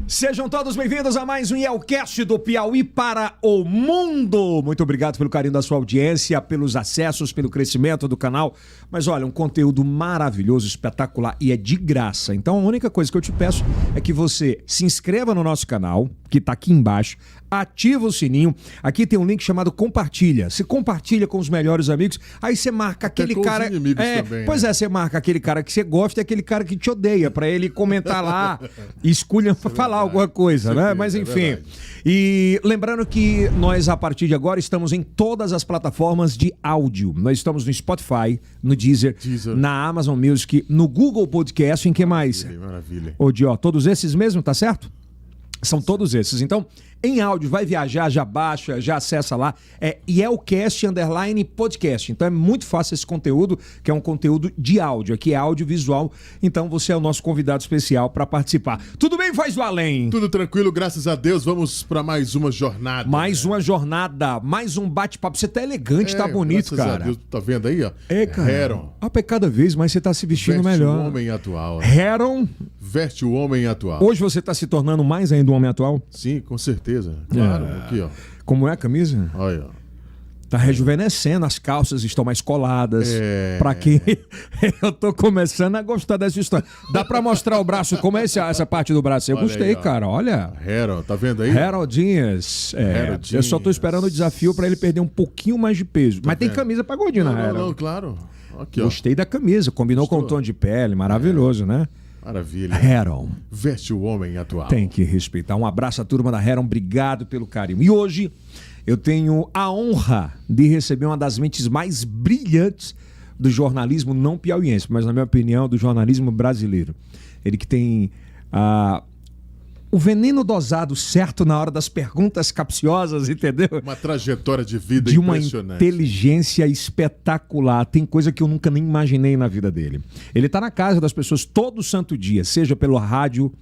Sejam todos bem-vindos a mais um IELCast do Piauí para o mundo. Muito obrigado pelo carinho da sua audiência, pelos acessos, pelo crescimento do canal. Mas olha, um conteúdo maravilhoso, espetacular e é de graça. Então a única coisa que eu te peço é que você se inscreva no nosso canal, que está aqui embaixo, ativa o sininho. Aqui tem um link chamado compartilha. Se compartilha com os melhores amigos, aí você marca aquele cara... Também, pois né? Você marca aquele cara que você gosta e aquele cara que te odeia, para ele comentar lá e escolha falar alguma coisa, né? Mas enfim. E lembrando que nós, a partir de agora, estamos em todas as plataformas de áudio. Nós estamos no Spotify, no Deezer, na Amazon Music, no Google Podcast, em que mais? Maravilha. Ô, Dio, todos esses mesmo, tá certo? São todos esses. Então, em áudio, vai viajar, já baixa, já acessa lá. É IELCast_podcast. Então é muito fácil esse conteúdo, que é um conteúdo de áudio. Aqui é audiovisual. Então você é o nosso convidado especial para participar. Tudo bem, Voz do Além? Tudo tranquilo, graças a Deus. Vamos para mais uma jornada. Mais uma jornada, mais um bate-papo. Você tá elegante, tá bonito, graças cara. a Deus, tá vendo aí, ó? É, cara. Heron. Cada vez mais você tá se vestindo Veste melhor. o homem atual. Heron. Veste o homem atual. Hoje você tá se tornando mais ainda um homem atual? Sim, com certeza. Claro, aqui, ó. Como é a camisa? Olha, ó. Tá rejuvenescendo, as calças estão mais coladas. Pra quem... Eu tô começando a gostar dessa história. Dá pra mostrar o braço? Como é essa parte do braço? Eu Olha gostei, aí, ó. cara. Olha. Heron, tá vendo aí? Harold Dias. Eu só tô esperando o desafio pra ele perder um pouquinho mais de peso. Mas tem camisa pra gordinho, né, Harold? Não, claro. Aqui, ó. Gostei da camisa. Combinou com o tom de pele. Maravilhoso, né? Maravilha. Heron. Veste o homem atual. Tem que respeitar. Um abraço à turma da Heron. Obrigado pelo carinho. E hoje eu tenho a honra de receber uma das mentes mais brilhantes do jornalismo não piauiense, mas na minha opinião do jornalismo brasileiro. Ele que tem o veneno dosado certo na hora das perguntas capciosas, entendeu? Uma trajetória de vida de uma impressionante. inteligência espetacular. Tem coisa que eu nunca nem imaginei na vida dele. Ele está na casa das pessoas todo santo dia, seja pelo rádio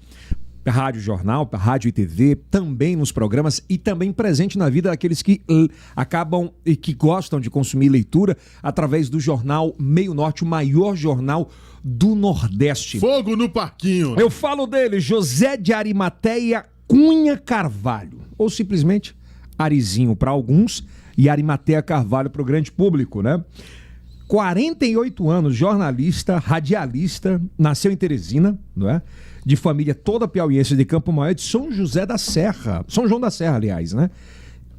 jornal, rádio e TV, também nos programas e também presente na vida daqueles que acabam e que gostam de consumir leitura através do jornal Meio Norte, o maior jornal do Nordeste. Fogo no parquinho. Eu falo dele, José de Arimateia Cunha Carvalho, ou simplesmente Arizinho para alguns e Arimateia Carvalho para o grande público, né? 48 anos, jornalista, radialista, nasceu em Teresina, não é? De família toda piauiense de Campo Maior, de São José da Serra, São João da Serra, aliás, né?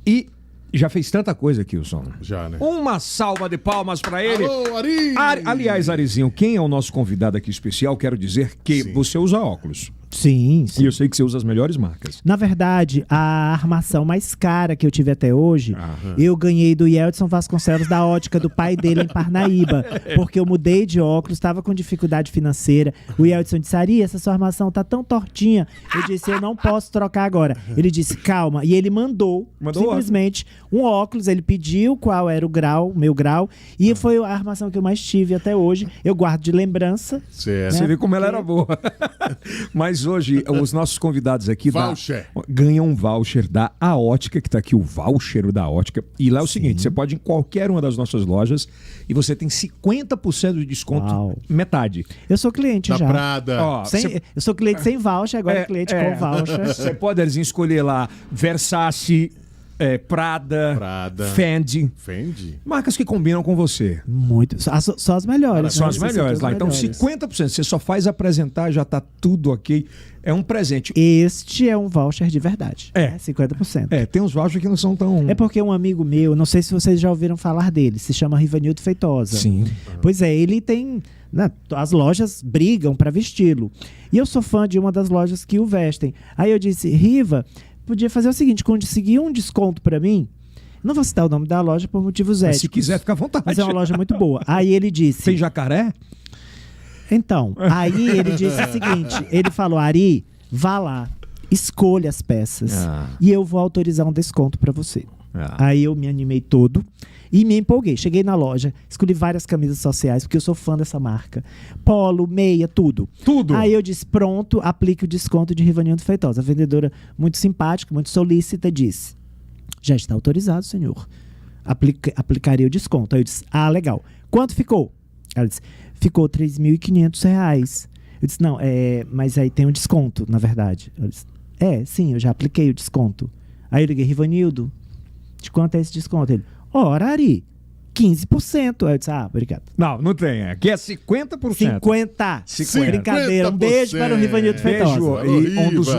E já fez tanta coisa, Kilson. Já, né? Uma salva de palmas para ele. Alô, Ari! Aliás, Arizinho, quem é o nosso convidado aqui especial, quero dizer que você usa óculos. Sim, sim. E eu sei que você usa as melhores marcas. Na verdade, a armação mais cara que eu tive até hoje, eu ganhei do Yeldson Vasconcelos da ótica do pai dele em Parnaíba. Porque eu mudei de óculos, estava com dificuldade financeira. O Yeldson disse, Ari, essa sua armação tá tão tortinha. Eu disse, eu não posso trocar agora. Ele disse, calma. E ele mandou simplesmente um óculos. Ele pediu qual era o meu grau. E foi a armação que eu mais tive até hoje. Eu guardo de lembrança. Certo. Você vê como ela era boa. Mas hoje, os nossos convidados aqui ganham um voucher da A Ótica, que está aqui o voucher da Ótica. E lá é o seguinte, você pode ir em qualquer uma das nossas lojas e você tem 50% de desconto, metade. Eu sou cliente da já. Prada. Eu sou cliente sem voucher, agora cliente com voucher. Você pode escolher lá Versace, Prada, Fendi. Marcas que combinam com você. Muito. Só as melhores. São as melhores lá. Então 50%. Você só faz apresentar, já está tudo ok. É um presente. Este é um voucher de verdade. 50%. Tem uns vouchers que não são tão... É porque um amigo meu, não sei se vocês já ouviram falar dele, se chama Rivanildo Feitosa. Sim. Pois é, ele tem... as lojas brigam para vesti-lo. E eu sou fã de uma das lojas que o vestem. Aí eu disse, Riva, podia fazer o seguinte, conseguir um desconto para mim. Não vou citar o nome da loja por motivos éticos. Mas se quiser, fica à vontade. Mas é uma loja muito boa. Aí ele disse... Tem jacaré? Então, aí ele disse o seguinte, ele falou, Ari, vá lá, escolha as peças e eu vou autorizar um desconto para você. Aí eu me animei todo e me empolguei. Cheguei na loja, escolhi várias camisas sociais, porque eu sou fã dessa marca. Polo, meia, tudo. Aí eu disse, pronto, aplique o desconto de Rivanildo Feitosa. A vendedora, muito simpática, muito solícita, disse, já está autorizado, senhor. Aplicaria o desconto. Aí eu disse, legal. Quanto ficou? Ela disse, ficou R$3.500. Eu disse, não, mas aí tem um desconto, na verdade. Eu disse, Sim, eu já apliquei o desconto. Aí eu liguei, Rivanildo, de quanto é esse desconto? Ele, ora, Ari, 15%. Aí eu disse, obrigado. Não tem. Aqui é 50%. 50. Brincadeira. Um beijo para o Rivanildo Feitosa. Beijo.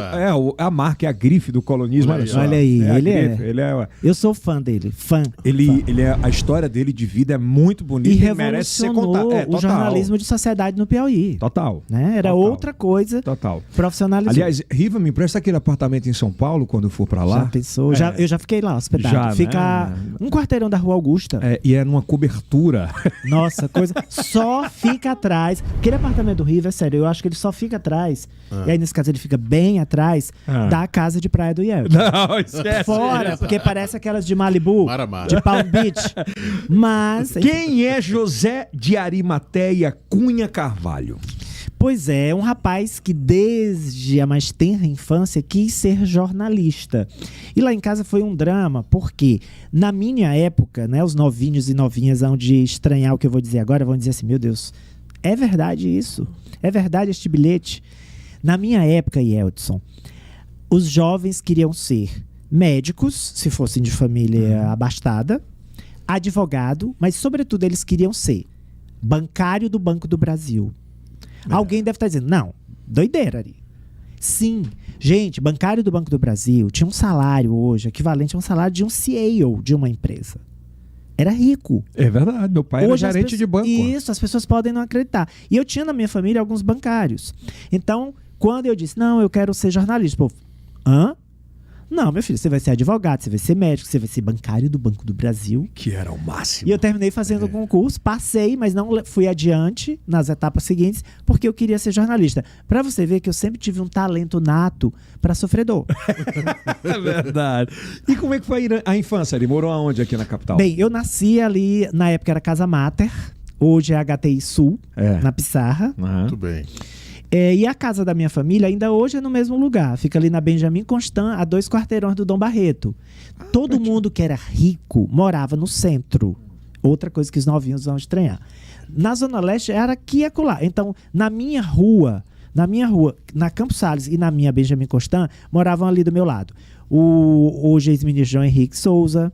A marca é a grife do colonismo. Olha aí, ele é. Eu sou fã dele. Fã. A história dele de vida é muito bonita e merece ser contada. O jornalismo de sociedade no Piauí. Total. Né? Era outra coisa. Total. Profissionalismo. Aliás, Riva, me empresta aquele apartamento em São Paulo quando eu for pra lá. Já pensou? Eu já fiquei lá hospedado. Fica um quarteirão da Rua Augusta. E é numa cobertura. Nossa, coisa. Só fica atrás. Aquele apartamento do Riva, é sério, eu acho que ele só fica atrás. E aí, nesse caso, ele fica bem atrás da casa de praia do Yel. Não, esquece. Fora, porque parece aquelas de Malibu, de Palm Beach. Mas. Quem é José de Arimateia Cunha Carvalho? Pois é, um rapaz que desde a mais tenra infância quis ser jornalista. E lá em casa foi um drama, porque na minha época, né, os novinhos e novinhas vão de estranhar o que eu vou dizer agora, vão dizer assim, meu Deus, é verdade isso? É verdade este bilhete? Na minha época, Yeldson, os jovens queriam ser médicos, se fossem de família abastada, advogado, mas sobretudo eles queriam ser bancário do Banco do Brasil. Alguém deve estar dizendo, não, doideira, Ari. Sim, gente, bancário do Banco do Brasil tinha um salário hoje equivalente a um salário de um CEO de uma empresa. Era rico. É verdade, meu pai hoje era gerente de banco. Isso, as pessoas podem não acreditar. E eu tinha na minha família alguns bancários. Então, quando eu disse, não, eu quero ser jornalista, o povo, hã? Não, meu filho, você vai ser advogado, você vai ser médico, você vai ser bancário do Banco do Brasil. Que era o máximo. E eu terminei fazendo o concurso, passei, mas não fui adiante nas etapas seguintes, porque eu queria ser jornalista. Pra você ver que eu sempre tive um talento nato pra sofredor. É verdade. E como é que foi a infância? Ele morou aonde aqui na capital? Bem, eu nasci ali, na época era Casa Mater, hoje é HTI Sul, na Pissarra. Muito bem. E a casa da minha família ainda hoje é no mesmo lugar. Fica ali na Benjamin Constant, a 2 quarteirões do Dom Barreto. Todo mundo que era rico morava no centro. Outra coisa que os novinhos vão estranhar. Na Zona Leste era aqui e acolá. Então, na minha rua, na Campos Sales e na minha Benjamin Constant, moravam ali do meu lado. Hoje ex-ministro João Henrique Souza.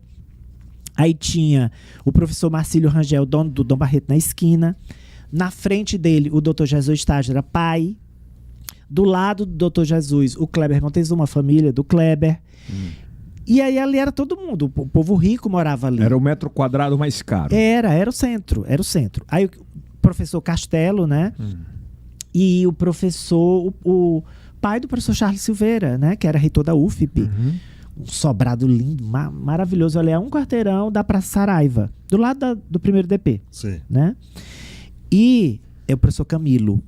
Aí tinha o professor Marcílio Rangel, dono do Dom Barreto, na esquina. Na frente dele, o Dr. Jesus Estágio era pai. Do lado do Dr. Jesus, o Kleber Montezuma, a família do Kleber. E aí ali era todo mundo. O povo rico morava ali. Era o metro quadrado mais caro. Era o centro. Aí o professor Castelo, né? E o professor, o pai do professor Charles Silveira, né? Que era reitor da UFP. Um sobrado lindo, maravilhoso. Ali é um quarteirão da Praça Saraiva. Do lado do primeiro DP. Sim. Né? E é o professor Camilo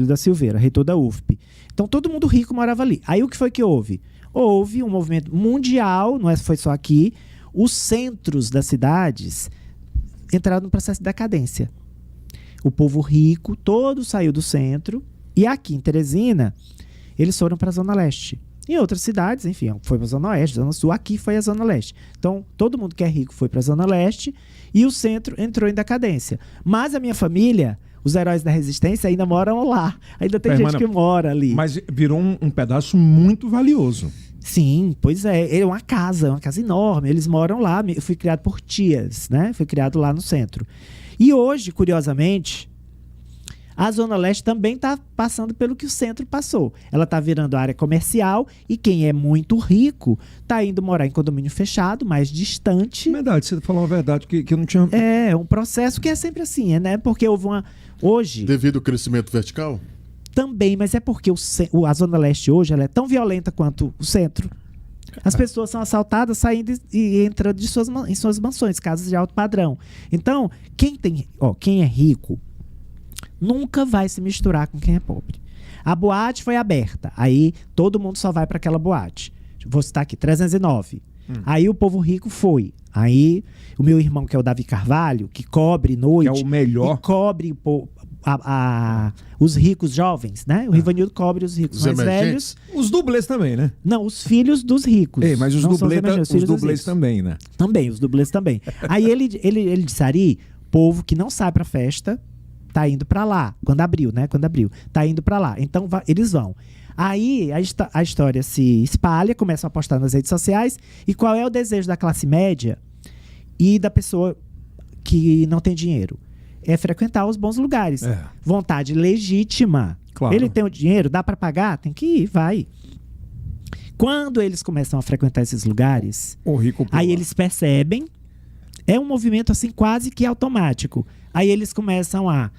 da Silveira, reitor da UFP. Então, todo mundo rico morava ali. Aí, o que foi que houve? Houve um movimento mundial, não foi só aqui, os centros das cidades entraram no processo de decadência. O povo rico, todo saiu do centro, e aqui em Teresina, eles foram para a Zona Leste. Em outras cidades, enfim, foi para a Zona Oeste, Zona Sul, aqui foi a Zona Leste. Então, todo mundo que é rico foi para a Zona Leste e o centro entrou em decadência. Mas a minha família, os heróis da resistência, ainda moram lá. Ainda tem gente que mora ali. Mas virou um pedaço muito valioso. Sim, pois é. É uma casa enorme. Eles moram lá. Eu fui criado por tias, né? Fui criado lá no centro. E hoje, curiosamente, a Zona Leste também está passando pelo que o centro passou. Ela está virando área comercial e quem é muito rico está indo morar em condomínio fechado, mais distante. Verdade, você falou uma verdade que eu não tinha... É um processo que é sempre assim, né? Porque houve hoje... Devido ao crescimento vertical? Também, mas é porque a Zona Leste hoje ela é tão violenta quanto o centro. As pessoas são assaltadas saindo e entrando em suas mansões, casas de alto padrão. Então, quem é rico nunca vai se misturar com quem é pobre. A boate foi aberta. Aí todo mundo só vai para aquela boate. Vou citar aqui, 309. Aí o povo rico foi. Aí o meu irmão, que é o Davi Carvalho, que cobre noite. Que é o melhor. E cobre os ricos jovens, né? O Rivanildo cobre os ricos mais velhos. Os dublês também, né? Não, os filhos dos ricos. Mas os dublês também, né? Também, os dublês também. Aí ele disse, Ari, povo que não sai pra festa... tá indo para lá, quando abriu, tá indo para lá. Então, eles vão. Aí a história se espalha, começam a postar nas redes sociais. E qual é o desejo da classe média e da pessoa que não tem dinheiro? É frequentar os bons lugares. Vontade legítima. Claro. Ele tem o dinheiro, dá para pagar? Tem que ir, vai. Quando eles começam a frequentar esses lugares, O rico aí eles percebem, é um movimento assim quase que automático. Aí eles começam a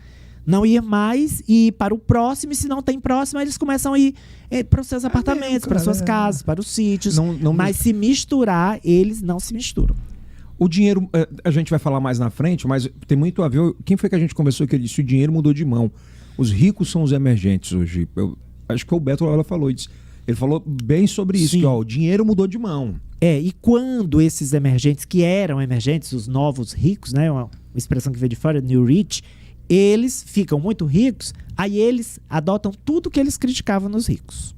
não ir mais e ir para o próximo, e se não tem próximo, aí eles começam a ir para os seus apartamentos, para suas casas, para os sítios. Mas se misturar, eles não se misturam. O dinheiro, a gente vai falar mais na frente, mas tem muito a ver. Quem foi que a gente conversou que ele disse? O dinheiro mudou de mão. Os ricos são os emergentes hoje. Eu acho que o Beto ela falou isso. Ele falou bem sobre isso, que o dinheiro mudou de mão. E quando esses emergentes, que eram emergentes, os novos ricos, né, uma expressão que veio de fora, New Rich, eles ficam muito ricos, aí eles adotam tudo que eles criticavam nos ricos.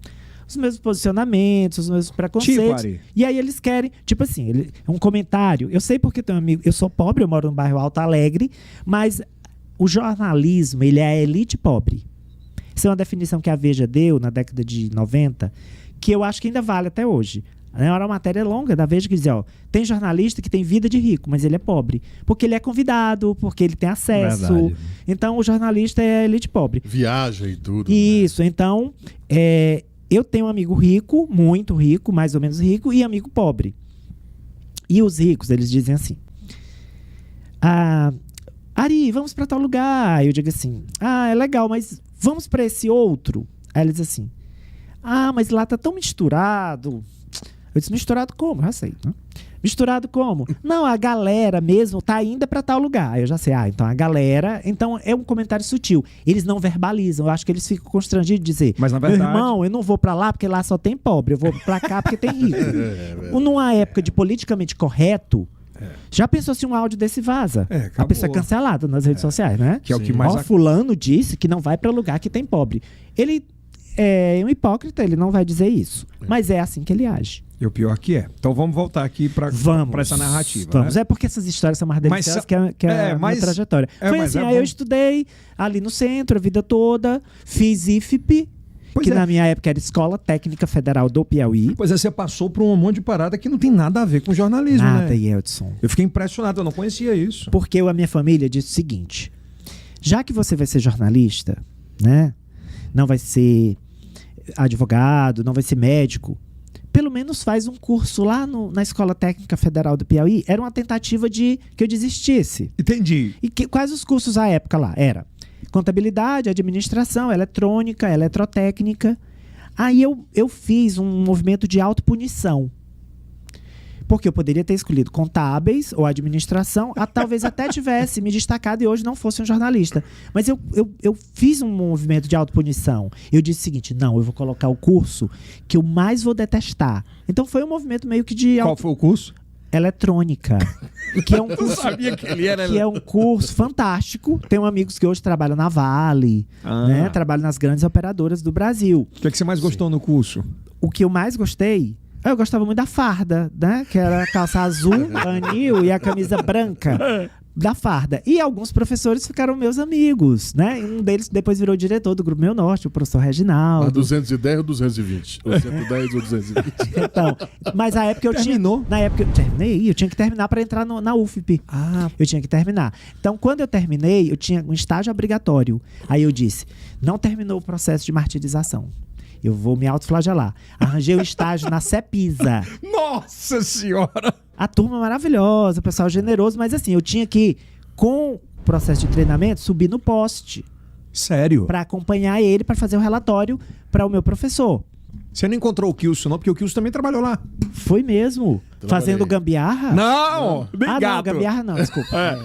Os mesmos posicionamentos, os mesmos preconceitos. E aí eles querem, tipo assim, um comentário. Eu sei porque tem um amigo, eu sou pobre, eu moro no bairro Alto Alegre, mas o jornalismo, ele é a elite pobre. Essa é uma definição que a Veja deu na década de 90, que eu acho que ainda vale até hoje. Era uma matéria longa da Veja que dizia, tem jornalista que tem vida de rico, mas ele é pobre. Porque ele é convidado, porque ele tem acesso. Verdade. Então, o jornalista é a elite pobre. Viaja e tudo. Isso, né? Então, eu tenho um amigo rico, muito rico, mais ou menos rico, e amigo pobre. E os ricos, eles dizem assim, Ari, vamos para tal lugar. Aí eu digo assim, é legal, mas vamos para esse outro? Aí ele diz assim, mas lá tá tão misturado. Eu disse, misturado como? Eu já sei, né? Misturado como? Não, a galera mesmo tá indo para tal lugar. Aí eu já sei, então a galera... Então é um comentário sutil. Eles não verbalizam. Eu acho que eles ficam constrangidos de dizer, mas na verdade, meu irmão, eu não vou para lá porque lá só tem pobre. Eu vou para cá porque tem rico. Numa época de politicamente correto, já pensou se um áudio desse vaza? A pessoa é cancelada nas redes sociais, né? Que é o que mais... fulano disse que não vai para lugar que tem pobre. Ele é um hipócrita, ele não vai dizer isso. Mas é assim que ele age. E o pior que é. Então vamos voltar aqui para essa narrativa. Vamos, né? É porque essas histórias são mais deliciosas que a minha trajetória. Foi assim, aí eu estudei ali no centro a vida toda, fiz IFP, na minha época era Escola Técnica Federal do Piauí. Pois é, você passou por um monte de parada que não tem nada a ver com jornalismo, nada, né? Yeldson. Eu fiquei impressionado, eu não conhecia isso. Porque a minha família disse o seguinte, já que você vai ser jornalista, né? Não vai ser advogado, não vai ser médico, pelo menos faz um curso lá na Escola Técnica Federal do Piauí. Era uma tentativa de que eu desistisse. Entendi. E quais os cursos à época lá? Era contabilidade, administração, eletrônica, eletrotécnica. Aí eu fiz um movimento de autopunição. Porque eu poderia ter escolhido contábeis ou administração, talvez até tivesse me destacado e hoje não fosse um jornalista. Mas eu fiz um movimento de autopunição. Eu disse o seguinte, não, eu vou colocar o curso que eu mais vou detestar. Então foi um movimento meio que de... Qual foi o curso? Eletrônica. Que é um curso, eu sabia que ele era... Que é um curso fantástico. Tenho amigos que hoje trabalham na Vale, né? Trabalham nas grandes operadoras do Brasil. O que você mais gostou no curso? O que eu mais gostei... Eu gostava muito da farda, né? Que era a calça azul, anil e a camisa branca da farda. E alguns professores ficaram meus amigos, né? Um deles depois virou diretor do Grupo Meu Norte, o professor Reginaldo. 210 ou 220? Ou 110 ou 220? Então, mas a época eu Terminou? Na época eu terminei, eu tinha que terminar para entrar na UFP. Eu tinha que terminar. Então, quando eu terminei, eu tinha um estágio obrigatório. Aí eu disse, não terminou o processo de martirização. Eu vou me autoflagelar. Arranjei o estágio na CEPISA. Nossa Senhora! A turma maravilhosa, o pessoal generoso, mas assim, eu tinha que, com o processo de treinamento, subir no poste. Sério? Para acompanhar ele, para fazer o relatório para o meu professor. Você não encontrou o Kilson, não? Porque o Kilson também trabalhou lá. Foi mesmo. Fazendo gambiarra? Não! Não, gambiarra não, desculpa.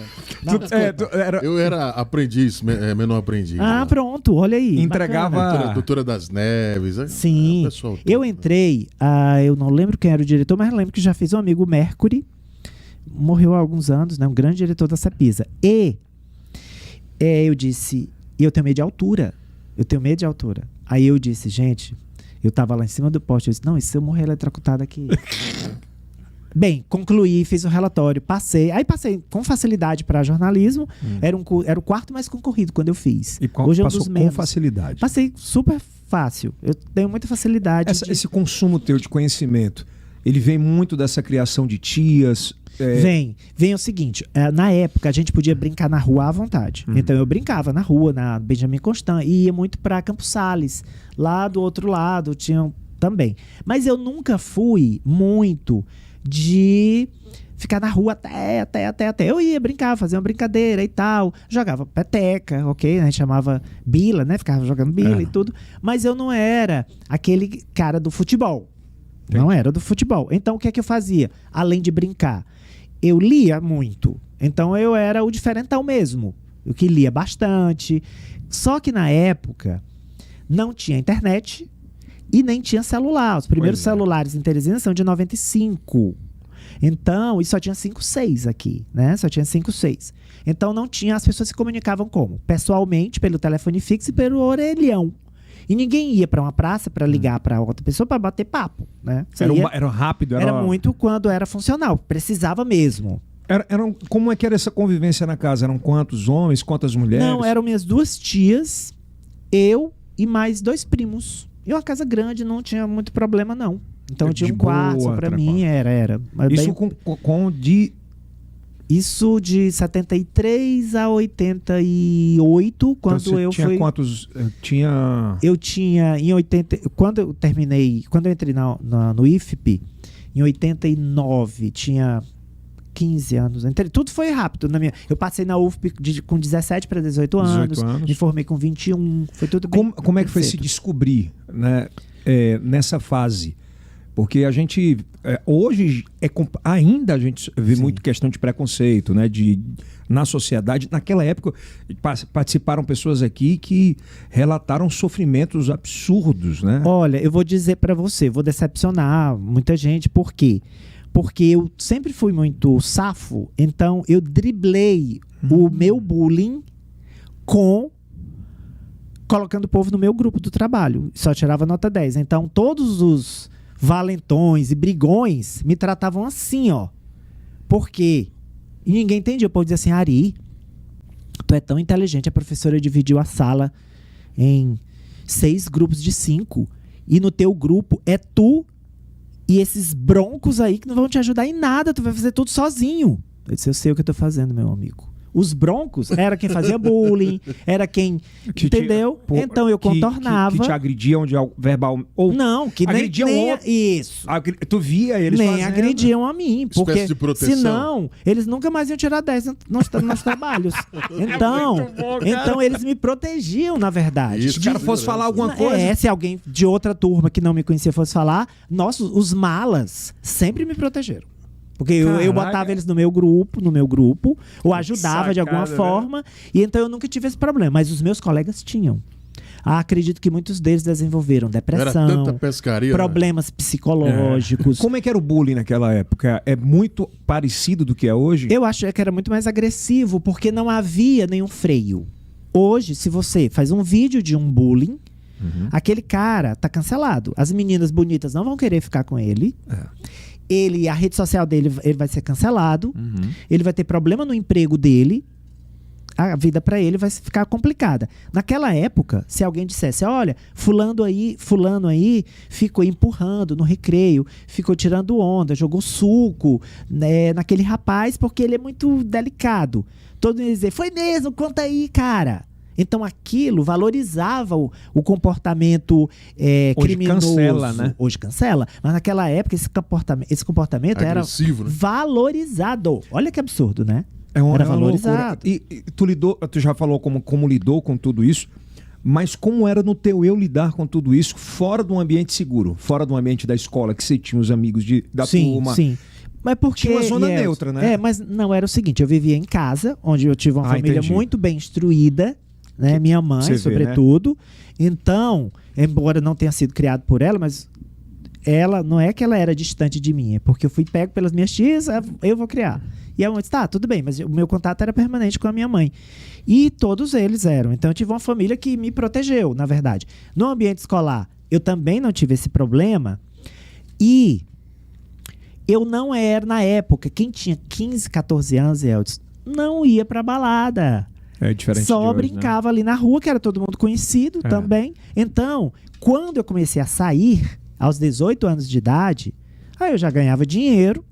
Eu era aprendiz, menor aprendiz. Pronto, olha aí. Entregava... Doutora das Neves. Sim. Eu entrei, eu não lembro quem era o diretor, mas lembro que já fiz um amigo, Mercury. Morreu há alguns anos, né? Um grande diretor da CEPISA. E eu disse, eu tenho medo de altura. Aí eu disse, gente... Eu tava lá em cima do poste, eu disse, não, e se eu morrer eletrocutado aqui? Bem, concluí, fiz o relatório, passei. Aí passei com facilidade para jornalismo. Era o quarto mais concorrido quando eu fiz. E Hoje é um passou dos com menos. facilidade. Passei super fácil. Eu tenho muita facilidade. Esse consumo teu de conhecimento, ele vem muito dessa criação de tias... Vem o seguinte, na época a gente podia brincar na rua à vontade. Então eu brincava na rua, na Benjamin Constant, e ia muito para Campos Sales. Lá do outro lado tinham também. Mas eu nunca fui muito de ficar na rua até. Eu ia brincar, fazer uma brincadeira e tal. Jogava peteca, ok? A gente chamava bila, né? Ficava jogando bila e tudo. Mas eu não era aquele cara do futebol. Não era do futebol. Então o que é que eu fazia? Além de brincar, eu lia muito. Então eu era o diferentão mesmo. Eu que lia bastante. Só que na época não tinha internet e nem tinha celular. Os primeiros celulares em Teresina são de 95. Então, e só tinha 5, 6 aqui, né? Só tinha 5, 6. Então não tinha, as pessoas se comunicavam como? Pessoalmente, pelo telefone fixo e pelo orelhão. E ninguém ia para uma praça para ligar para outra pessoa para bater papo, né? Era rápido? Era muito quando era funcional, precisava mesmo. Como é que era essa convivência na casa? Eram quantos homens, quantas mulheres? Não, eram minhas 2 tias, eu e mais 2 primos. E uma casa grande, não tinha muito problema, não. Então eu tinha um quarto para mim, era. Isso Isso de 73 a 88, quando então, eu tinha fui... quantos... Eu tinha, em 80... Quando eu entrei no IFP, em 89, tinha 15 anos. Tudo foi rápido. Eu passei na UFP com 17 para 18 anos, me formei com 21, foi tudo bem. Como é que foi se descobrir, né, nessa fase? Porque a gente, hoje, ainda a gente vê muito questão de preconceito, né, na sociedade. Naquela época, participaram pessoas aqui que relataram sofrimentos absurdos, né? Olha, eu vou dizer para você, vou decepcionar muita gente, por quê? Porque eu sempre fui muito safo, então eu driblei o meu bullying colocando o povo no meu grupo do trabalho. Só tirava nota 10. Então, todos os valentões e brigões me tratavam assim, ó. Por quê? E ninguém entendia. O povo dizia assim, Ari, tu é tão inteligente, a professora dividiu a sala em 6 grupos de 5 e no teu grupo é tu e esses broncos aí que não vão te ajudar em nada, tu vai fazer tudo sozinho. Eu disse, eu sei o que eu tô fazendo, meu amigo. Os broncos era quem fazia bullying, era quem... entendeu? Então eu contornava... Que te agrediam de verbal... Ou não, que agrediam nem isso. Tu via eles nem fazendo. agrediam a mim. Porque espécie de proteção. senão, eles nunca mais iam tirar 10 nos trabalhos. Então eles me protegiam, na verdade. Isso, se o cara fosse falar alguma coisa... Se alguém de outra turma que não me conhecia fosse falar, os malas sempre me protegeram. Porque eu botava eles no meu grupo, ou ajudava de alguma forma, e então eu nunca tive esse problema. Mas os meus colegas tinham. Acredito que muitos deles desenvolveram depressão, era tanta pescaria, problemas psicológicos. Como é que era o bullying naquela época? É muito parecido do que é hoje? Eu acho que era muito mais agressivo, porque não havia nenhum freio. Hoje, se você faz um vídeo de um bullying, aquele cara tá cancelado. As meninas bonitas não vão querer ficar com ele. A rede social dele ele vai ser cancelado, ele vai ter problema no emprego dele, a vida para ele vai ficar complicada. Naquela época, se alguém dissesse, olha, fulano aí ficou empurrando no recreio, ficou tirando onda, jogou suco, né, naquele rapaz porque ele é muito delicado. Todo mundo ia dizer, foi mesmo, conta aí, cara. Então aquilo valorizava o comportamento criminoso. Hoje cancela, né? Hoje cancela. Mas naquela época esse comportamento agressivo, era valorizado. Olha que absurdo, né? Era valorizado. E tu já falou como lidou com tudo isso, mas como era no teu eu lidar com tudo isso fora de um ambiente seguro, fora do ambiente da escola, que você tinha os amigos da turma? Sim. Mas porque tinha uma zona neutra, né? Mas não, era o seguinte, eu vivia em casa, onde eu tive uma família muito bem instruída, né? Minha mãe, sobretudo. Vê, né? Então, embora não tenha sido criado por ela, mas ela não é que ela era distante de mim, é porque eu fui pego pelas minhas tias, eu vou criar. E a mãe disse, tá, tudo bem, mas o meu contato era permanente com a minha mãe. E todos eles eram. Então eu tive uma família que me protegeu, na verdade. No ambiente escolar, eu também não tive esse problema. E eu não era, na época, quem tinha 15, 14 anos, Eldis, não ia pra balada. É diferente Só de hoje, brincava ali na rua, que era todo mundo conhecido também. Então, quando eu comecei a sair, aos 18 anos de idade, aí eu já ganhava dinheiro.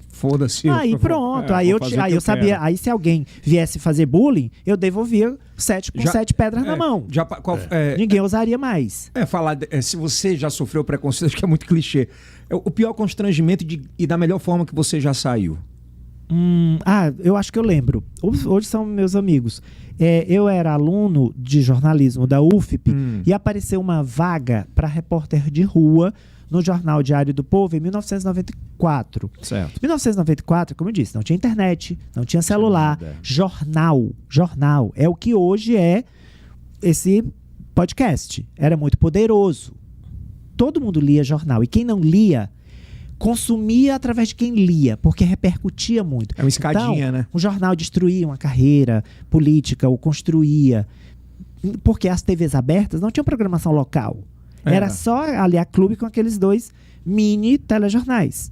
Foda-se. Aí pronto, aí eu sabia, aí se alguém viesse fazer bullying, eu devolvia 7 com 7 pedras na mão. Ninguém usaria mais. Se você já sofreu preconceito, acho que é muito clichê. O pior constrangimento e da melhor forma que você já saiu. Eu acho que eu lembro. Hoje são meus amigos. Eu era aluno de jornalismo da UFP e apareceu uma vaga para repórter de rua no Jornal Diário do Povo em 1994. Certo. 1994, como eu disse, não tinha internet, não tinha celular. Jornal é o que hoje é esse podcast. Era muito poderoso. Todo mundo lia jornal. E quem não lia, consumia através de quem lia, porque repercutia muito. É uma escadinha, então, né? O jornal destruía uma carreira política, ou construía. Porque as TVs abertas não tinham programação local. Era só ali a Clube com aqueles 2 mini telejornais.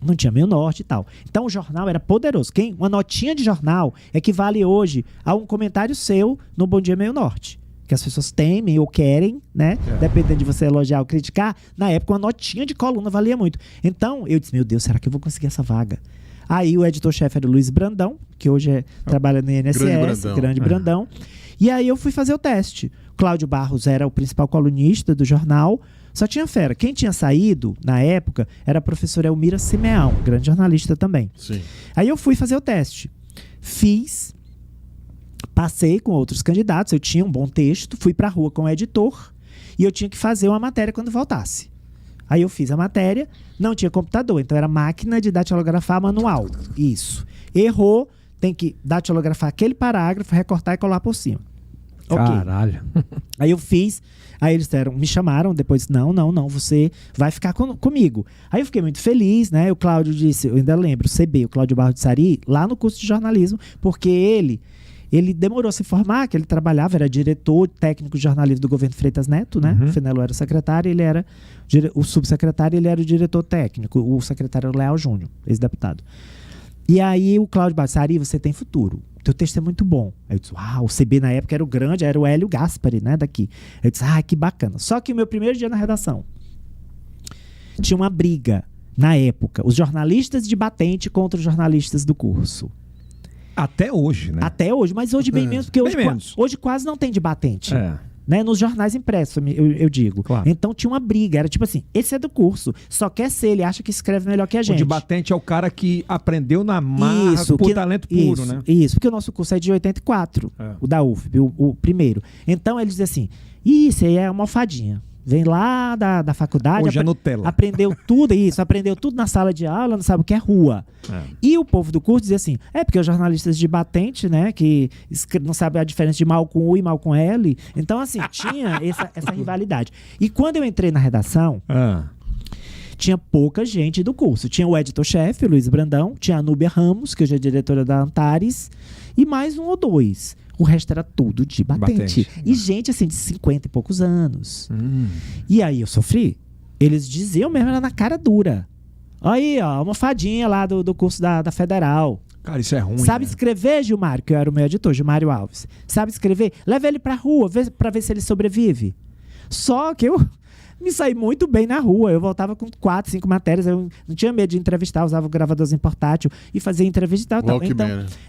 Não tinha Meio Norte e tal. Então o jornal era poderoso. Uma notinha de jornal equivale hoje a um comentário seu no Bom Dia Meio Norte. Que as pessoas temem ou querem, né? Dependendo de você elogiar ou criticar. Na época, uma notinha de coluna valia muito. Então, eu disse, meu Deus, será que eu vou conseguir essa vaga? Aí o editor-chefe era o Luiz Brandão, que hoje trabalha no INSS, grande Brandão. E aí eu fui fazer o teste. Cláudio Barros era o principal colunista do jornal. Só tinha fera. Quem tinha saído, na época, era a professora Elmira Simeão, grande jornalista também. Sim. Aí eu fui fazer o teste. Fiz, passei com outros candidatos, eu tinha um bom texto, fui pra rua com o editor e eu tinha que fazer uma matéria quando voltasse. Aí eu fiz a matéria, não tinha computador, então era máquina de datilografar manual. Isso. Errou, tem que datilografar aquele parágrafo, recortar e colar por cima. Caralho. Aí eu fiz, aí eles me chamaram, depois, não, você vai ficar comigo. Aí eu fiquei muito feliz, né? O Cláudio disse, eu ainda lembro, o Cláudio Barros de Sari, lá no curso de jornalismo, porque ele demorou a se formar, que ele trabalhava, era diretor técnico de jornalismo do governo Freitas Neto, né? O Fenello era o secretário, ele era o subsecretário, ele era o diretor técnico, o secretário era o Leal Júnior, ex-deputado. E aí o Cláudio Barros, Sari, você tem futuro. Teu texto é muito bom. Aí eu disse, o CB na época era o grande, era o Hélio Gaspari, né, daqui. Eu disse, que bacana. Só que o meu primeiro dia na redação tinha uma briga, na época, os jornalistas de batente contra os jornalistas do curso. Até hoje, né? Até hoje, mas hoje bem menos, porque hoje quase não tem de batente. Né, nos jornais impressos, eu digo. Claro. Então tinha uma briga, era tipo assim, esse é do curso, só quer ser, ele acha que escreve melhor que a gente. O de batente é o cara que aprendeu na marra por talento puro, né? Isso, porque o nosso curso é de 84, o da UFP, o primeiro. Então eles dizem assim, isso aí é uma almofadinha. Vem lá da faculdade, hoje é Nutella. Aprendeu tudo na sala de aula, não sabe o que é rua. E o povo do curso dizia assim, porque os jornalistas de batente, né, que não sabem a diferença de mal com U e mal com L, então assim, tinha essa rivalidade. E quando eu entrei na redação, tinha pouca gente do curso. Tinha o editor-chefe, o Luiz Brandão, tinha a Núbia Ramos, que hoje é diretora da Antares, e mais um ou dois. O resto era tudo de batente. E gente, assim, de 50 e poucos anos. E aí eu sofri. Eles diziam mesmo, era na cara dura. Aí, ó, uma fadinha lá do curso da Federal. Cara, isso é ruim. Sabe escrever, Gilmário? Que eu era o meu editor, Gilmário Alves. Sabe escrever? Leva ele pra rua, pra ver se ele sobrevive. Só que eu me saí muito bem na rua. Eu voltava com 4, 5 matérias. Eu não tinha medo de entrevistar. Usava o gravadorzinho portátil e fazia entrevista e tal.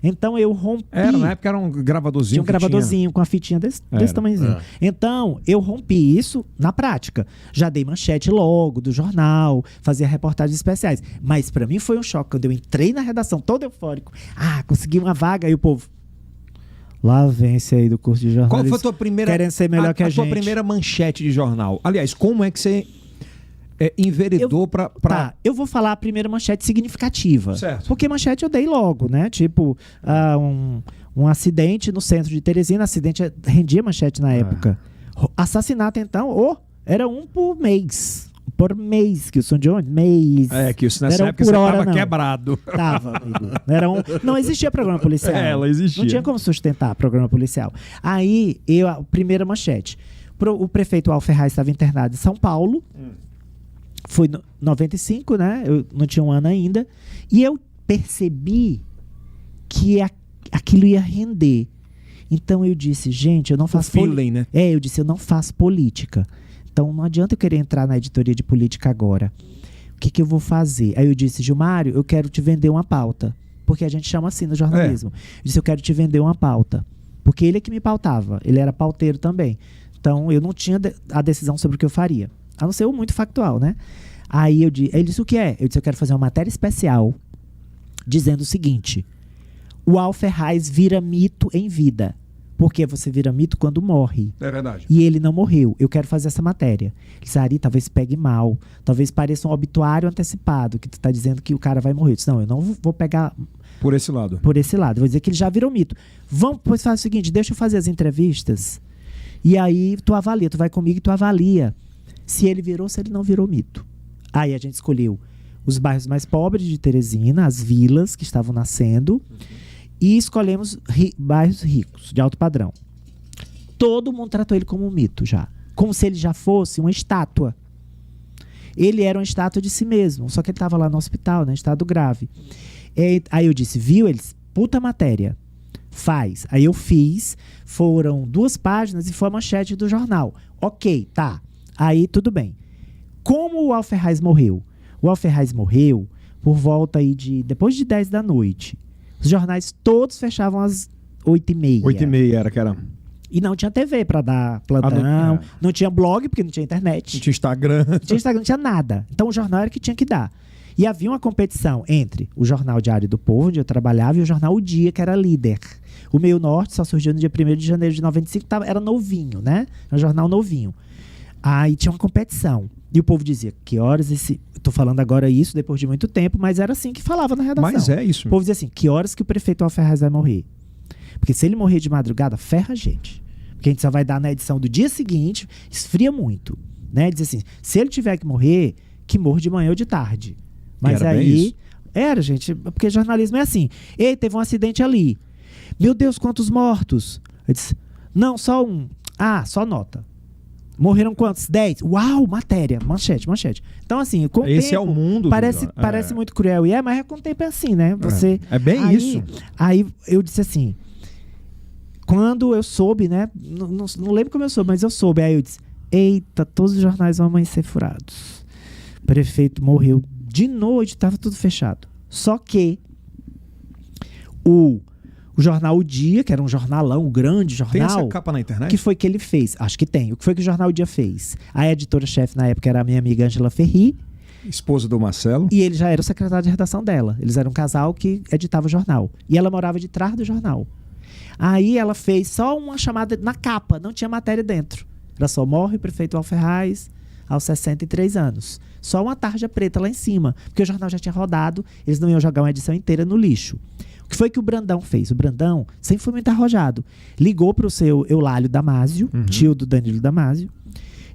Então eu rompi. Na época era um gravadorzinho. Tinha um gravadorzinho com a fitinha desse tamanhozinho. Então eu rompi isso na prática. Já dei manchete logo do jornal, fazia reportagens especiais. Mas pra mim foi um choque. Quando eu entrei na redação todo eufórico. Consegui uma vaga. E o povo... Lá vem esse aí do curso de jornalismo. Qual foi a tua primeira... Querem ser melhor que a gente. A tua primeira manchete de jornal? Aliás, como é que você enveredou pra... Tá, eu vou falar a primeira manchete significativa. Certo. Porque manchete eu dei logo, né? Tipo, um acidente no centro de Teresina. Acidente rendia manchete na época. Assassinato, então, era um por mês. Por mês, que o som de onde? Mês. Que isso nessa época você tava quebrado. Tava, amigo. Não existia programa policial. Ela existia. Não tinha como sustentar programa policial. Aí, a primeira manchete. O prefeito Alferraz estava internado em São Paulo. Foi 95, né? Eu não tinha um ano ainda. E eu percebi que aquilo ia render. Então eu disse, gente, eu não faço feeling, né? eu disse, eu não faço política. Então não adianta eu querer entrar na editoria de política agora. O que eu vou fazer? Aí eu disse, Gilmário, eu quero te vender uma pauta. Porque a gente chama assim no jornalismo. Eu disse, eu quero te vender uma pauta. Porque ele é que me pautava. Ele era pauteiro também. Então eu não tinha a decisão sobre o que eu faria. A não ser o muito factual, né? Aí ele disse, o que é? Eu disse, eu quero fazer uma matéria especial dizendo o seguinte: o Al-Ferraz vira mito em vida. Porque você vira mito quando morre. É verdade. E ele não morreu. Eu quero fazer essa matéria. Ele disse, Ari, talvez pegue mal. Talvez pareça um obituário antecipado, que tu tá dizendo que o cara vai morrer. Eu disse, não, eu não vou pegar por esse lado. Por esse lado. Eu vou dizer que ele já virou mito. Pois faz o seguinte, deixa eu fazer as entrevistas. E aí tu avalia, tu vai comigo e tu avalia se ele virou, se ele não virou mito. Aí a gente escolheu os bairros mais pobres de Teresina, as vilas que estavam nascendo, e escolhemos bairros ricos, de alto padrão. Todo mundo tratou ele como um mito já. Como se ele já fosse uma estátua. Ele era uma estátua de si mesmo, só que ele estava lá no hospital, né, em estado grave. Aí eu disse, viu? Eles, puta matéria. Faz. Aí eu fiz, foram 2 páginas e foi a manchete do jornal. Ok, tá. Aí tudo bem. Como o Al-Ferraz morreu? O Al-Ferraz morreu por volta aí depois de 10 da noite. Os jornais todos fechavam às 8h30. 8h30 era que era. E não tinha TV para dar plantão, não tinha blog, porque não tinha internet. Não tinha Instagram. Não tinha Instagram, não tinha nada. Então o jornal era que tinha que dar. E havia uma competição entre o Jornal Diário do Povo, onde eu trabalhava, e o Jornal O Dia, que era líder. O Meio Norte só surgiu no dia 1º de janeiro de 95, era novinho, né? Era um jornal novinho. Aí tinha uma competição. E o povo dizia, que horas esse... Estou falando agora isso depois de muito tempo, mas era assim que falava na redação. Mas é isso. O povo dizia assim, que horas que o prefeito Al-Ferraz vai morrer? Porque se ele morrer de madrugada, ferra a gente. Porque a gente só vai dar na edição do dia seguinte, esfria muito. Né? Diz assim, se ele tiver que morrer, que morra de manhã ou de tarde. Mas era aí... Era, gente, porque jornalismo é assim. Ei, teve um acidente ali. Meu Deus, quantos mortos? Eu disse, não, só um. Ah, só nota. Morreram quantos? 10. Uau, matéria, manchete. Então, assim, com o esse tempo, é o mundo. Parece muito cruel, mas com o tempo é assim, né? Você, é bem aí, isso. Aí eu disse assim, quando eu soube, né? Não lembro como eu soube, mas eu soube. Aí eu disse, eita, todos os jornais vão amanhecer furados. O prefeito morreu de noite, estava tudo fechado. Só que o jornal O Dia, que era um jornalão, um grande jornal... Tem essa capa na internet? O que foi que ele fez? Acho que tem. O que foi que o jornal O Dia fez? A editora-chefe na época era a minha amiga Ângela Ferri. Esposa do Marcelo. E ele já era o secretário de redação dela. Eles eram um casal que editava o jornal. E ela morava de trás do jornal. Aí ela fez só uma chamada na capa, não tinha matéria dentro. Era só morre o prefeito Al-Ferraz aos 63 anos. Só uma tarja preta lá em cima. Porque o jornal já tinha rodado, eles não iam jogar uma edição inteira no lixo. O que foi que o Brandão fez? O Brandão sempre foi muito arrojado. Ligou para o seu Eulálio Damásio, tio do Danilo Damásio,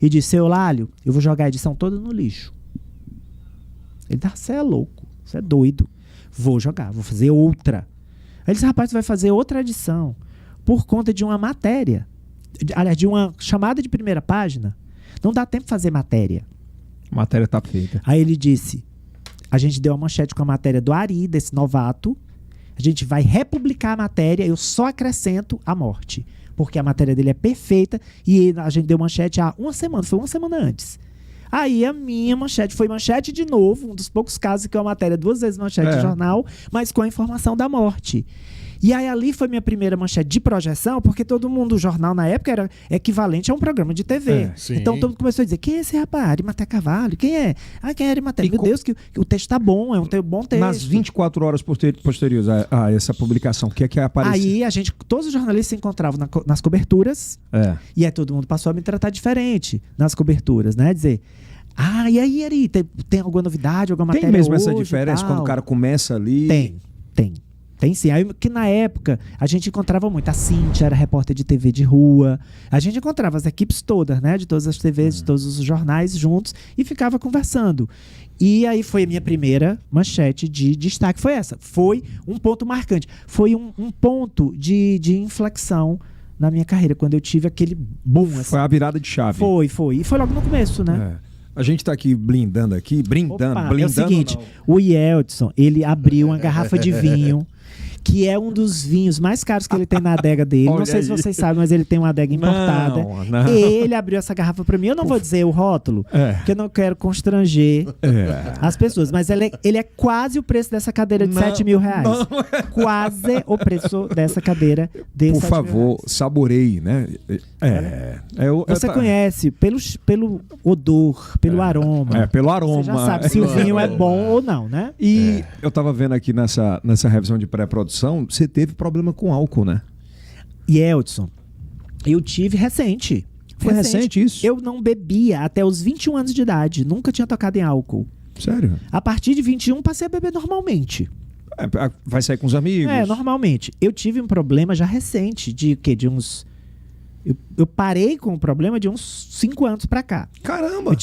e disse, seu Eulálio, eu vou jogar a edição toda no lixo. Ele disse, você é louco, você é doido. Vou jogar, vou fazer outra. Aí ele disse, rapaz, você vai fazer outra edição por conta de uma matéria. Aliás, de uma chamada de primeira página. Não dá tempo de fazer matéria. A matéria tá feita. Aí ele disse, a gente deu a manchete com a matéria do Ari, desse novato. A gente vai republicar a matéria, eu só acrescento a morte. Porque a matéria dele é perfeita e a gente deu manchete há uma semana, foi uma semana antes. Aí a minha manchete foi manchete de novo, um dos poucos casos que é uma matéria 2 vezes manchete de jornal, mas com a informação da morte. E aí ali foi minha primeira manchete de projeção, porque todo mundo, o jornal na época era equivalente a um programa de TV. Então todo mundo começou a dizer, quem é esse rapaz? Arimatea Carvalho? Quem é? Ah, quem é Arimatea? Meu Deus, que o texto tá bom, é um bom texto. Nas 24 horas posteriores a essa publicação, o que é que apareceu? Aí todos os jornalistas se encontravam nas coberturas, e aí todo mundo passou a me tratar diferente nas coberturas, né? Dizer, e aí, Ari, tem alguma novidade, alguma matéria Tem mesmo hoje, essa diferença quando o cara começa ali? Tem. Tem sim. Aí, que na época a gente encontrava muito. A Cíntia era repórter de TV de rua. A gente encontrava as equipes todas, né? De todas as TVs, de todos os jornais juntos e ficava conversando. E aí foi a minha primeira manchete de destaque. Foi essa. Foi um ponto marcante. Foi um ponto de inflexão na minha carreira, quando eu tive aquele boom. Assim. Foi a virada de chave. Foi. E foi logo no começo, né? A gente tá aqui brindando. É o seguinte, o Yeldson, ele abriu uma garrafa de vinho, que é um dos vinhos mais caros que ele tem na adega dele. Não sei se vocês sabem, mas ele tem uma adega importada. Não. Ele abriu essa garrafa pra mim. Eu não vou dizer o rótulo, porque eu não quero constranger as pessoas. Mas ele é quase o preço dessa cadeira de 7 mil reais. Quase o preço dessa cadeira de Por 7 favor, mil reais. Saboreie, né? Você conhece pelo odor, pelo aroma. Pelo aroma. Você já sabe se o vinho é bom ou não, né? E eu tava vendo aqui nessa revisão de pré-produção, você teve problema com álcool, né? E Yeldson, eu tive recente. Foi recente isso? Eu não bebia até os 21 anos de idade. Nunca tinha tocado em álcool. Sério? A partir de 21, passei a beber normalmente. Vai sair com os amigos? Normalmente. Eu tive um problema já recente, de uns... Eu parei com o problema de uns 5 anos pra cá. Caramba!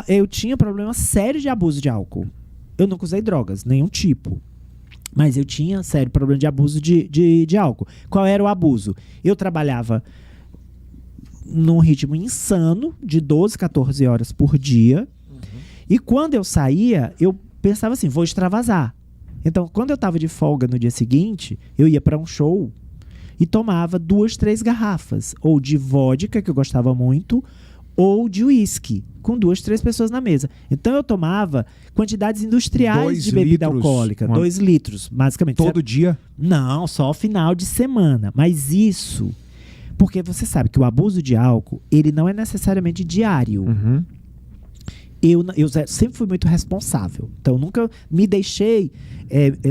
Eu tinha problema sério de abuso de álcool. Eu nunca usei drogas, nenhum tipo. Mas eu tinha sério problema de abuso de álcool. Qual era o abuso? Eu trabalhava num ritmo insano, de 12, 14 horas por dia. E quando eu saía, eu pensava assim, vou extravasar. Então, quando eu estava de folga no dia seguinte, eu ia para um show e tomava 2, 3 garrafas. Ou de vodka, que eu gostava muito, ou de uísque, com 2, 3 pessoas na mesa. Então eu tomava quantidades industriais de bebida alcoólica. 2 litros, basicamente. Todo dia? Não, só final de semana. Mas isso... Porque você sabe que o abuso de álcool, ele não é necessariamente diário. Eu sempre fui muito responsável. Então, nunca me deixei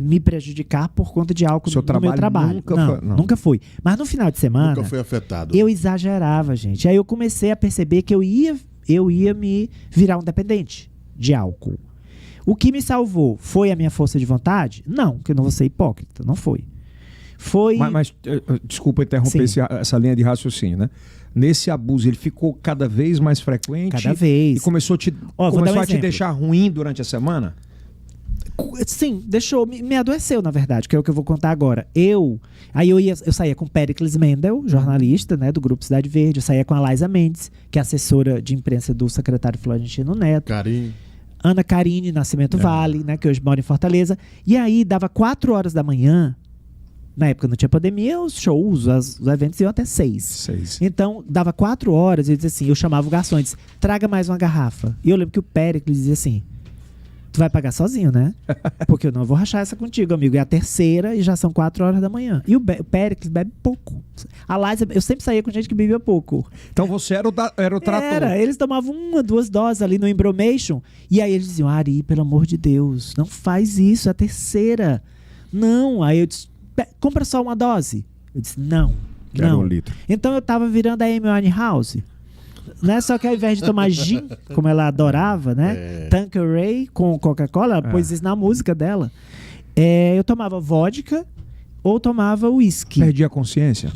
me prejudicar por conta de álcool no meu trabalho. Nunca foi. Mas no final de semana... Nunca foi afetado. Eu exagerava, gente. Aí eu comecei a perceber que eu ia me virar um dependente de álcool. O que me salvou foi a minha força de vontade? Não, porque eu não vou ser hipócrita. Não foi. Mas desculpa interromper essa linha de raciocínio, né? Nesse abuso, ele ficou cada vez mais frequente? Cada vez. E começou a te deixar ruim durante a semana? Sim, me adoeceu, na verdade, que é o que eu vou contar agora. Eu saía com Péricles Mendel, jornalista, né, do Grupo Cidade Verde. Eu saía com a Liza Mendes, que é assessora de imprensa do secretário Florentino Neto. Ana Karine Nascimento Vale, né, que hoje mora em Fortaleza. E aí, dava 4 horas da manhã. Na época não tinha pandemia, os shows, os eventos iam até 6. Então, dava 4 horas, eu dizia assim, eu chamava o garçom e disse, traga mais uma garrafa. E eu lembro que o Péricles dizia assim, tu vai pagar sozinho, né? Porque eu não vou rachar essa contigo, amigo. É a terceira e já são 4 horas da manhã. E o Péricles bebe pouco. A Liza, eu sempre saía com gente que bebia pouco. Então você era o trator. Eles tomavam 1, 2 doses ali no Embromation. E aí eles diziam, Ari, pelo amor de Deus, não faz isso, é a terceira. Não. Aí eu disse, compra só uma dose. Eu disse, não. Quero 1 litro. Então eu tava virando a Amy Winehouse. Né? Só que ao invés de tomar gin, como ela adorava, né? Tanqueray com Coca-Cola, ela pôs isso na música dela. Eu tomava vodka ou tomava uísque. Perdi a consciência?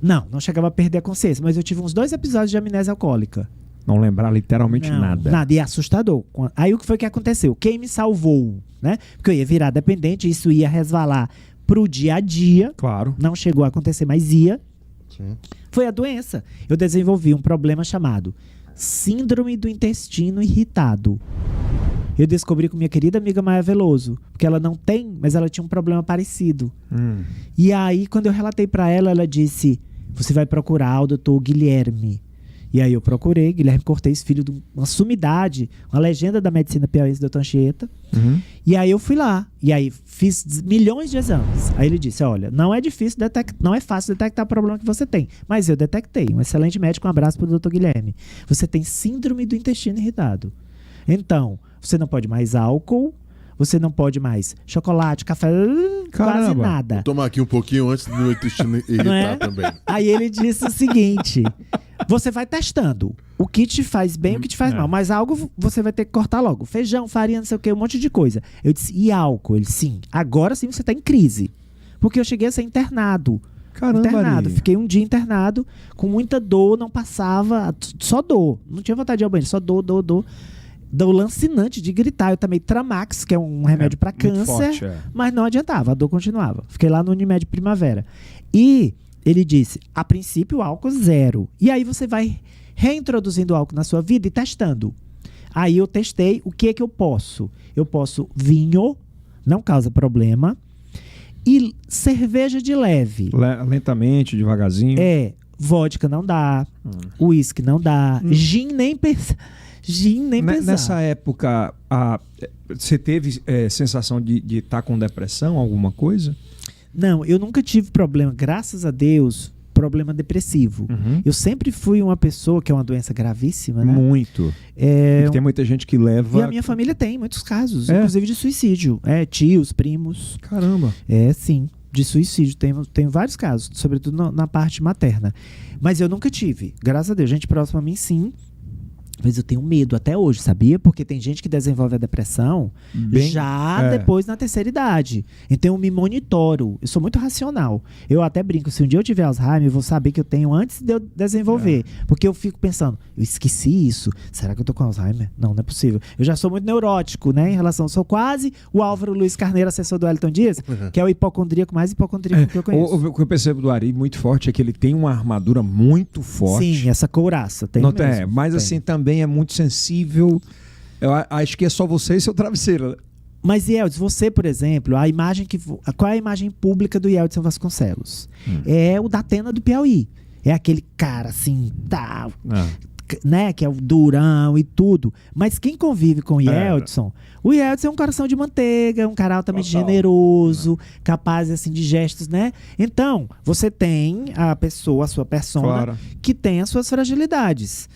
Não chegava a perder a consciência, mas eu tive uns 2 episódios de amnésia alcoólica. Não lembrar literalmente nada. Nada, e é assustador. Aí o que foi que aconteceu? Quem me salvou, né? Porque eu ia virar dependente, isso ia resvalar pro dia a dia. Claro. Não chegou a acontecer, mas ia. Sim. Foi a doença. Eu desenvolvi um problema chamado Síndrome do Intestino Irritado. Eu descobri com minha querida amiga Maia Veloso, porque ela não tem, mas ela tinha um problema parecido. E aí, quando eu relatei para ela, ela disse, você vai procurar o doutor Guilherme. E aí eu procurei, Guilherme Cortez, filho de uma sumidade, uma legenda da medicina piauiense, doutor Anchieta. E aí eu fui lá, e aí fiz milhões de exames. Aí ele disse, olha, não é fácil detectar o problema que você tem, mas eu detectei. Um excelente médico, um abraço para o doutor Guilherme. Você tem síndrome do intestino irritado. Então, você não pode mais álcool, você não pode mais chocolate, café, quase nada. Vou tomar aqui um pouquinho antes do meu intestino irritar também. Aí ele disse o seguinte, você vai testando o que te faz bem e o que te faz mal, mas algo você vai ter que cortar logo. Feijão, farinha, não sei o que, um monte de coisa. Eu disse, e álcool? Ele, sim. Agora sim você está em crise. Porque eu cheguei a ser internado. Caramba, Fiquei um dia internado, com muita dor, não passava, só dor. Não tinha vontade de ir ao banheiro, só dor. Dor lancinante de gritar. Eu tomei Tramax, que é um remédio para câncer, forte, mas não adiantava, a dor continuava. Fiquei lá no Unimed Primavera. E ele disse, a princípio, álcool 0. E aí você vai reintroduzindo álcool na sua vida e testando. Aí eu testei, o que é que eu posso? Eu posso vinho, não causa problema, e cerveja de leve. Lentamente, devagarzinho. Vodka não dá, uísque não dá, gin nem pensar. Nessa época, você teve sensação de estar com depressão, alguma coisa? Não, eu nunca tive problema, graças a Deus, problema depressivo. Eu sempre fui uma pessoa, que é uma doença gravíssima, né? Muito. Tem muita gente que leva... E a minha família tem muitos casos, inclusive de suicídio. Tios, primos. Caramba. Sim, de suicídio. Tem vários casos, sobretudo na parte materna. Mas eu nunca tive, graças a Deus. Gente próxima a mim, sim. Mas eu tenho medo até hoje, sabia? Porque tem gente que desenvolve a depressão depois na terceira idade. Então eu me monitoro. Eu sou muito racional. Eu até brinco, se um dia eu tiver Alzheimer, eu vou saber que eu tenho antes de eu desenvolver. Porque eu fico pensando, eu esqueci isso. Será que eu tô com Alzheimer? Não é possível. Eu já sou muito neurótico, né? Em relação, sou quase o Álvaro Luiz Carneiro, assessor do Wellington Dias, que é o hipocondríaco mais hipocondríaco que eu conheço. O que eu percebo do Ari muito forte é que ele tem uma armadura muito forte. Sim, essa couraça. Tem mesmo. Mas tem. Assim, também é muito sensível. Eu acho que é só você e seu travesseiro. Mas, Yeltsin, você, por exemplo, qual é a imagem pública do Yeltsin Vasconcelos? É o da Atena do Piauí. É aquele cara assim, tal, né? Que é o durão e tudo. Mas quem convive com o Yeltsin é um coração de manteiga, um cara altamente generoso, capaz assim de gestos, né? Então, você tem a sua persona, que tem as suas fragilidades.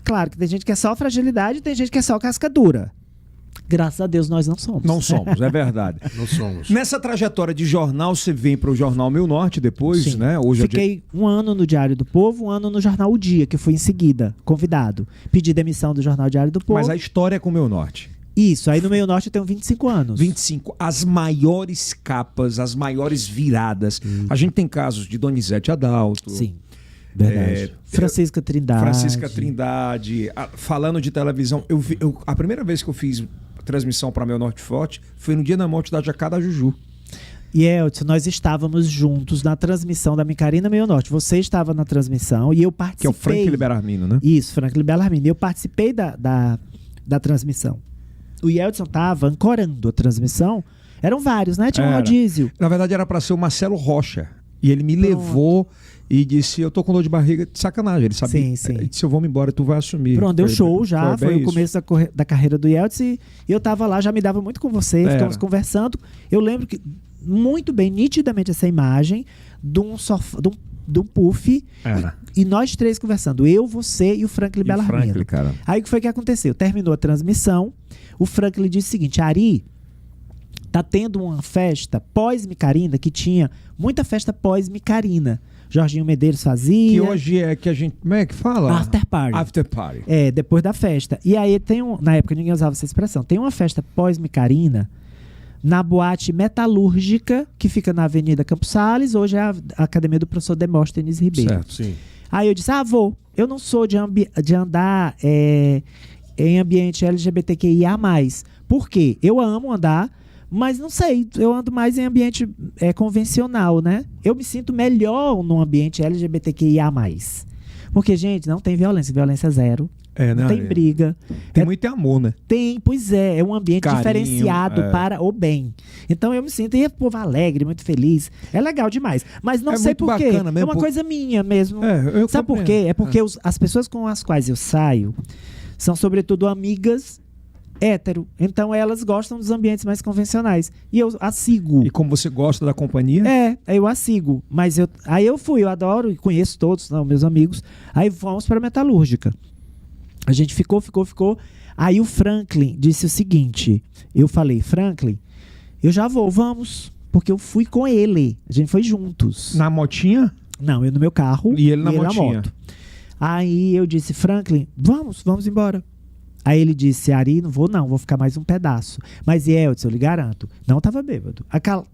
Claro que tem gente que é só fragilidade e tem gente que é só casca dura. Graças a Deus nós não somos. Não somos, é verdade. Não somos. Nessa trajetória de jornal, você vem para o Jornal Meu Norte depois, Sim. né? Hoje Fiquei um ano no Diário do Povo, um ano no Jornal O Dia, que fui em seguida, convidado. Pedi demissão do Jornal Diário do Povo. Mas a história é com o Meu Norte. Isso, aí no Meio Norte eu tenho 25 anos. 25. As maiores capas, as maiores viradas. A gente tem casos de Donizete Adalto. Sim. Verdade. Francisca Trindade. Falando de televisão, a primeira vez que eu fiz transmissão para Meu Norte Forte foi no dia da morte da Jacada Juju. E Yeltsin, nós estávamos juntos na transmissão da Micarina Meio Norte. Você estava na transmissão e eu participei. Que é o Franklin Bellarmino, né? Isso, Franklin Bellarmino. Eu participei da transmissão. O Yeltsin estava ancorando a transmissão. Eram vários, né? Tinha um rodízio. Na verdade, era para ser o Marcelo Rocha. E ele me levou e disse, eu tô com dor de barriga, de sacanagem. Ele sabia. Sim. Ele disse, eu vou me embora, tu vai assumir. Pronto, deu show já. Foi o começo da carreira do Yeltsin. E eu tava lá, já me dava muito com você. Ficamos conversando. Eu lembro que muito bem, nitidamente, essa imagem de um puff. E nós três conversando. Eu, você e o Franklin Bellarmino. Aí o que foi que aconteceu? Terminou a transmissão. O Franklin disse o seguinte, Ari, tá tendo uma festa pós-Micarina, que tinha muita festa pós-Micarina. Jorginho Medeiros fazia. Que hoje é que a gente... Como é que fala? After party. After party. Depois da festa. E aí na época ninguém usava essa expressão. Tem uma festa pós-Micarina na boate Metalúrgica, que fica na Avenida Campos Sales. Hoje é a academia do professor Demóstenes Ribeiro. Certo, sim. Aí eu disse, vou. Eu não sou de andar em ambiente LGBTQIA+. Por quê? Eu amo andar, mas não sei, eu ando mais em ambiente convencional, né? Eu me sinto melhor num ambiente LGBTQIA+. Porque, gente, não tem violência zero. Não tem briga. Tem muito amor, né? Tem, pois é um ambiente carinho, diferenciado para o bem. Então eu me sinto, e o povo alegre, muito feliz. É legal demais. Mas não sei por quê. É uma coisa minha mesmo. Sabe por quê? É porque as pessoas com as quais eu saio são, sobretudo, amigas hétero. Então elas gostam dos ambientes mais convencionais. E eu a sigo. E como você gosta da companhia? Eu a sigo. Mas aí eu adoro e conheço todos, meus amigos. Aí fomos para a Metalúrgica. A gente ficou. Aí o Franklin disse o seguinte. Eu falei, Franklin, eu já vamos. Porque eu fui com ele. A gente foi juntos. Na motinha? Não, eu no meu carro. E ele na motinha. Na moto. Aí eu disse, Franklin, vamos embora. Aí ele disse, Ari, não vou ficar mais um pedaço. Mas Yeltsin, eu lhe garanto, não estava bêbado.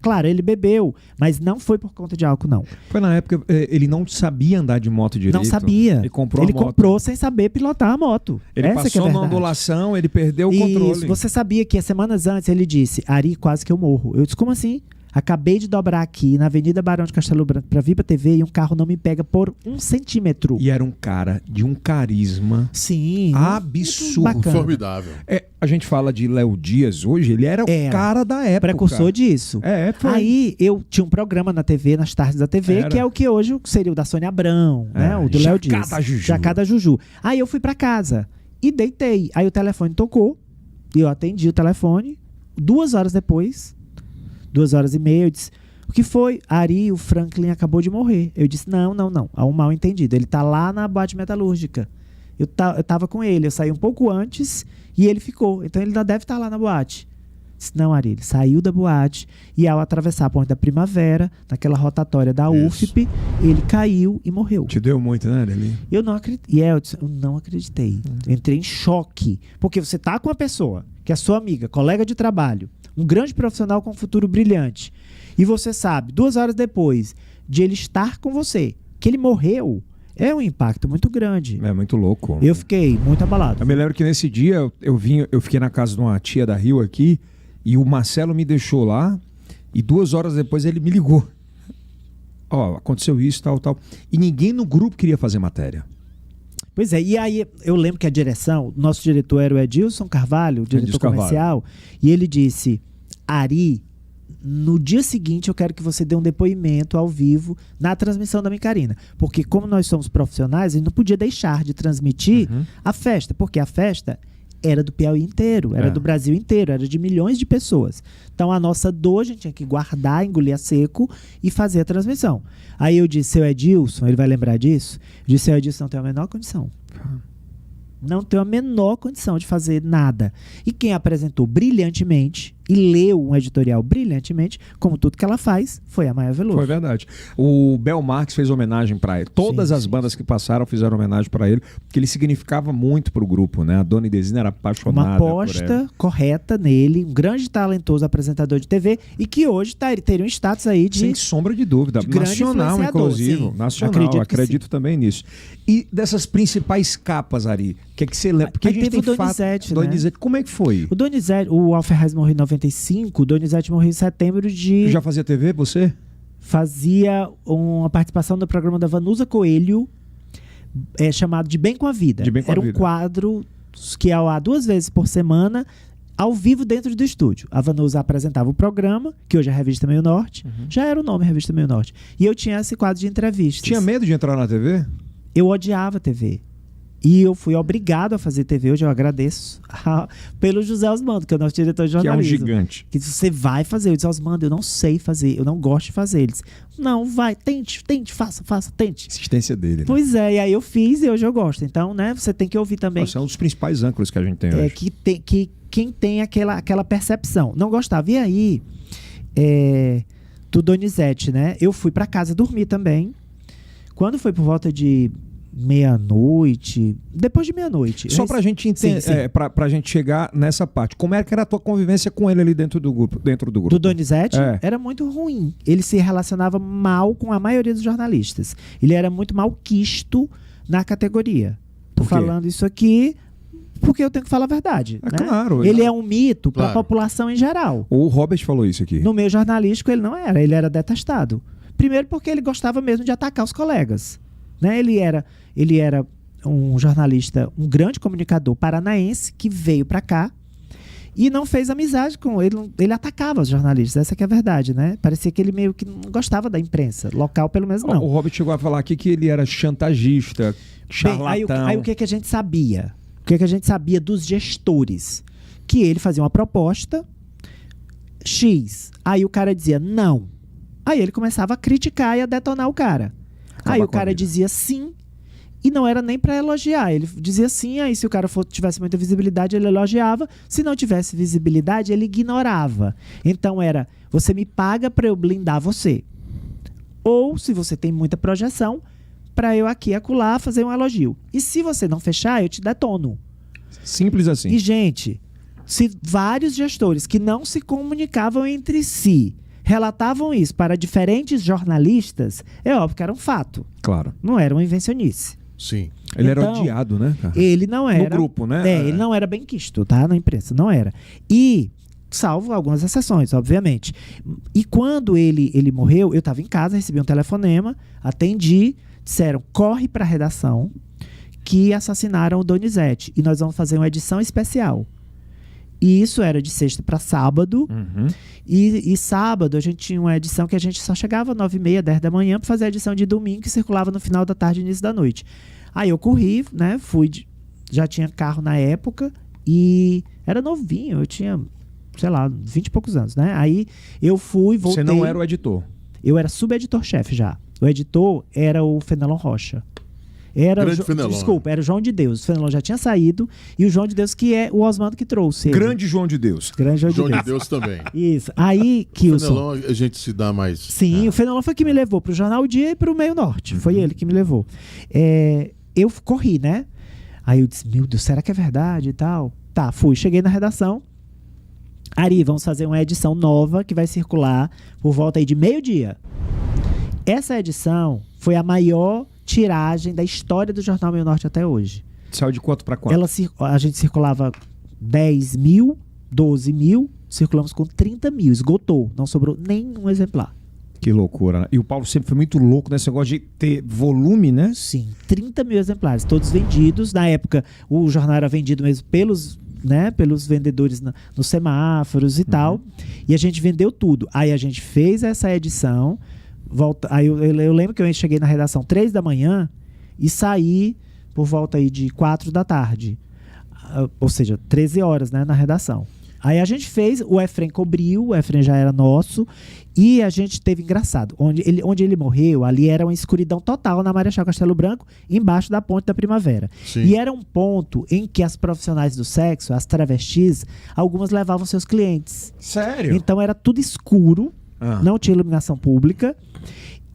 Claro, ele bebeu, mas não foi por conta de álcool, não. Foi na época, ele não sabia andar de moto direito. Não sabia. Ele comprou sem saber pilotar a moto. Ele passou na ondulação, ele perdeu o controle. Isso, você sabia que as semanas antes ele disse, Ari, quase que eu morro. Eu disse, como assim? Acabei de dobrar aqui na Avenida Barão de Castelo Branco pra vir pra TV e um carro não me pega por 1 centímetro. E era um cara de um carisma Sim. absurdo. Bacana. Formidável. A gente fala de Léo Dias hoje, ele era o cara da época. Precursor disso. Foi. Aí eu tinha um programa na TV, nas tardes da TV, que é o que hoje seria o da Sônia Abrão, né? O do Léo Dias. Jacá da Juju. Aí eu fui pra casa e deitei. Aí o telefone tocou e eu atendi o telefone. 2 horas depois, 2h30, eu disse: o que foi? Ari, o Franklin acabou de morrer. Eu disse: não. Há um mal entendido. Ele tá lá na boate metalúrgica. Eu tava com ele. Eu saí um pouco antes e ele ficou. Então ele ainda deve estar lá na boate. Eu disse: não, Ari, ele saiu da boate e ao atravessar a Ponte da Primavera, naquela rotatória da UFP, ele caiu e morreu. Te deu muito, né, Deli? Eu não acreditei. Eu não acreditei. Eu entrei em choque. Porque você tá com uma pessoa que é sua amiga, colega de trabalho, um grande profissional com um futuro brilhante, e você sabe, 2 horas depois de ele estar com você, que ele morreu, é um impacto muito grande. É muito louco. Eu fiquei muito abalado. Eu me lembro que nesse dia eu fiquei na casa de uma tia da Rio aqui, e o Marcelo me deixou lá, e 2 horas depois ele me ligou. Aconteceu isso, tal. E ninguém no grupo queria fazer matéria. Pois é, e aí eu lembro que a direção, nosso diretor era o Edilson Carvalho, diretor comercial, e ele disse: Ari, no dia seguinte eu quero que você dê um depoimento ao vivo na transmissão da Micarina. Porque como nós somos profissionais, a gente não podia deixar de transmitir a festa, porque a festa era do Piauí inteiro, era do Brasil inteiro, era de milhões de pessoas. Então a nossa dor a gente tinha que guardar, engolir a seco e fazer a transmissão. Aí eu disse: seu Edilson, ele vai lembrar disso? Eu disse: seu Edilson, não tem a menor condição. Não tem a menor condição de fazer nada. E quem apresentou brilhantemente e leu um editorial brilhantemente, como tudo que ela faz, foi a Maia Veloso. Foi verdade. O Bel Marques fez homenagem para ele. Todas as bandas que passaram fizeram homenagem para ele, porque ele significava muito pro grupo, né? A Dona Idesina era apaixonada. Uma aposta correta nele, um grande talentoso apresentador de TV e que hoje teria um status aí de... Sem sombra de dúvida. De nacional, inclusive. Sim. Nacional, acredito também nisso. E dessas principais capas, Ari, o que é que você lembra? Porque a gente tem o Donizete, né? Donizete, como é que foi? O Donizete, o Alferraz morreu em 95, o Donizete morreu em setembro de... Já fazia TV, você? Fazia uma participação no programa da Vanusa Coelho, chamado De Bem com a Vida. Era um quadro que ia ao ar 2 vezes por semana, ao vivo dentro do estúdio. A Vanusa apresentava o programa, que hoje é a Revista Meio Norte. Já era o nome Revista Meio Norte. E eu tinha esse quadro de entrevistas. Tinha medo de entrar na TV? Eu odiava TV. E eu fui obrigado a fazer TV. Hoje eu agradeço pelo José Osmando, que é o nosso diretor de jornalismo. Que é um gigante. Que você vai fazer. Eu disse: Osmando, eu não sei fazer, eu não gosto de fazer. Ele disse: não, vai, tente, faça, tente. Insistência dele, né? Pois é, e aí eu fiz e hoje eu gosto. Então, né, você tem que ouvir também. Nossa, é um dos principais âncoras que a gente tem hoje. Quem tem aquela percepção. Não gostava. E aí, do Donizete, né? Eu fui pra casa dormir também. Quando foi por volta de meia-noite, depois de meia-noite. Só pra gente entender, pra gente chegar nessa parte, como é que era a tua convivência com ele ali dentro do grupo? Do Donizete? Era muito ruim. Ele se relacionava mal com a maioria dos jornalistas. Ele era muito malquisto na categoria. Tô falando isso aqui porque eu tenho que falar a verdade. Né? Claro. Ele é um mito para a população em geral. O Robert falou isso aqui. No meio jornalístico ele não era, ele era detestado. Primeiro porque ele gostava mesmo de atacar os colegas. Né? Ele era um jornalista, um grande comunicador paranaense que veio para cá e não fez amizade com ele. Ele atacava os jornalistas, essa que é a verdade, né? Parecia que ele meio que não gostava da imprensa local, pelo menos não. O Robert chegou a falar aqui que ele era chantagista, charlatão. Aí o que a gente sabia? O que a gente sabia dos gestores? Que ele fazia uma proposta X, aí o cara dizia não. Aí ele começava a criticar e a detonar o cara. Aí o cara dizia sim e não era nem para elogiar. Ele dizia sim, aí se o cara tivesse muita visibilidade, ele elogiava. Se não tivesse visibilidade, ele ignorava. Então era: você me paga para eu blindar você. Ou, se você tem muita projeção, para eu aqui acolá fazer um elogio. E se você não fechar, eu te detono. Simples assim. E, gente, se vários gestores que não se comunicavam entre si relatavam isso para diferentes jornalistas, é óbvio que era um fato. Claro. Não era uma invencionice. Sim. Ele era odiado, né, cara? Ele não era. No grupo, né? Ele não era bem quisto, tá? Na imprensa, não era. E salvo algumas exceções, obviamente. E quando ele morreu, eu estava em casa, recebi um telefonema, atendi, disseram, corre para a redação que assassinaram o Donizete e nós vamos fazer uma edição especial. E isso era de sexta para sábado. E sábado a gente tinha uma edição que a gente só chegava às 9h30, 10 da manhã para fazer a edição de domingo que circulava no final da tarde e início da noite. Aí eu corri, né? Já tinha carro na época e era novinho, eu tinha, sei lá, 20 e poucos anos, né? Aí eu fui, voltei. Você não era o editor? Eu era subeditor-chefe já. O editor era o Fenelon Rocha. Desculpa, era o João de Deus. O Fenelon já tinha saído e o João de Deus que é o Osmando que trouxe. Grande João de Deus. Grande João de Deus também. Isso. Aí, Kilson... O Fenelon a gente se dá mais... Sim, o Fenelon foi que me levou pro Jornal O Dia e pro Meio Norte. Foi ele que me levou. Eu corri, né? Aí eu disse, meu Deus, será que é verdade e tal? Tá, fui. Cheguei na redação. Ari, vamos fazer uma edição nova que vai circular por volta aí de meio-dia. Essa edição foi a maior tiragem da história do Jornal Meio Norte até hoje. Saiu de quanto para quanto? A gente circulava 10 mil, 12 mil, circulamos com 30 mil. Esgotou, não sobrou nenhum exemplar. Que loucura, né? E o Paulo sempre foi muito louco nesse negócio de ter volume, né? Sim, 30 mil exemplares, todos vendidos. Na época, o jornal era vendido mesmo pelos vendedores nos semáforos e tal. E a gente vendeu tudo. Aí a gente fez essa edição. Aí eu lembro que eu cheguei na redação 3 da manhã e saí por volta aí de 4 da tarde. Ou seja, 13 horas, né, na redação. Aí a gente fez, o Efrem cobriu, o Efrem já era nosso, e a gente teve engraçado. Onde ele morreu, ali era uma escuridão total na Marechal Castelo Branco, embaixo da Ponte da Primavera. Sim. E era um ponto em que as profissionais do sexo, as travestis, algumas levavam seus clientes. Sério? Então era tudo escuro, não tinha iluminação pública.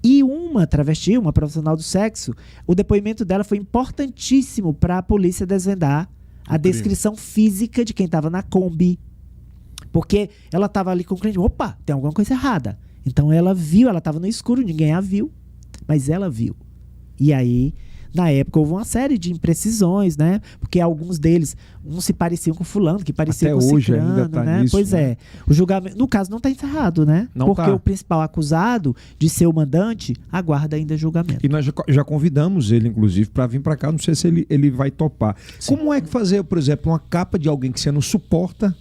E uma travesti, uma profissional do sexo, o depoimento dela foi importantíssimo para a polícia desvendar a descrição física de quem estava na Kombi. Porque ela estava ali com o cliente, opa, tem alguma coisa errada. Então ela viu, ela estava no escuro, ninguém a viu, mas ela viu. E aí, na época, houve uma série de imprecisões, né? Porque alguns deles, uns se pareciam com fulano, que pareciam até com hoje ciclano, ainda tá né? nisso, Pois né? é. O julgamento, no caso, não está encerrado, né? Não Porque tá. o principal acusado de ser o mandante aguarda ainda julgamento. E nós já convidamos ele, inclusive, para vir para cá. Não sei se ele vai topar. Sim. Como é que fazer, por exemplo, uma capa de alguém que você não suporta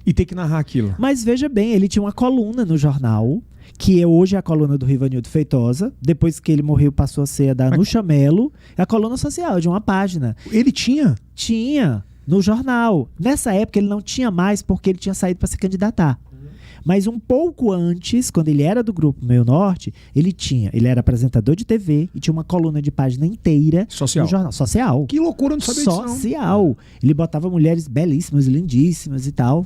e ter que narrar aquilo? Mas veja bem, ele tinha uma coluna no jornal, que hoje é a coluna do Rivanildo Feitosa. Depois que ele morreu, passou a ser a da Nuxa Mello. É a coluna social de uma página. Ele tinha? Tinha, no jornal. Nessa época ele não tinha mais, porque ele tinha saído para se candidatar. Mas um pouco antes, quando ele era do Grupo Meio Norte, ele era apresentador de TV e tinha uma coluna de página inteira Social. no jornal. Social. Que loucura, eu não sabia disso, não. Social. Ele botava mulheres belíssimas, lindíssimas e tal,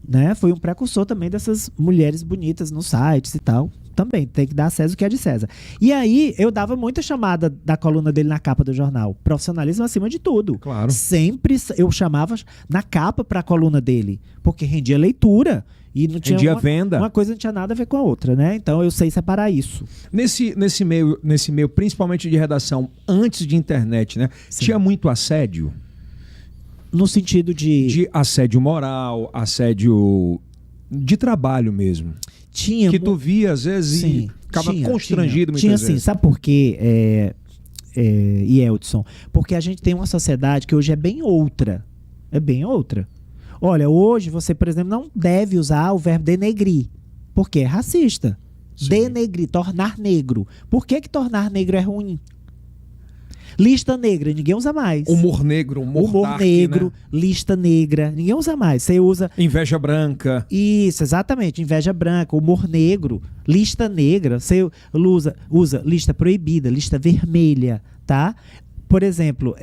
né? Foi um precursor também dessas mulheres bonitas nos sites e tal. Também tem que dar a César o que é de César. E aí eu dava muita chamada da coluna dele na capa do jornal. Profissionalismo acima de tudo. Claro. Sempre eu chamava na capa para a coluna dele, porque rendia leitura. E não tinha venda. Uma coisa não tinha nada a ver com a outra, né? Então eu sei separar isso. Nesse meio, principalmente de redação, antes de internet, né? Sim. Tinha muito assédio? No sentido de assédio moral, assédio de trabalho mesmo. Tinha. Que tu via, às vezes, Sim, e ficava constrangido muitas tinha vezes. sim. Sabe por quê, Yeldson? Porque a gente tem uma sociedade que hoje é bem outra. É bem outra. Olha, hoje você, por exemplo, não deve usar o verbo denegrir, porque é racista. Sim. Denegrir, tornar negro. Por que tornar negro é ruim? Lista negra, ninguém usa mais. Humor negro, humor dark, negro, né? Lista negra, ninguém usa mais. Você usa... Inveja branca. Isso, exatamente. Inveja branca, humor negro, lista negra. Você usa lista proibida, lista vermelha, tá? Por exemplo,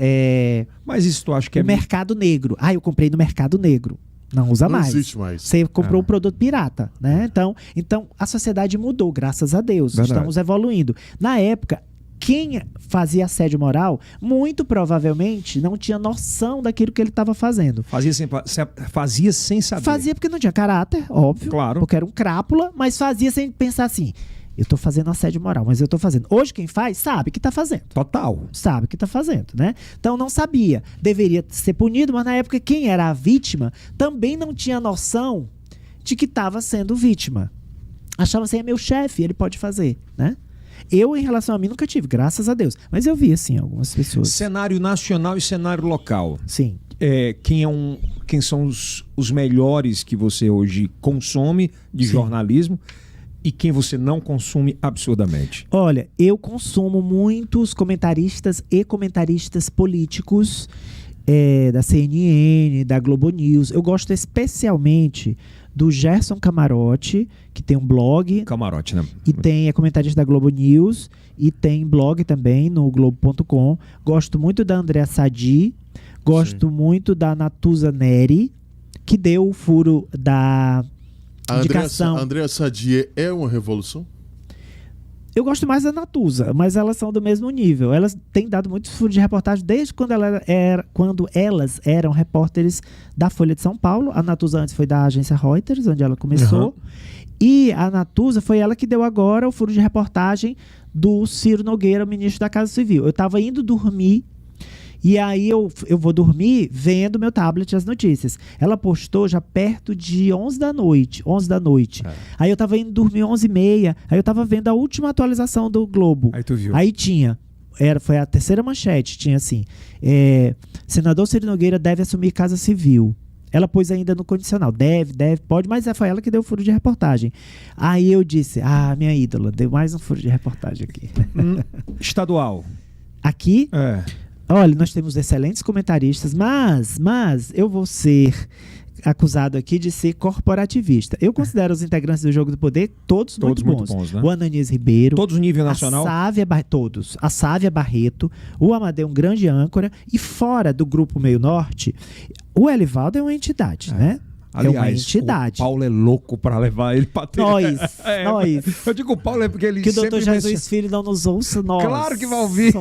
Mas isso tu acha que é... mercado negro. Ah, eu comprei no mercado negro. Não usa mais. Não existe mais. Você comprou um produto pirata, né? Então, a sociedade mudou, graças a Deus. Verdade. Estamos evoluindo. Na época, quem fazia assédio moral, muito provavelmente não tinha noção daquilo que ele estava fazendo. Fazia sem saber. Fazia porque não tinha caráter, óbvio. Claro. Porque era um crápula, mas fazia sem pensar assim, eu tô fazendo assédio moral, mas eu tô fazendo. Hoje quem faz sabe que tá fazendo. Total. Sabe que tá fazendo, né? Então não sabia. Deveria ser punido, mas na época quem era a vítima também não tinha noção de que estava sendo vítima. Achava assim, é meu chefe, ele pode fazer, né? Eu, em relação a mim, nunca tive, graças a Deus. Mas eu vi, assim, algumas pessoas. Cenário nacional e cenário local. Sim. Quem são os melhores que você hoje consome de jornalismo e quem você não consome absurdamente? Olha, eu consumo muitos comentaristas e comentaristas políticos da CNN, da Globo News. Eu gosto especialmente do Gerson Camarote, que tem um blog. Camarote, né? E é comentarista da Globo News e tem blog também no Globo.com. Gosto muito da Andréa Sadi. Gosto muito da Natuza Neri, que deu o furo da indicação. A Andréa Sadi é uma revolução? Eu gosto mais da Natuza, mas elas são do mesmo nível. Elas têm dado muitos furos de reportagem desde quando elas eram repórteres da Folha de São Paulo. A Natuza antes foi da agência Reuters, onde ela começou. Uhum. E a Natuza foi ela que deu agora o furo de reportagem do Ciro Nogueira, ministro da Casa Civil. Eu estava indo dormir. E aí eu vou dormir vendo meu tablet as notícias. Ela postou já perto de 11 da noite. Aí eu tava indo dormir 11h30. Aí eu tava vendo a última atualização do Globo. Aí tu viu. Aí tinha... Foi a terceira manchete. Tinha assim... senador Ciro Nogueira deve assumir Casa Civil. Ela pôs ainda no condicional. Deve, pode. Mas foi ela que deu o furo de reportagem. Aí eu disse... minha ídola. Deu mais um furo de reportagem aqui. Estadual. Aqui... Olha, nós temos excelentes comentaristas, mas eu vou ser acusado aqui de ser corporativista. Eu considero os integrantes do Jogo do Poder todos muito bons, né? O Ananias Ribeiro. Todos nível nacional? Todos. A Sávia Barreto, o Amadeu, um grande âncora. E fora do Grupo Meio Norte, o Elivaldo é uma entidade, né? Aliás, é uma entidade. O Paulo é louco para levar ele para ter. Nós. Eu digo o Paulo é porque ele que sempre... Que o Dr. Jesus Filho não nos ouça, nós. Claro que vai ouvir.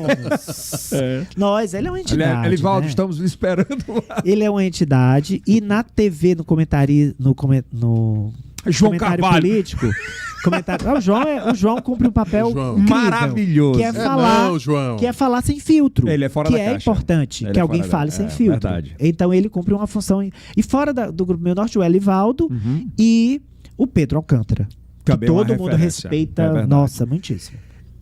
Nós, ele é uma entidade. Elivaldo, né? Estamos lhe esperando lá. Ele é uma entidade e na TV, no comentário João Carvalho. Político... O João cumpre um papel maravilhoso. Que é falar sem filtro. Ele é fora da caixa. Que é importante que alguém fale sem filtro. Verdade. Então ele cumpre uma função. E fora do Grupo Meio Norte, o Elivaldo e o Pedro Alcântara. Que todo mundo respeita. Nossa, muitíssimo.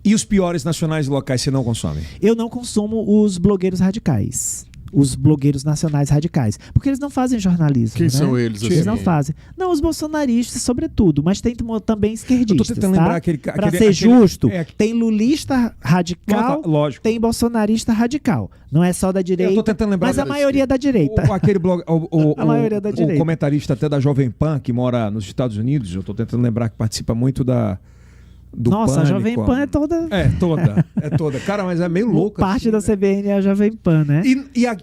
E os piores nacionais e locais você não consome? Eu não consumo os blogueiros radicais. Os blogueiros nacionais radicais. Porque eles não fazem jornalismo. Quem são eles? Eles não fazem. Não, os bolsonaristas, sobretudo. Mas tem também esquerdistas. Eu tô tentando lembrar Pra ser justo, tem lulista radical, lógico. Tem bolsonarista radical. Não é só da direita, eu tô tentando lembrar, mas a maioria é da direita. Aquele blog, a maioria é da direita. O comentarista até da Jovem Pan, que mora nos Estados Unidos, eu tô tentando lembrar que participa muito do Nossa, Pânico. A Jovem Pan é toda. É toda. Cara, mas é meio louco. Parte assim, da CBN é a Jovem Pan, né?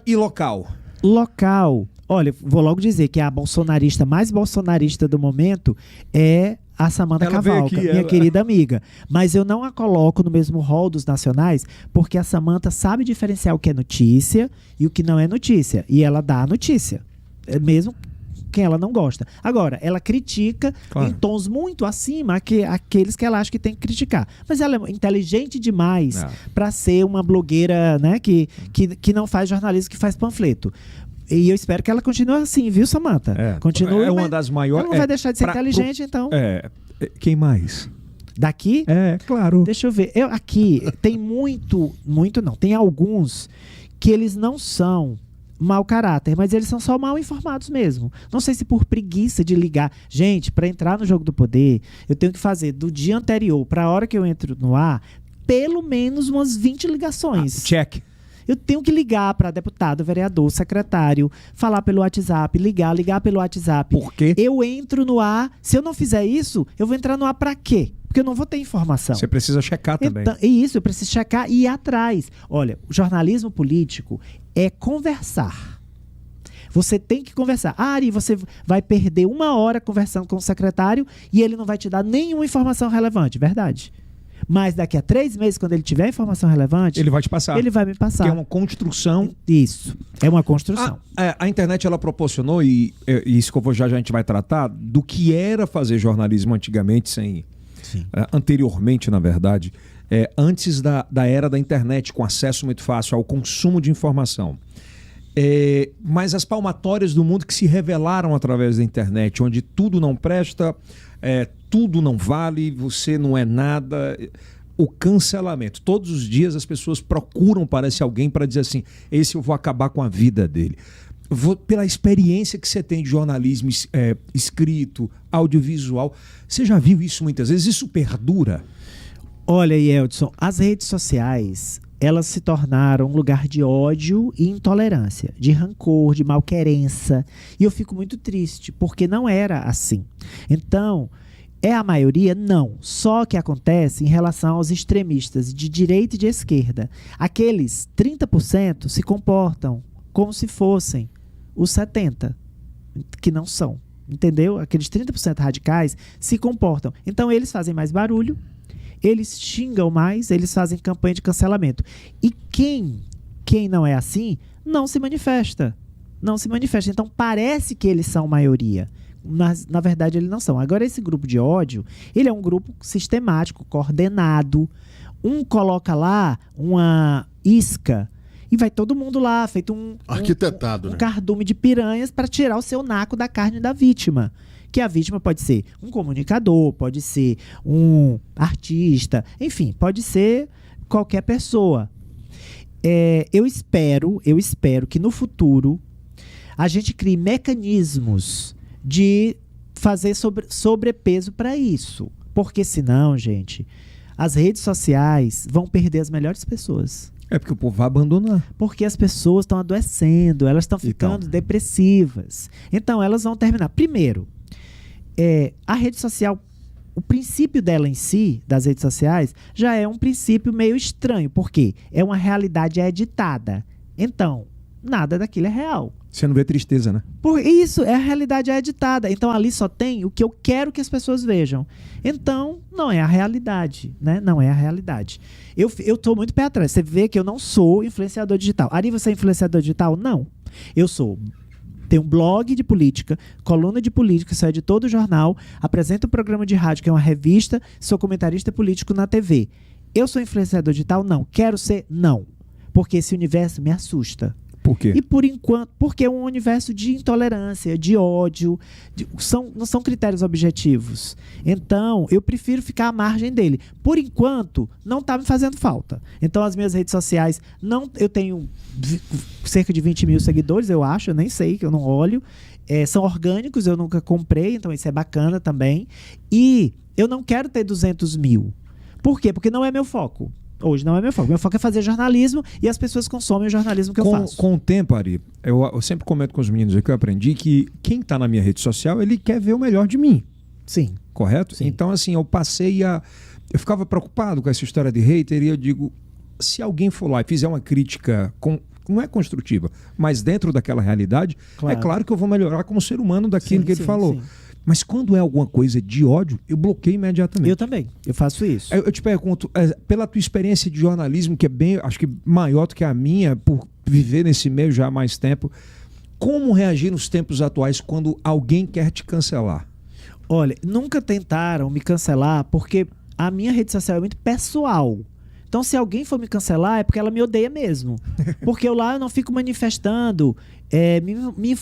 E local? Local. Olha, vou logo dizer que a bolsonarista mais bolsonarista do momento é a Samanta Cavalca, minha querida amiga. Mas eu não a coloco no mesmo rol dos nacionais, porque a Samanta sabe diferenciar o que é notícia e o que não é notícia. E ela dá a notícia. Mesmo quem ela não gosta. Agora, ela critica em tons muito acima aqueles que ela acha que tem que criticar. Mas ela é inteligente demais para ser uma blogueira, né, que não faz jornalismo, que faz panfleto. E eu espero que ela continue assim, viu, Samanta? Continue. É uma das maiores. Ela não vai deixar de ser inteligente, então. Quem mais? Daqui? Claro. Deixa eu ver. Aqui tem muito não. Tem alguns que eles não são mau caráter, mas eles são só mal informados mesmo. Não sei se por preguiça de ligar. Gente, para entrar no Jogo do Poder, eu tenho que fazer do dia anterior para a hora que eu entro no ar, pelo menos umas 20 ligações. Check. Eu tenho que ligar para deputado, vereador, secretário, falar pelo WhatsApp, ligar pelo WhatsApp. Por quê? Eu entro no ar. Se eu não fizer isso, eu vou entrar no ar para quê? Porque eu não vou ter informação. Você precisa checar também. Então, isso, eu preciso checar e ir atrás. Olha, o jornalismo político é conversar. Você tem que conversar. Ari, você vai perder 1 hora conversando com o secretário e ele não vai te dar nenhuma informação relevante. Verdade. Mas daqui a 3 meses, quando ele tiver informação relevante... Ele vai te passar. Ele vai me passar. Que é uma construção... Isso. É uma construção. A internet, ela proporcionou, e isso que eu vou já a gente vai tratar, do que era fazer jornalismo antigamente, anteriormente, na verdade, antes da era da internet, com acesso muito fácil ao consumo de informação. Mas as palmatórias do mundo que se revelaram através da internet, onde tudo não presta, tudo não vale, você não é nada. O cancelamento. Todos os dias as pessoas procuram, parece, alguém para dizer assim, esse eu vou acabar com a vida dele. Pela experiência que você tem de jornalismo escrito, audiovisual, você já viu isso muitas vezes? Isso perdura? Olha, Yeldson, as redes sociais, elas se tornaram um lugar de ódio e intolerância, de rancor, de malquerença. E eu fico muito triste, porque não era assim. Então, é a maioria? Não. Só que acontece em relação aos extremistas de direita e de esquerda. Aqueles 30% se comportam como se fossem os 70%, que não são. Entendeu? Aqueles 30% radicais se comportam. Então, eles fazem mais barulho, eles xingam mais, eles fazem campanha de cancelamento. E quem não é assim, não se manifesta. Não se manifesta. Então, parece que eles são maioria. Mas, na verdade, eles não são. Agora, esse grupo de ódio, ele é um grupo sistemático, coordenado. Um coloca lá uma isca e vai todo mundo lá, feito arquitetado, um cardume de piranhas para tirar o seu naco da carne da vítima. Que a vítima pode ser um comunicador, pode ser um artista, enfim, pode ser qualquer pessoa. Eu espero que no futuro a gente crie mecanismos de fazer sobrepeso para isso. Porque senão, gente, as redes sociais vão perder as melhores pessoas. Porque o povo vai abandonar. Porque as pessoas estão adoecendo, elas estão ficando depressivas. Então, elas vão terminar. Primeiro, a rede social, o princípio dela em si, das redes sociais, já é um princípio meio estranho. Por quê? É uma realidade editada. Então, nada daquilo é real. Você não vê tristeza, né? Por isso, a realidade é editada. Então, ali só tem o que eu quero que as pessoas vejam. Então, não é a realidade, né? Não é a realidade. Eu estou muito pé atrás. Você vê que eu não sou influenciador digital. Ari, você é influenciador digital? Não. Eu sou. Tenho um blog de política, coluna de política, sou editor do jornal, apresento um programa de rádio, que é uma revista, sou comentarista político na TV. Eu sou influenciador digital? Não. Quero ser? Não. Porque esse universo me assusta. Por quê? E por enquanto, porque é um universo de intolerância, de ódio, não são critérios objetivos. Então, eu prefiro ficar à margem dele. Por enquanto, não está me fazendo falta. Então, as minhas redes sociais, eu tenho cerca de 20 mil seguidores, eu acho, eu nem sei, que eu não olho. São orgânicos, eu nunca comprei, então isso é bacana também. E eu não quero ter 200 mil. Por quê? Porque não é meu foco. Hoje não é meu foco. Meu foco é fazer jornalismo e as pessoas consomem o jornalismo que eu faço. Com o tempo, Ari, eu sempre comento com os meninos aqui que eu aprendi que quem está na minha rede social, ele quer ver o melhor de mim. Sim. Correto? Sim. Então, assim, eu ficava preocupado com essa história de hater e eu digo, se alguém for lá e fizer uma crítica, não é construtiva, mas dentro daquela realidade, é claro que eu vou melhorar como ser humano daquilo que ele falou. Sim. Mas quando é alguma coisa de ódio, eu bloqueio imediatamente. Eu também, eu faço isso. Eu te pergunto, pela tua experiência de jornalismo, que é bem, acho que maior do que a minha, por viver nesse meio já há mais tempo, como reagir nos tempos atuais quando alguém quer te cancelar? Olha, nunca tentaram me cancelar porque a minha rede social é muito pessoal. Então, se alguém for me cancelar, é porque ela me odeia mesmo. Porque eu não fico manifestando,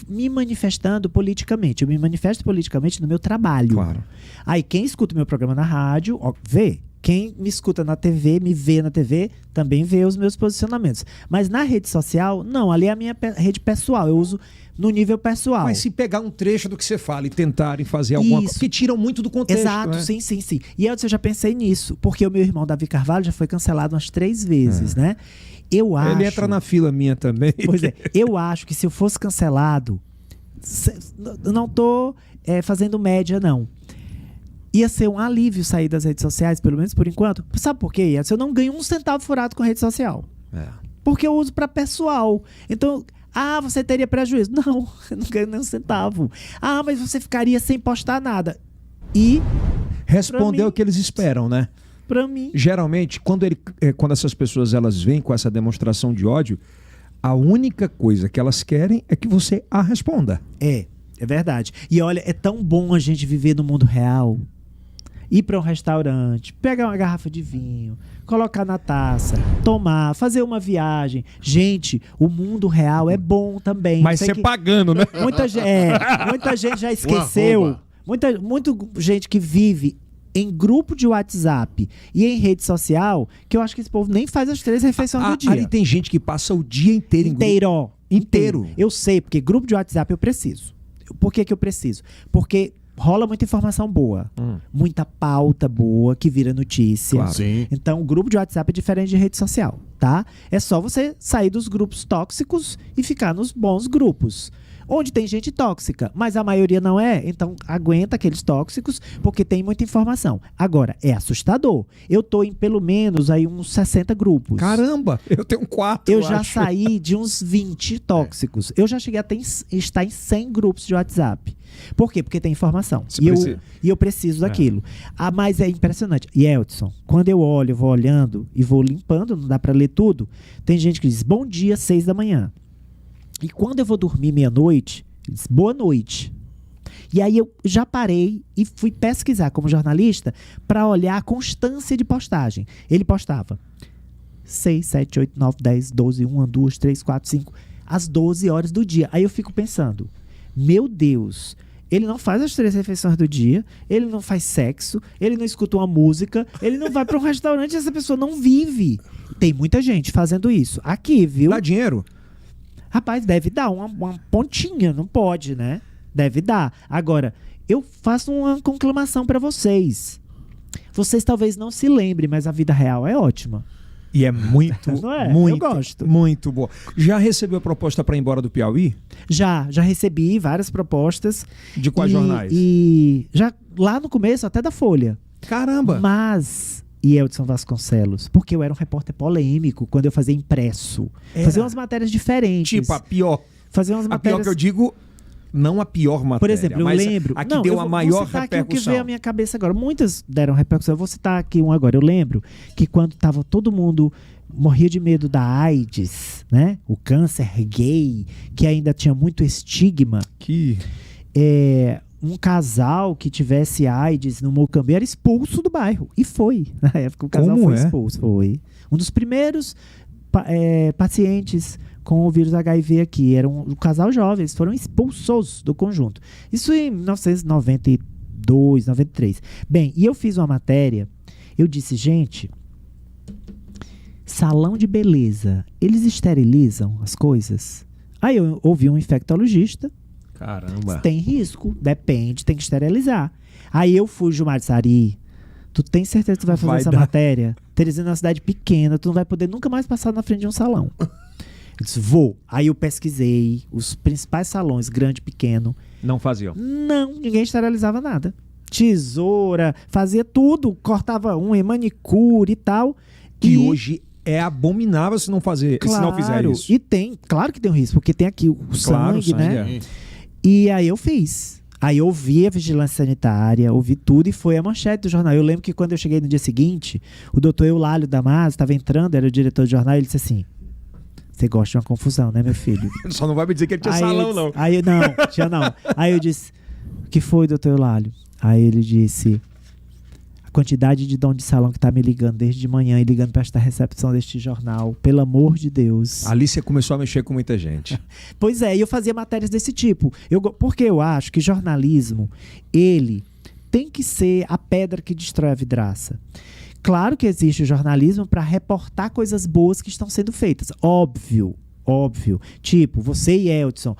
me manifestando politicamente. Eu me manifesto politicamente no meu trabalho. Claro. Aí, quem escuta o meu programa na rádio, vê. Quem me escuta na TV, me vê na TV, também vê os meus posicionamentos. Mas na rede social, não. Ali é a minha rede pessoal. Eu uso no nível pessoal. Mas se pegar um trecho do que você fala e tentarem fazer alguma coisa, porque tiram muito do contexto. Exato, né? Sim. E eu já pensei nisso, porque o meu irmão Davi Carvalho já foi cancelado umas 3 vezes, né? Ele entra na fila minha também. Pois é, eu acho que se eu fosse cancelado, não tô fazendo média, não. Ia ser um alívio sair das redes sociais, pelo menos por enquanto. Sabe por quê? Eu não ganho 1 centavo furado com rede social. Porque eu uso para pessoal. Então, você teria prejuízo. Não, eu não ganho nem 1 centavo. Mas você ficaria sem postar nada. E respondeu o que eles esperam, né? Para mim. Geralmente, quando essas pessoas elas vêm com essa demonstração de ódio, a única coisa que elas querem é que você a responda. É verdade. E olha, é tão bom a gente viver no mundo real. ir para um restaurante, pegar uma garrafa de vinho, colocar na taça, tomar, fazer uma viagem. Gente, o mundo real é bom também. Mas você pagando, né? Muita gente já esqueceu. Muita gente que vive em grupo de WhatsApp e em rede social, que eu acho que esse povo nem faz as 3 refeições do dia. Ali tem gente que passa o dia inteiro em grupo. Inteiro. Eu sei, porque grupo de WhatsApp eu preciso. Por que eu preciso? Porque rola muita informação boa. Muita pauta boa que vira notícia. Claro. Sim. Então, o grupo de WhatsApp é diferente de rede social, tá? É só você sair dos grupos tóxicos e ficar nos bons grupos. Onde tem gente tóxica, mas a maioria não é, então aguenta aqueles tóxicos, porque tem muita informação. Agora, é assustador. Eu tô em pelo menos aí uns 60 grupos. Caramba, eu tenho 4, Eu já saí de uns 20 tóxicos. Eu já cheguei a estar em 100 grupos de WhatsApp. Por quê? Porque tem informação. E eu preciso daquilo. Mas é impressionante. E Eldson, quando eu olho, eu vou olhando e vou limpando, não dá pra ler tudo, tem gente que diz, bom dia, 6 da manhã. E quando eu vou dormir meia-noite, diz, boa noite. E aí eu já parei e fui pesquisar como jornalista para olhar a constância de postagem. Ele postava 6, 7, 8, 9, 10, 12, 1, 2, 3, 4, 5, às 12 horas do dia. Aí eu fico pensando, meu Deus, ele não faz as 3 refeições do dia, ele não faz sexo, ele não escuta uma música, ele não vai para um restaurante, essa pessoa não vive. Tem muita gente fazendo isso. Aqui, viu? Dá dinheiro? Rapaz, deve dar uma pontinha, não pode, né? Deve dar. Agora, eu faço uma conclamação para vocês. Vocês talvez não se lembrem, mas a vida real é ótima. E é muito, Não é? muito, Eu gosto. muito boa. Já recebeu a proposta para ir embora do Piauí? Já recebi várias propostas. De quais jornais? E já lá no começo, até da Folha. Caramba! E Eldson Vasconcelos, porque eu era um repórter polêmico quando eu fazia impresso. Fazia umas matérias diferentes. Tipo, a pior. Fazia umas A matérias... pior que eu digo, não a pior matéria. Por exemplo, eu mas lembro... a que deu a maior vou citar aqui o que repercussão. veio à minha cabeça agora. Muitas deram repercussão. Eu vou citar aqui um agora. Eu lembro que quando tava todo mundo... morria de medo da AIDS, né? O câncer gay, que ainda tinha muito estigma. Um casal que tivesse AIDS no Mocambe era expulso do bairro. E foi. Na época o casal foi expulso. Foi. Um dos primeiros pacientes com o vírus HIV aqui. Era um casal jovem. Eles foram expulsos do conjunto. Isso em 1992, 93. Bem, e eu fiz uma matéria. Eu disse, gente... salão de beleza, eles esterilizam as coisas? Aí eu ouvi um infectologista. Caramba. Tem risco, depende, tem que esterilizar. Aí eu fui, Gilmar de Sari, tu tem certeza que tu vai fazer essa matéria? Teresina é uma cidade pequena, tu não vai poder nunca mais passar na frente de um salão. Eu disse, vou. Aí eu pesquisei os principais salões, grande, pequeno. Não faziam? Não, ninguém esterilizava nada. Tesoura, fazia tudo, cortava unha, manicure e tal. Que hoje é abominável se não fizer isso. E tem, claro que tem um risco, porque tem aqui o sangue, né? E aí eu fiz. Aí eu ouvi a vigilância sanitária, ouvi tudo e foi a manchete do jornal. Eu lembro que quando eu cheguei no dia seguinte, o doutor Eulálio Damasio estava entrando, era o diretor do jornal, e ele disse assim, você gosta de uma confusão, né, meu filho? Só não vai me dizer que ele tinha salão, não. Aí tinha não. Aí eu disse, o que foi, doutor Eulálio? Aí ele disse... quantidade de dono de salão que tá me ligando desde de manhã e ligando para esta recepção deste jornal. Pelo amor de Deus. Ali você começou a mexer com muita gente. Pois é, e eu fazia matérias desse tipo. Porque eu acho que jornalismo, ele tem que ser a pedra que destrói a vidraça. Claro que existe o jornalismo para reportar coisas boas que estão sendo feitas. Óbvio. Tipo, você e Eldson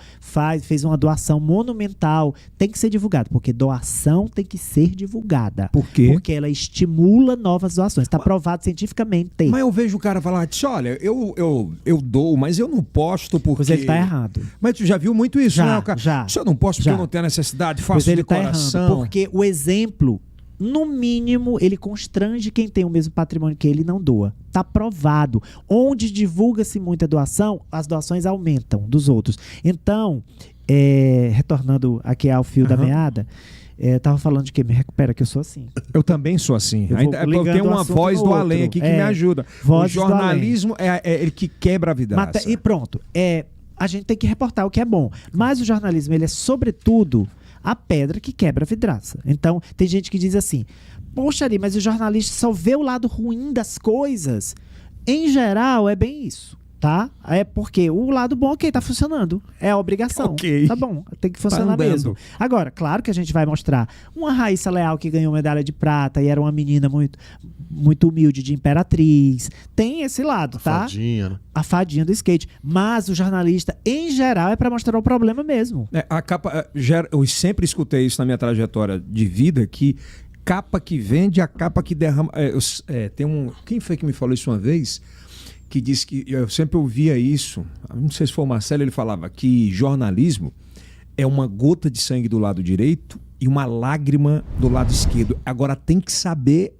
fez uma doação monumental, tem que ser divulgado, porque doação tem que ser divulgada. Por quê? Porque ela estimula novas doações, está provado cientificamente. Mas eu vejo o cara falar, olha, eu dou, mas eu não posto porque... Pois ele está errado. Mas tu já viu muito isso, já, né? O cara, eu não posto porque eu não tenho necessidade, faço de coração. Errando, porque o exemplo... no mínimo, ele constrange quem tem o mesmo patrimônio que ele não doa. Tá provado. Onde divulga-se muita doação, as doações aumentam dos outros. Então, retornando aqui ao fio da meada, tava falando de que me recupera, que eu sou assim. Eu também sou assim. Eu tenho uma voz do além aqui que me ajuda. O jornalismo é ele que quebra a vidraça. E pronto. A gente tem que reportar o que é bom. Mas o jornalismo, ele é sobretudo... a pedra que quebra a vidraça. Então, tem gente que diz assim, poxa, Ari, mas o jornalista só vê o lado ruim das coisas. Em geral, é bem isso, tá? É porque o lado bom, ok, tá funcionando. É a obrigação. Ok. Tá bom, tem que funcionar andando. mesmo. Agora, claro que a gente vai mostrar uma Raíssa Leal que ganhou medalha de prata e era uma menina muito humilde de Imperatriz. Tem esse lado, tá? Fadinha, né? A fadinha do skate. Mas o jornalista, em geral, é pra mostrar o problema mesmo. A capa, eu sempre escutei isso na minha trajetória de vida, que capa que vende, a capa que derrama. Tem quem foi que me falou isso uma vez? Que disse que eu sempre ouvia isso. Não sei se foi o Marcelo, ele falava que jornalismo é uma gota de sangue do lado direito e uma lágrima do lado esquerdo. Agora tem que saber.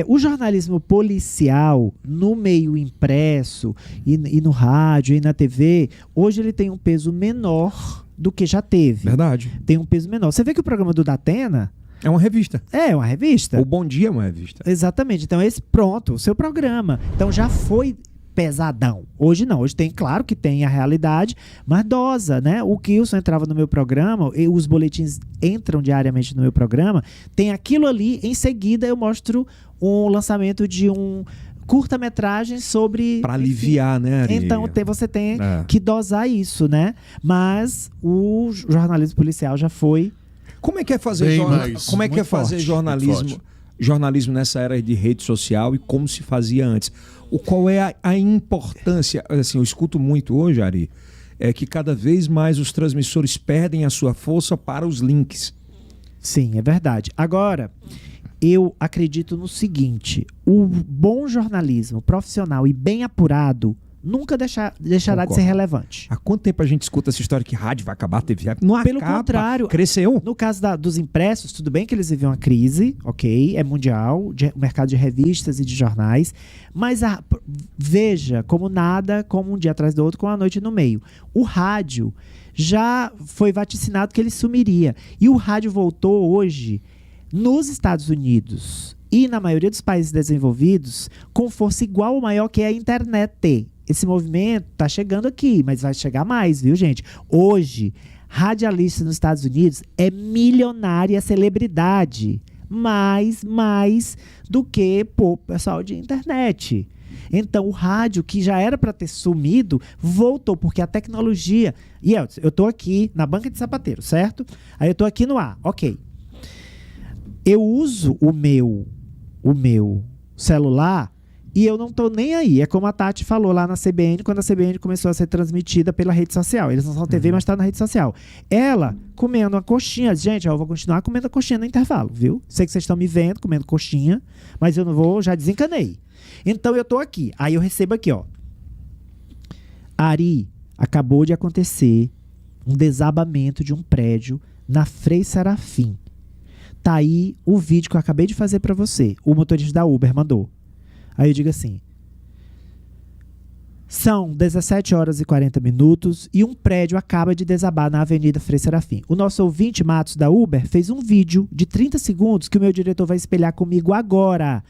O jornalismo policial no meio impresso e no rádio e na TV, hoje ele tem um peso menor do que já teve. Verdade. Tem um peso menor. Você vê que o programa do Datena é uma revista. É uma revista. O Bom Dia é uma revista. Exatamente. Então pronto, o seu programa. Então já foi pesadão. Hoje não. Hoje tem, claro que tem a realidade, mas dosa, né? O Kilson entrava no meu programa, os boletins entram diariamente no meu programa, tem aquilo ali, em seguida eu mostro um lançamento de um curta-metragem sobre... Para aliviar, né, Ari? Então você tem que dosar isso, né? Mas o jornalismo policial já foi... Como é que é fazer jornalismo nessa era de rede social e como se fazia antes? Qual é a importância? Assim, eu escuto muito hoje, Ari, que cada vez mais os transmissores perdem a sua força para os links. Sim, é verdade. Agora, eu acredito no seguinte: o bom jornalismo profissional e bem apurado nunca deixará de ser relevante. Há quanto tempo a gente escuta essa história que rádio vai acabar, TV não Pelo acaba, contrário, cresceu. No caso dos impressos, tudo bem que eles vivem uma crise, ok, é mundial, o mercado de revistas e de jornais, mas veja como nada, como um dia atrás do outro, com a noite no meio. O rádio já foi vaticinado que ele sumiria. E o rádio voltou hoje nos Estados Unidos e na maioria dos países desenvolvidos com força igual ou maior que a internet. Esse movimento está chegando aqui, mas vai chegar mais, viu, gente? Hoje, radialista nos Estados Unidos é milionária celebridade. Mais do que pessoal de internet. Então, o rádio, que já era para ter sumido, voltou, porque a tecnologia... E eu estou aqui na banca de sapateiro, certo? Aí eu estou aqui no ar, ok. Eu uso o meu celular e eu não estou nem aí. É como a Tati falou lá na CBN, quando a CBN começou a ser transmitida pela rede social. Eles não são TV, mas está na rede social. Ela comendo uma coxinha. Gente, eu vou continuar comendo a coxinha no intervalo, viu? Sei que vocês estão me vendo comendo coxinha, mas eu não vou, já desencanei. Então eu estou aqui. Aí eu recebo aqui, ó. Ari, acabou de acontecer um desabamento de um prédio na Frei Serafim. Tá aí o vídeo que eu acabei de fazer para você. O motorista da Uber mandou. Aí eu digo assim: são 17 horas e 40 minutos e um prédio acaba de desabar na Avenida Frei Serafim. O nosso ouvinte, Matos, da Uber, fez um vídeo de 30 segundos que o meu diretor vai espelhar comigo agora.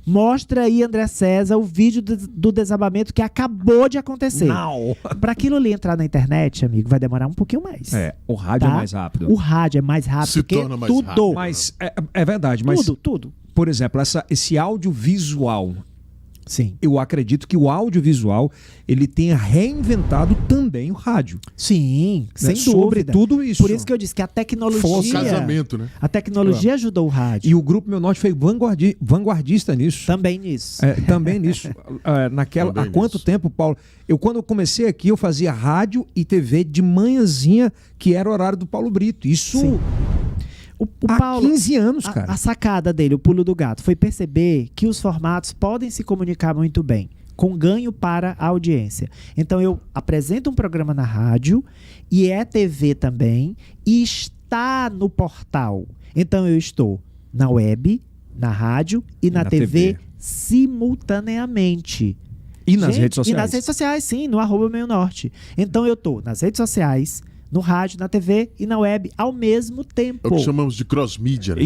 Mostra aí, André César, o vídeo do desabamento que acabou de acontecer. Não! Para aquilo ali entrar na internet, amigo, vai demorar um pouquinho mais. O rádio é mais rápido. O rádio é mais rápido. Se torna mais tudo. rápido. Mas é verdade. Mas, tudo. Por exemplo, esse audiovisual... Sim. Eu acredito que o audiovisual ele tenha reinventado também o rádio. Sim, sem sobre dúvida. Tudo isso. Por isso que eu disse que a tecnologia... Foi o casamento, né? A tecnologia ajudou o rádio. E o Grupo Meu Norte foi vanguardista nisso. Também nisso. Também nisso. Há quanto tempo, Paulo? Quando eu comecei aqui, eu fazia rádio e TV de manhãzinha, que era o horário do Paulo Brito. Isso... Sim. O Paulo, 15 anos, cara. A sacada dele, o pulo do gato, foi perceber que os formatos podem se comunicar muito bem, com ganho para a audiência. Então, eu apresento um programa na rádio, e é TV também, e está no portal. Então, eu estou na web, na rádio e na TV simultaneamente. E nas redes sociais? E nas redes sociais, sim, no @meionorte. Então, eu estou nas redes sociais, no rádio, na TV e na web ao mesmo tempo. É o que chamamos de cross-mídia. Né?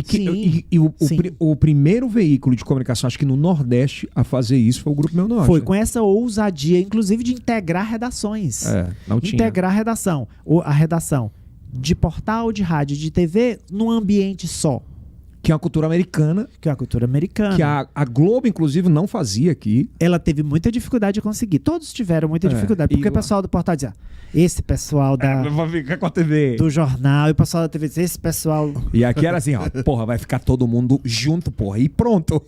O primeiro veículo de comunicação, acho que no Nordeste, a fazer isso foi o Grupo Meu Norte. Foi com essa ousadia, inclusive, de integrar redações. Não tinha. Integrar a redação de portal, de rádio, de TV, num ambiente só. Que é uma cultura americana. Que é a cultura americana. Que a Globo, inclusive, não fazia aqui. Ela teve muita dificuldade de conseguir. Todos tiveram muita dificuldade. Porque o pessoal do portal dizia, esse pessoal vai ficar com a TV. do jornal, e o pessoal da TV dizia, esse pessoal... E aqui era assim, ó, porra, vai ficar todo mundo junto, porra, e pronto.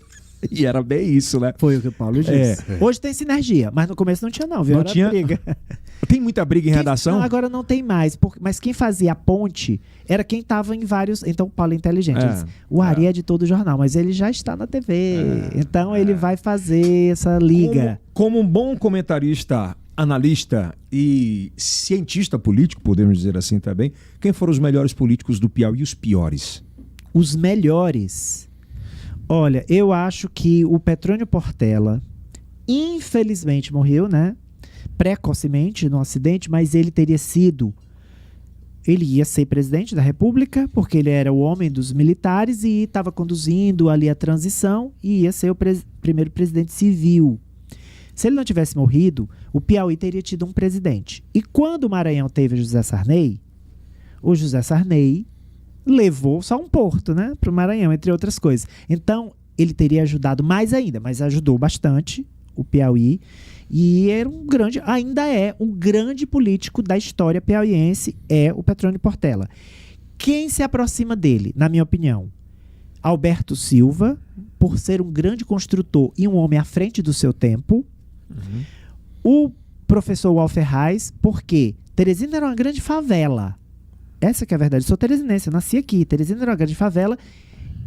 E era bem isso, né? Foi o que o Paulo disse. Hoje tem sinergia, mas no começo não tinha não, viu? Não Era tinha briga. Tem muita briga em redação? Não, agora não tem mais. Mas quem fazia a ponte era quem estava em vários... Então o Paulo é inteligente. Ele disse, o Ari é de todo o jornal, mas ele já está na TV. Então ele vai fazer essa liga. Como um bom comentarista, analista e cientista político, podemos dizer assim também, quem foram os melhores políticos do Piauí e os piores? Os melhores... Olha, eu acho que o Petrônio Portela, infelizmente, morreu, né? Precocemente no acidente, mas ele teria sido... Ele ia ser presidente da República, porque ele era o homem dos militares e estava conduzindo ali a transição e ia ser o primeiro presidente civil. Se ele não tivesse morrido, o Piauí teria tido um presidente. E quando o Maranhão teve o José Sarney levou só um porto, né, para o Maranhão, entre outras coisas. Então, ele teria ajudado mais ainda, mas ajudou bastante o Piauí. E era ainda é um grande político da história piauiense, é o Petrônio Portela. Quem se aproxima dele, na minha opinião? Alberto Silva, por ser um grande construtor e um homem à frente do seu tempo. O professor Walter Reis, porque Teresina era uma grande favela. Essa que é a verdade. Eu sou teresinense, eu nasci aqui. Teresina era uma grande favela.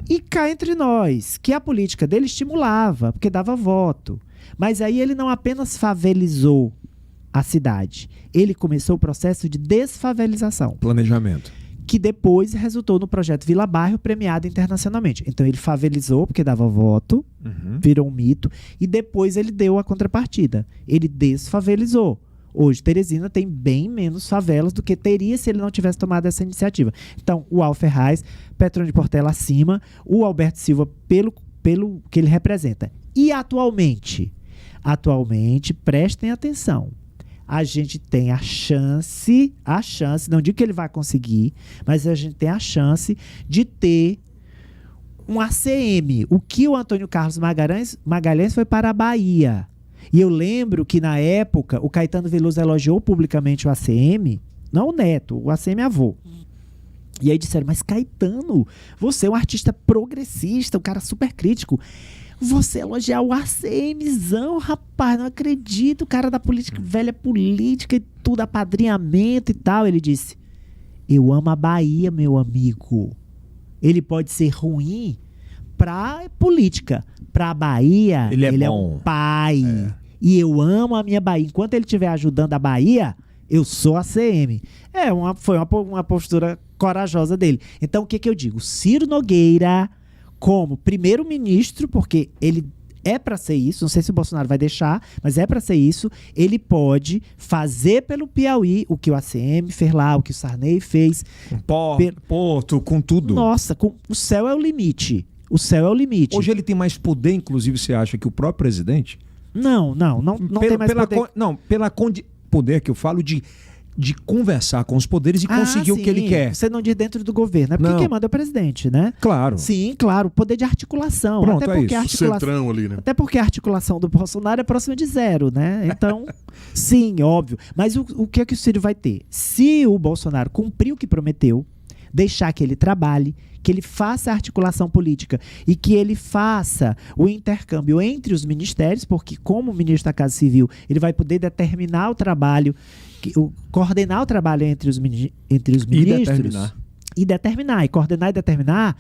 E cá entre nós, que a política dele estimulava, porque dava voto. Mas aí ele não apenas favelizou a cidade. Ele começou o processo de desfavelização. Planejamento. Que depois resultou no projeto Vila Bairro, premiado internacionalmente. Então ele favelizou, porque dava voto, virou um mito. E depois ele deu a contrapartida. Ele desfavelizou. Hoje, Teresina tem bem menos favelas do que teria se ele não tivesse tomado essa iniciativa. Então, o Alfer Reis, Petrônio Portela acima, o Alberto Silva pelo que ele representa. E atualmente, prestem atenção, a gente tem a chance, não digo que ele vai conseguir, mas a gente tem a chance de ter um ACM. O que o Antônio Carlos Magalhães foi para a Bahia. E eu lembro que, na época, o Caetano Veloso elogiou publicamente o ACM, não o neto, o ACM avô. E aí disseram, mas Caetano, você é um artista progressista, um cara super crítico. Você elogiar o ACMzão, rapaz, não acredito, o cara da política, velha política e tudo, apadrinhamento e tal. Ele disse, eu amo a Bahia, meu amigo. Ele pode ser ruim pra política. Pra Bahia, ele é um pai. E eu amo a minha Bahia. Enquanto ele estiver ajudando a Bahia, eu sou ACM. Foi uma postura corajosa dele. Então, o que eu digo? Ciro Nogueira, como primeiro-ministro, porque ele é para ser isso, não sei se o Bolsonaro vai deixar, mas é para ser isso, ele pode fazer pelo Piauí o que o ACM fez lá, o que o Sarney fez. Porto, com tudo. Nossa, o céu é o limite. O céu é o limite. Hoje ele tem mais poder, inclusive, você acha, que o próprio presidente? Não tem mais poder. Poder que eu falo de conversar com os poderes e conseguir o que ele quer. Você não diz dentro do governo, é porque quem manda é o presidente, né? Claro. Sim, claro, poder de articulação. Pronto, até porque Centrão ali, né? Até porque a articulação do Bolsonaro é próxima de zero, né? Então, sim, óbvio. Mas o que é que o Ciro vai ter? Se o Bolsonaro cumprir o que prometeu, deixar que ele trabalhe, que ele faça a articulação política e que ele faça o intercâmbio entre os ministérios, porque como ministro da Casa Civil, ele vai poder determinar o trabalho, coordenar o trabalho entre os ministros e coordenar e determinar,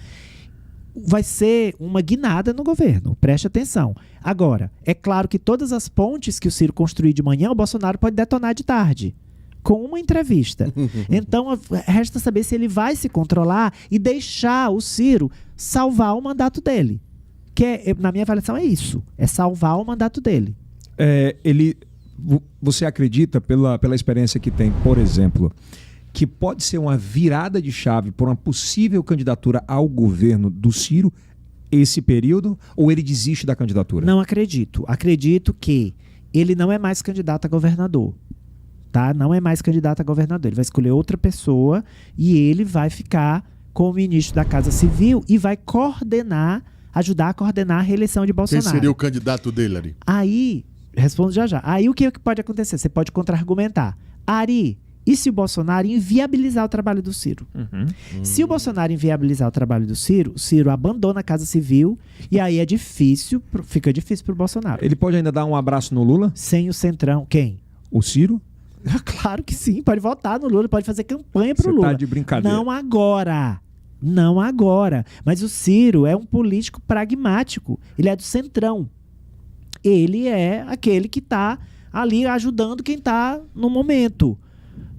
vai ser uma guinada no governo. Preste atenção. Agora, é claro que todas as pontes que o Ciro construir de manhã, o Bolsonaro pode detonar de tarde, com uma entrevista. Então, resta saber se ele vai se controlar e deixar o Ciro salvar o mandato dele. Que, na minha avaliação, é isso. É salvar o mandato dele. Você acredita, pela experiência que tem, por exemplo, que pode ser uma virada de chave por uma possível candidatura ao governo do Ciro esse período? Ou ele desiste da candidatura? Não acredito. Acredito que ele não é mais candidato a governador. Tá? Não é mais candidato a governador. Ele vai escolher outra pessoa e ele vai ficar com o ministro da Casa Civil e vai ajudar a coordenar a reeleição de Quem Bolsonaro. seria o candidato dele, Ari? Aí, respondo já já. Aí o que pode acontecer? Você pode contra-argumentar. Ari, e se o Bolsonaro inviabilizar o trabalho do Ciro? Se o Bolsonaro inviabilizar o trabalho do Ciro, o Ciro abandona a Casa Civil e aí fica difícil pro Bolsonaro. Ele pode ainda dar um abraço no Lula? Sem o Centrão, quem? O Ciro? Claro que sim, pode votar no Lula, pode fazer campanha pro Você Lula. tá de brincadeira. Não agora. Mas o Ciro é um político pragmático, ele é do Centrão. Ele é aquele que tá ali ajudando quem tá no momento.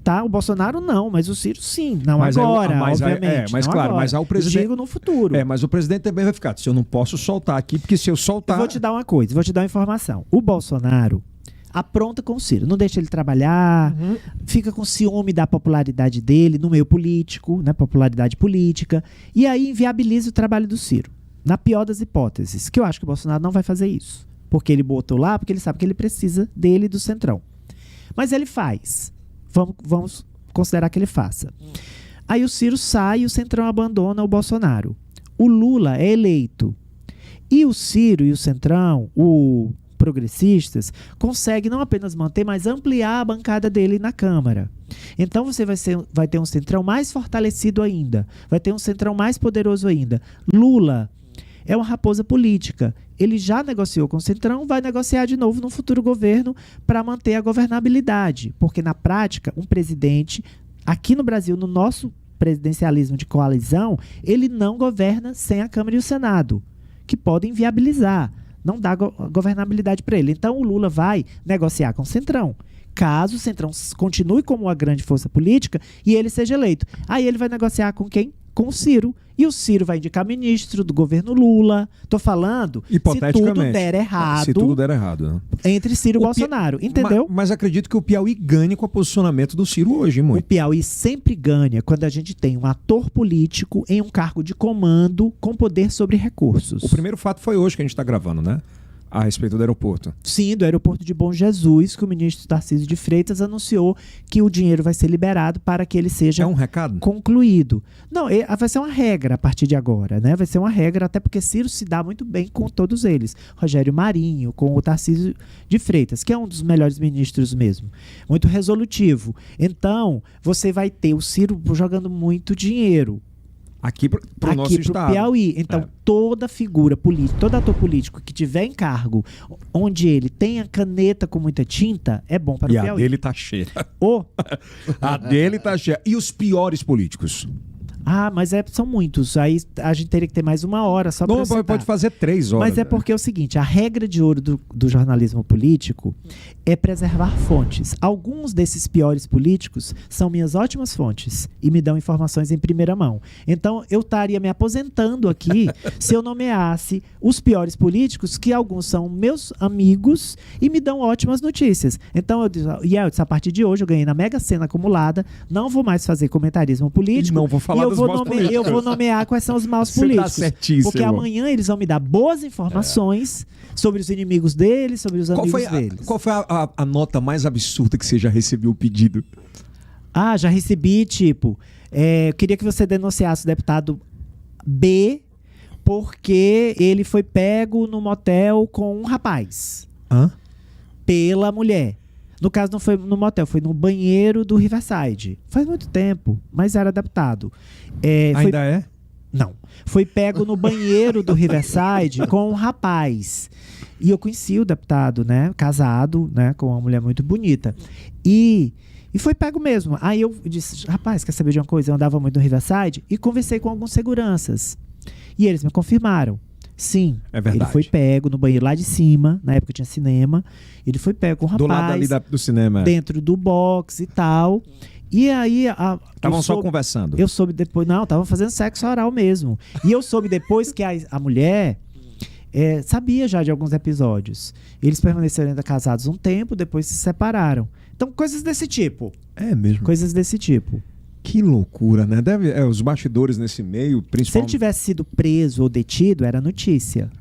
Tá? O Bolsonaro não, mas o Ciro sim. Não Mas agora, mas obviamente. mas não claro, agora. mas o presidente... Eu digo no futuro. Mas o presidente também vai ficar. Se eu não posso soltar aqui, porque se eu soltar... Eu vou te dar uma coisa, vou te dar uma informação. O Bolsonaro apronta com o Ciro, não deixa ele trabalhar, fica com ciúme da popularidade dele no meio político, né, popularidade política, e aí inviabiliza o trabalho do Ciro. Na pior das hipóteses, que eu acho que o Bolsonaro não vai fazer isso, porque ele botou lá, porque ele sabe que ele precisa dele e do Centrão. Mas ele faz. Vamos considerar que ele faça. Aí o Ciro sai e o Centrão abandona o Bolsonaro. O Lula é eleito. E o Ciro e o Centrão, o progressistas, conseguem não apenas manter, mas ampliar a bancada dele na Câmara. Então você vai ter um Centrão mais fortalecido ainda. Vai ter um Centrão mais poderoso ainda. Lula é uma raposa política. Ele já negociou com o Centrão, vai negociar de novo no futuro governo para manter a governabilidade. Porque, na prática, um presidente, aqui no Brasil, no nosso presidencialismo de coalizão, ele não governa sem a Câmara e o Senado, que podem viabilizar, não dá governabilidade para ele. Então, o Lula vai negociar com o Centrão. Caso o Centrão continue como uma grande força política e ele seja eleito. Aí ele vai negociar com quem? Com o Ciro. E o Ciro vai indicar ministro do governo Lula. Tô falando, se tudo der errado. Se tudo der errado, né? Entre Ciro e Bolsonaro, entendeu? Mas acredito que o Piauí ganhe com o posicionamento do Ciro hoje, muito. O Piauí sempre ganha quando a gente tem um ator político em um cargo de comando com poder sobre recursos. O primeiro fato foi hoje que a gente está gravando, né? A respeito do aeroporto. Sim, do aeroporto de Bom Jesus, que o ministro Tarcísio de Freitas anunciou que o dinheiro vai ser liberado para que ele seja concluído. Não, vai ser uma regra a partir de agora, né? Vai ser uma regra, até porque Ciro se dá muito bem com todos eles. Rogério Marinho, com o Tarcísio de Freitas, que é um dos melhores ministros mesmo. Muito resolutivo. Então, você vai ter o Ciro jogando muito dinheiro. Aqui pro nosso estado. Piauí. Então, toda figura política, todo ator político que tiver em cargo onde ele tenha caneta com muita tinta, é bom para o Piauí. E a dele tá cheia. A dele tá cheia. E os piores políticos? Mas são muitos. Aí a gente teria que ter mais uma hora só para citar. Não, pode fazer 3 horas. Mas é porque é o seguinte, a regra de ouro do jornalismo político é preservar fontes. Alguns desses piores políticos são minhas ótimas fontes e me dão informações em primeira mão. Então, eu estaria me aposentando aqui se eu nomeasse os piores políticos, que alguns são meus amigos e me dão ótimas notícias. Então, eu disse, a partir de hoje eu ganhei na Mega Sena acumulada, não vou mais fazer comentarismo político. Não vou falar eu vou nomear quais são os maus políticos. Tá certíssimo. Porque amanhã eles vão me dar boas informações sobre os inimigos deles, sobre os amigos deles. Qual foi a nota mais absurda que você já recebeu o pedido? Já recebi, eu queria que você denunciasse o deputado B porque ele foi pego no motel com um rapaz. Pela mulher. No caso, não foi no motel, foi no banheiro do Riverside. Faz muito tempo, mas era deputado. Ainda é? Não. Foi pego no banheiro do Riverside com um rapaz. E eu conheci o deputado, né? Casado, né? Com uma mulher muito bonita. E foi pego mesmo. Aí eu disse, rapaz, quer saber de uma coisa? Eu andava muito no Riverside e conversei com alguns seguranças. E eles me confirmaram. Sim, é verdade. Ele foi pego no banheiro lá de cima, na época tinha cinema. Ele foi pego com um rapaz. Do lado ali do cinema. Dentro do box e tal. E aí... Estavam só conversando. Eu soube depois... Não, estavam fazendo sexo oral mesmo. E eu soube depois que a mulher... sabia já de alguns episódios. Eles permaneceram ainda casados um tempo, depois se separaram. Então, coisas desse tipo. É mesmo? Coisas desse tipo. Que loucura, né? Os bastidores nesse meio, principalmente... Se ele tivesse sido preso ou detido, era notícia.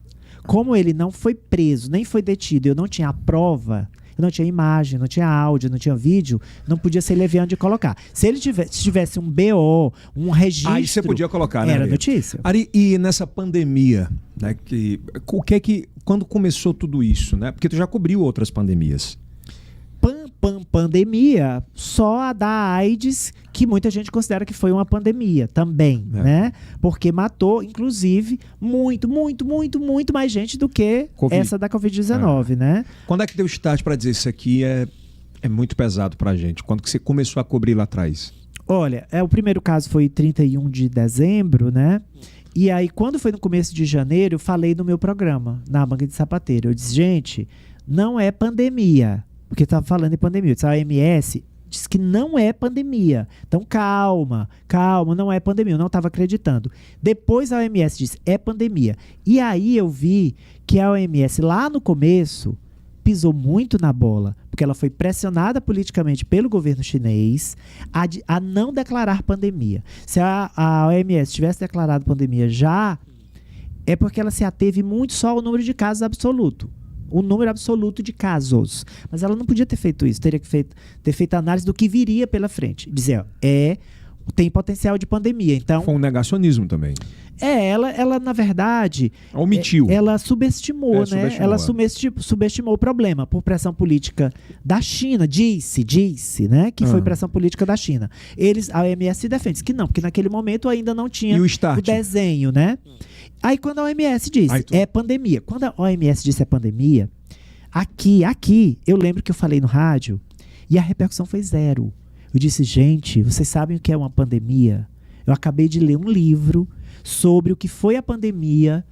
Como ele não foi preso, nem foi detido, eu não tinha a prova, não tinha imagem, não tinha áudio, não tinha vídeo, não podia ser leviano de colocar. Se ele tivesse um BO, um registro... Aí você podia colocar, né, era Ari? notícia. Ari, e nessa pandemia, né, quando começou tudo isso, né? Porque tu já cobriu outras pandemias. Pandemia, só a da AIDS, que muita gente considera que foi uma pandemia também, né? Porque matou, inclusive, muito mais gente do que essa da Covid-19, né? Quando é que deu start para dizer isso aqui é muito pesado pra gente? Quando que você começou a cobrir lá atrás? Olha, o primeiro caso foi 31 de dezembro, né? E aí, quando foi no começo de janeiro, eu falei no meu programa, na Banca de Sapateiro. Eu disse, gente, não é pandemia. Porque estava falando em pandemia. Eu disse, a OMS disse que não é pandemia. Então, calma, não é pandemia. Eu não estava acreditando. Depois a OMS disse, é pandemia. E aí eu vi que a OMS, lá no começo, pisou muito na bola. Porque ela foi pressionada politicamente pelo governo chinês a não declarar pandemia. Se a OMS tivesse declarado pandemia já, é porque ela se ateve muito só ao número de casos absoluto. O número absoluto de casos. Mas ela não podia ter feito isso. Teria que ter feito análise do que viria pela frente. Dizer, tem potencial de pandemia. Então, foi um negacionismo também. Ela na verdade... Omitiu. Ela subestimou, né? Subestimou, ela subestimou o problema por pressão política da China. Disse, né? Que foi pressão política da China. A OMS se defende. Que não, porque naquele momento ainda não tinha e o start? O desenho, né? Aí quando a OMS disse, é pandemia. Quando a OMS disse é pandemia, aqui, eu lembro que eu falei no rádio e a repercussão foi zero. Eu disse, gente, vocês sabem o que é uma pandemia? Eu acabei de ler um livro sobre o que foi a pandemia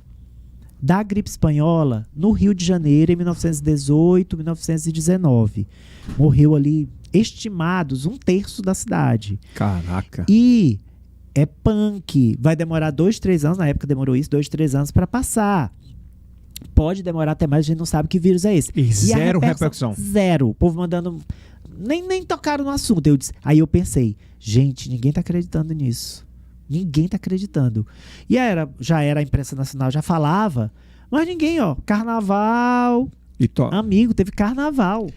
da gripe espanhola no Rio de Janeiro em 1918, 1919. Morreu ali, estimados, 1/3 da cidade. Caraca. E é punk. Vai demorar 2-3 anos, na época demorou isso, 2-3 anos para passar. Pode demorar até mais, a gente não sabe que vírus é esse. E zero repercussão. Zero. O povo mandando... Nem tocaram no assunto. Aí eu pensei, gente, ninguém tá acreditando nisso. Ninguém tá acreditando. E já era a imprensa nacional, já falava, mas ninguém, carnaval. Amigo, teve carnaval.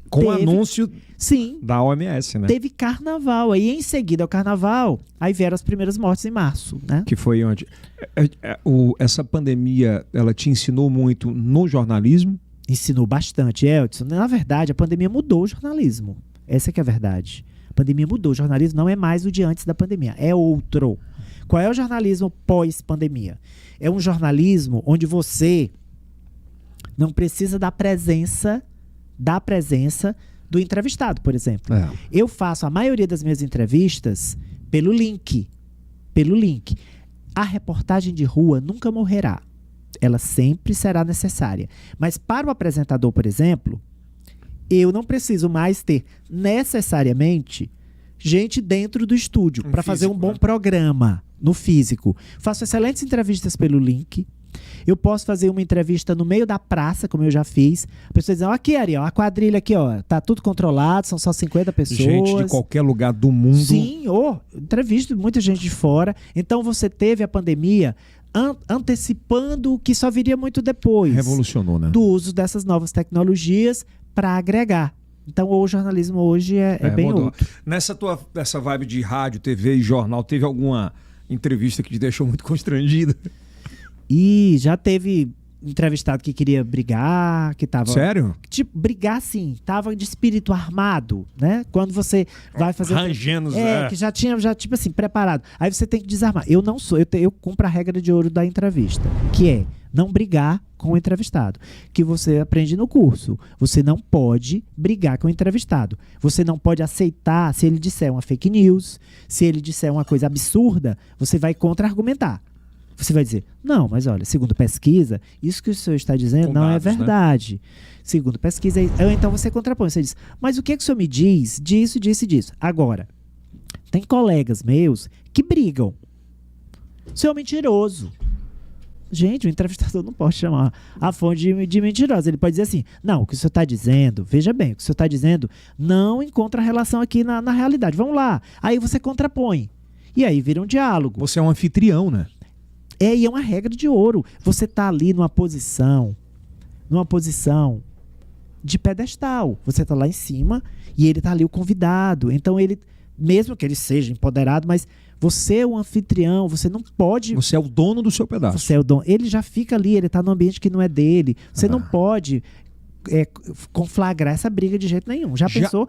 Com o anúncio sim, da OMS, né? Teve carnaval. Aí em seguida ao carnaval, aí vieram as primeiras mortes em março, né? Que foi onde? Essa pandemia, ela te ensinou muito no jornalismo? Ensinou bastante, Eldson. Na verdade, a pandemia mudou o jornalismo. Essa que é a verdade. A pandemia mudou. O jornalismo não é mais o de antes da pandemia. É outro. Qual é o jornalismo pós-pandemia? É um jornalismo onde você não precisa da presença do entrevistado, por exemplo. Eu faço a maioria das minhas entrevistas pelo link. A reportagem de rua nunca morrerá. Ela sempre será necessária. Mas para o apresentador, por exemplo, eu não preciso mais ter necessariamente gente dentro do estúdio para fazer um bom programa no físico. Faço excelentes entrevistas pelo link. Eu posso fazer uma entrevista no meio da praça, como eu já fiz. A pessoa diz, aqui, Ariel, a quadrilha aqui, tá tudo controlado, são só 50 pessoas. Gente de qualquer lugar do mundo. Sim, entrevisto muita gente de fora. Então você teve a pandemia antecipando o que só viria muito depois. Revolucionou, né? Do uso dessas novas tecnologias para agregar. Então o jornalismo hoje é bem mudou. outro. Nessa vibe de rádio, TV e jornal, teve alguma entrevista que te deixou muito constrangido? E já teve entrevistado que queria brigar, que tava... Sério? Tipo, brigar sim, tava de espírito armado, né? Quando você vai fazer... Rangendo, que já tinha, tipo assim, preparado. Aí você tem que desarmar. Eu não sou, eu cumpro a regra de ouro da entrevista, que é não brigar com o entrevistado, que você aprende no curso. Você não pode brigar com o entrevistado. Você não pode aceitar, se ele disser uma fake news, se ele disser uma coisa absurda, você vai contra-argumentar. Você vai dizer, não, mas olha, segundo pesquisa, isso que o senhor está dizendo não é verdade. Né? Segundo pesquisa, então você contrapõe, você diz, mas o que o senhor me diz disso, disso e disso? Agora, tem colegas meus que brigam. O senhor é mentiroso. Gente, o entrevistador não pode chamar a fonte de mentirosa. Ele pode dizer assim, não, o que o senhor está dizendo, veja bem, o que o senhor está dizendo não encontra relação aqui na realidade. Vamos lá. Aí você contrapõe. E aí vira um diálogo. Você é um anfitrião, né? E é uma regra de ouro. Você está ali numa posição de pedestal. Você tá lá em cima e ele tá ali o convidado. Então ele, mesmo que ele seja empoderado, mas você é o anfitrião, você não pode... Você é o dono do seu pedaço. Você é o dono. Ele já fica ali, ele tá num ambiente que não é dele. Você não pode conflagrar essa briga de jeito nenhum. Já pensou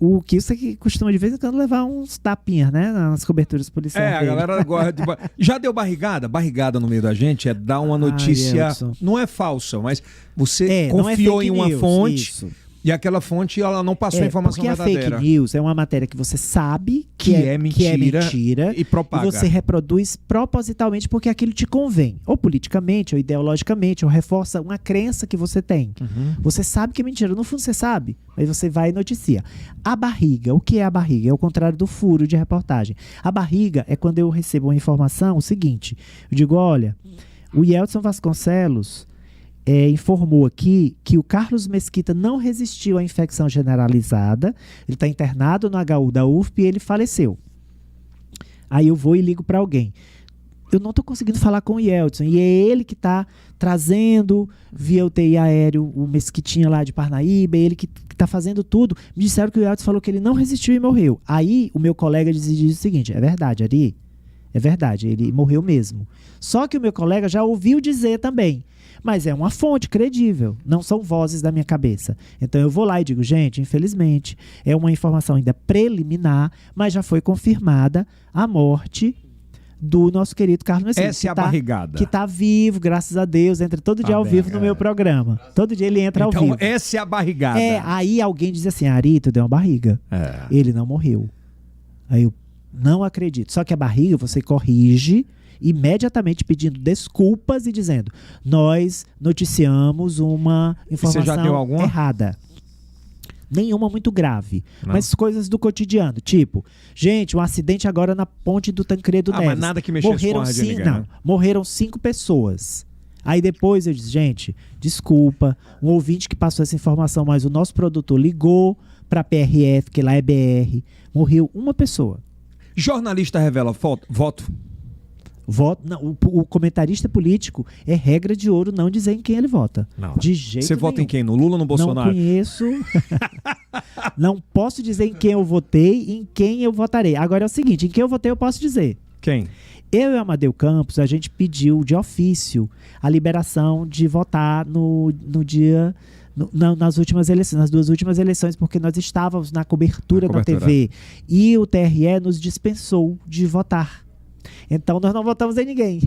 o que isso que costuma de vez em quando levar uns tapinhas, né? Nas coberturas policiais. A galera gosta de... Já deu barrigada? Barrigada no meio da gente é dar uma notícia... Não é falsa, mas você confiou em uma fonte... Isso. E aquela fonte, ela não passou a informação verdadeira. Porque a fake news é uma matéria que você sabe que é mentira e propaga. E você reproduz propositalmente porque aquilo te convém. Ou politicamente, ou ideologicamente, ou reforça uma crença que você tem. Você sabe que é mentira. No fundo, você sabe. Mas você vai e noticia. A barriga. O que é a barriga? É o contrário do furo de reportagem. A barriga é quando eu recebo uma informação, o seguinte. Eu digo, olha, o Yeltsin Vasconcelos... informou aqui que o Carlos Mesquita não resistiu à infecção generalizada, ele está internado no HU da UFP e ele faleceu. Aí eu vou e ligo para alguém. Eu não estou conseguindo falar com o Yeltsin, e é ele que está trazendo via UTI aéreo o Mesquitinha lá de Parnaíba, é ele que está fazendo tudo. Me disseram que o Yeltsin falou que ele não resistiu e morreu. Aí o meu colega diz o seguinte, é verdade, Ari, é verdade, ele morreu mesmo. Só que o meu colega já ouviu dizer também, mas é uma fonte credível, não são vozes da minha cabeça. Então eu vou lá e digo, gente, infelizmente, é uma informação ainda preliminar, mas já foi confirmada a morte do nosso querido Carlos Mesquita. Essa é a barrigada. Que está vivo, graças a Deus, entra todo dia ao vivo no meu programa. Todo dia ele entra ao vivo. Então essa é a barrigada. Aí alguém diz assim, Ari, tu deu uma barriga. Ele não morreu. Aí eu não acredito. Só que a barriga você corrige imediatamente pedindo desculpas e dizendo, nós noticiamos uma informação já deu alguma? errada. Nenhuma muito grave, mas coisas do cotidiano, tipo, gente, um acidente agora na ponte do Tancredo Neves. Mas nada que mexesse com a rádio ninguém, né? Morreram 5 pessoas. Aí depois eu disse, gente, desculpa, um ouvinte que passou essa informação, mas o nosso produtor ligou para a PRF, que lá é BR, morreu uma pessoa. Jornalista revela voto? Não, o comentarista político é regra de ouro não dizer em quem ele vota. Não. De jeito Você nenhum. vota em quem? No Lula ou no Bolsonaro? Não conheço. Não posso dizer em quem eu votei e em quem eu votarei. Agora é o seguinte, em quem eu votei eu posso dizer. Quem? Eu e o Amadeu Campos, a gente pediu de ofício a liberação de votar no dia... nas últimas eleições, nas 2 últimas eleições, porque nós estávamos na cobertura da TV e o TRE nos dispensou de votar. Então nós não votamos em ninguém.